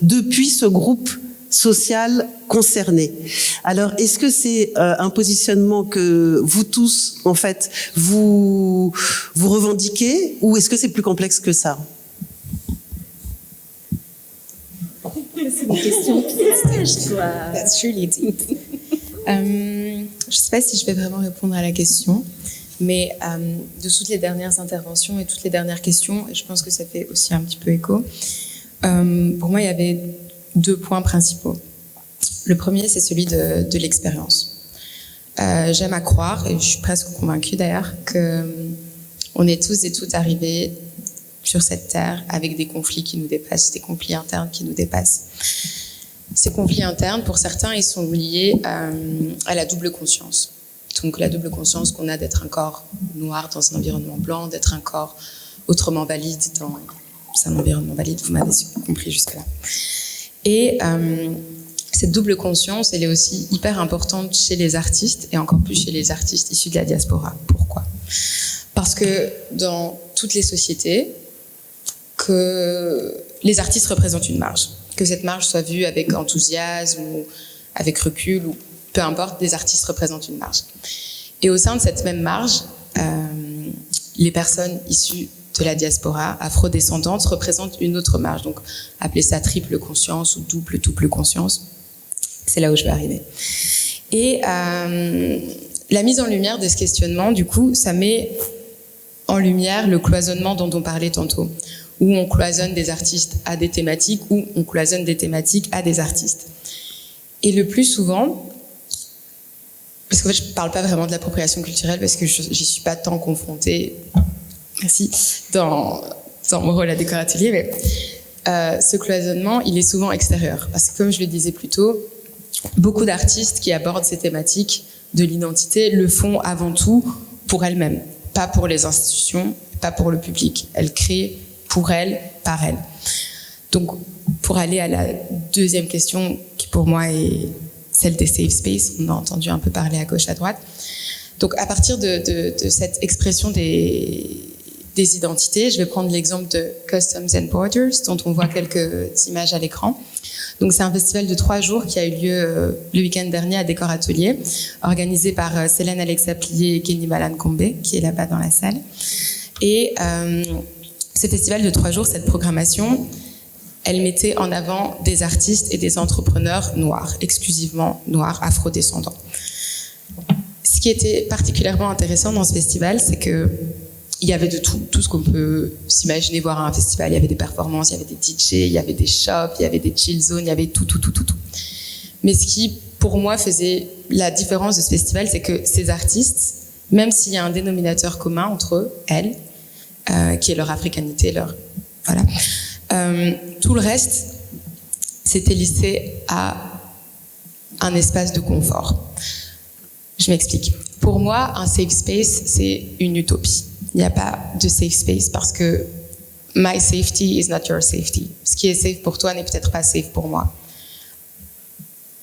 depuis ce groupe social concerné. Alors, est-ce que c'est un positionnement que vous tous, en fait, vous revendiquez, ou est-ce que c'est plus complexe que ça? C'est une question piège, quoi. That's really deep. Je ne sais pas si je vais vraiment répondre à la question, mais de toutes les dernières interventions et toutes les dernières questions, et je pense que ça fait aussi un petit peu écho, pour moi, il y avait 2 points principaux. Le premier, c'est celui de l'expérience. J'aime à croire, et je suis presque convaincue d'ailleurs, qu'on est tous et toutes arrivés sur cette terre avec des conflits qui nous dépassent, des conflits internes qui nous dépassent. Ces conflits internes, pour certains, ils sont liés à la double conscience. Donc la double conscience qu'on a d'être un corps noir dans un environnement blanc, d'être un corps autrement valide dans un environnement valide, vous m'avez compris jusque-là. Et cette double conscience, elle est aussi hyper importante chez les artistes, et encore plus chez les artistes issus de la diaspora. Pourquoi ? Parce que dans toutes les sociétés, que les artistes représentent une marge. Que cette marge soit vue avec enthousiasme ou avec recul, ou peu importe, des artistes représentent une marge. Et au sein de cette même marge, les personnes issues de la diaspora afrodescendantes représentent une autre marge. Donc, appelez ça triple conscience ou double conscience. C'est là où je vais arriver. Et la mise en lumière de ce questionnement, du coup, ça met en lumière le cloisonnement dont on parlait tantôt, où on cloisonne des artistes à des thématiques, où on cloisonne des thématiques à des artistes. Et le plus souvent, parce qu'en fait, je ne parle pas vraiment de l'appropriation culturelle, parce que j'y suis pas tant confrontée, merci, dans mon rôle à Décor Atelier, mais ce cloisonnement, il est souvent extérieur. Parce que comme je le disais plus tôt, beaucoup d'artistes qui abordent ces thématiques de l'identité le font avant tout pour elles-mêmes, pas pour les institutions, pas pour le public. Elles créent pour elles, par elles. Donc, pour aller à la deuxième question, qui pour moi est celle des safe space, on a entendu un peu parler à gauche, à droite. Donc, à partir de cette expression des identités, je vais prendre l'exemple de Customs and Borders, dont on voit quelques images à l'écran. Donc, c'est un festival de 3 jours qui a eu lieu le week-end dernier à Décor Atelier, organisé par Célène Alexa-Plié et Kenny Balan-Kombe, qui est là-bas dans la salle. Et ce festival de 3 jours, cette programmation, elle mettait en avant des artistes et des entrepreneurs noirs, exclusivement noirs, afrodescendants. Ce qui était particulièrement intéressant dans ce festival, c'est que il y avait de tout ce qu'on peut s'imaginer voir à un festival. Il y avait des performances, il y avait des DJ, il y avait des shops, il y avait des chill zones, il y avait tout. Mais ce qui, pour moi, faisait la différence de ce festival, c'est que ces artistes, même s'il y a un dénominateur commun entre eux, elles, qui est leur africanité, voilà. Tout le reste, c'était lissé à un espace de confort. Je m'explique. Pour moi, un safe space, c'est une utopie. Il n'y a pas de safe space parce que my safety is not your safety. Ce qui est safe pour toi n'est peut-être pas safe pour moi.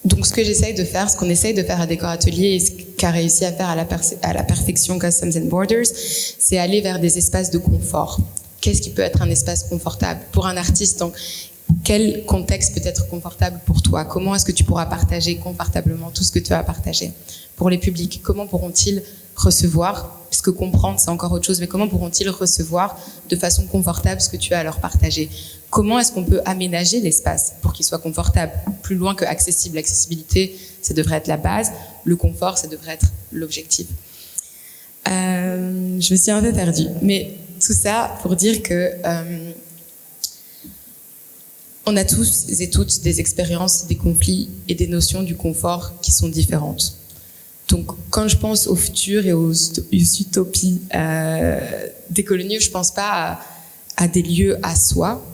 Donc, ce que j'essaye de faire, ce qu'on essaye de faire à Décor Atelier et ce qu'a réussi à faire à la perfection Customs and Borders, c'est aller vers des espaces de confort. Qu'est-ce qui peut être un espace confortable pour un artiste? Donc, quel contexte peut être confortable pour toi? Comment est-ce que tu pourras partager confortablement tout ce que tu as partagé? Pour les publics, comment pourront-ils recevoir? Parce que comprendre, c'est encore autre chose, mais comment pourront-ils recevoir de façon confortable ce que tu as à leur partager? Comment est-ce qu'on peut aménager l'espace pour qu'il soit confortable? Plus loin que accessible. L'accessibilité, ça devrait être la base. Le confort, ça devrait être l'objectif. Je me suis un peu perdue. Mais tout ça pour dire que on a tous et toutes des expériences, des conflits et des notions du confort qui sont différentes. Donc, quand je pense au futur et aux utopies décoloniaux, je pense pas à des lieux à soi,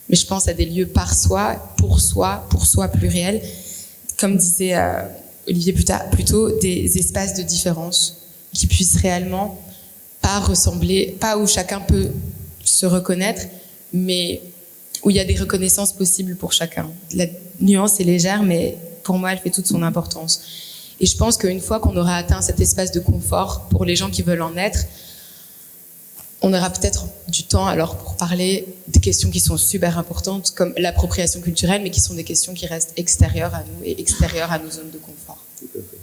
mais je pense à des lieux par soi, pour soi pluriel. Comme disait Olivier plutôt, des espaces de différence qui puissent réellement pas ressembler, pas où chacun peut se reconnaître, mais où il y a des reconnaissances possibles pour chacun. La nuance est légère, mais pour moi, elle fait toute son importance. Et je pense qu'une fois qu'on aura atteint cet espace de confort pour les gens qui veulent en être, on aura peut-être du temps alors pour parler des questions qui sont super importantes, comme l'appropriation culturelle, mais qui sont des questions qui restent extérieures à nous et extérieures à nos zones de confort. Tout à fait.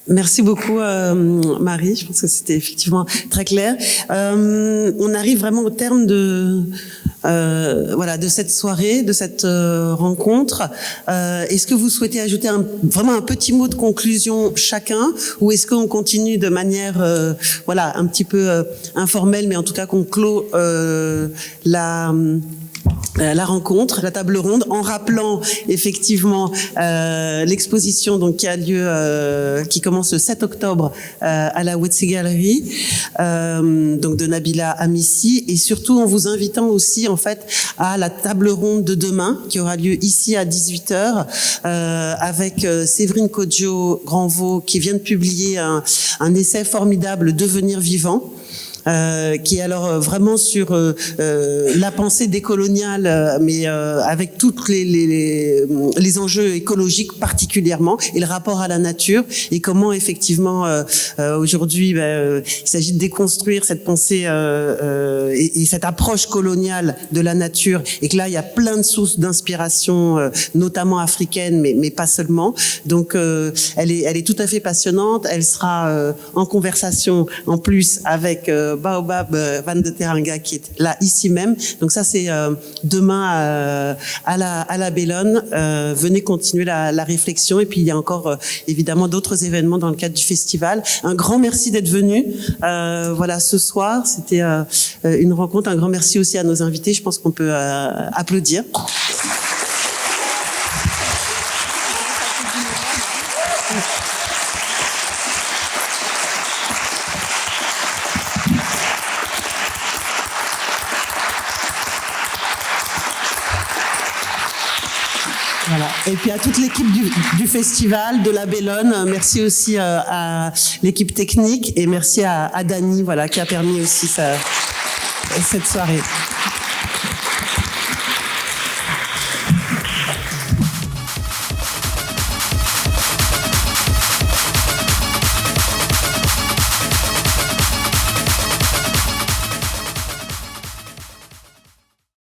Merci beaucoup Marie, je pense que c'était effectivement très clair. On arrive vraiment au terme de cette soirée, de cette rencontre. Est-ce que vous souhaitez ajouter vraiment un petit mot de conclusion chacun, ou est-ce qu'on continue de manière un petit peu informelle, mais en tout cas qu'on clôt la rencontre, la table ronde, en rappelant effectivement l'exposition donc qui a lieu, qui commence le 7 octobre à la Wetzi Gallery, donc de Nabila Amissi, et surtout en vous invitant aussi en fait à la table ronde de demain qui aura lieu ici à 18h avec Séverine Kodjo Granvaux qui vient de publier un essai formidable, Devenir vivant. Qui est alors vraiment sur la pensée décoloniale, mais avec toutes les enjeux écologiques particulièrement, et le rapport à la nature, et comment effectivement aujourd'hui il s'agit de déconstruire cette pensée et cette approche coloniale de la nature, et que là il y a plein de sources d'inspiration, notamment africaines, mais pas seulement. Donc elle est tout à fait passionnante. Elle sera en conversation en plus avec Baobab Van de Teranga qui est là ici même. Donc ça c'est demain à la Bellone. Venez continuer la réflexion, et puis il y a encore évidemment d'autres événements dans le cadre du festival. Un grand merci d'être venu ce soir, c'était une rencontre. Un grand merci aussi à nos invités. Je pense qu'on peut applaudir. Voilà. Et puis à toute l'équipe du festival, de la Bellone, merci aussi à l'équipe technique, et merci à Dani, qui a permis aussi cette soirée.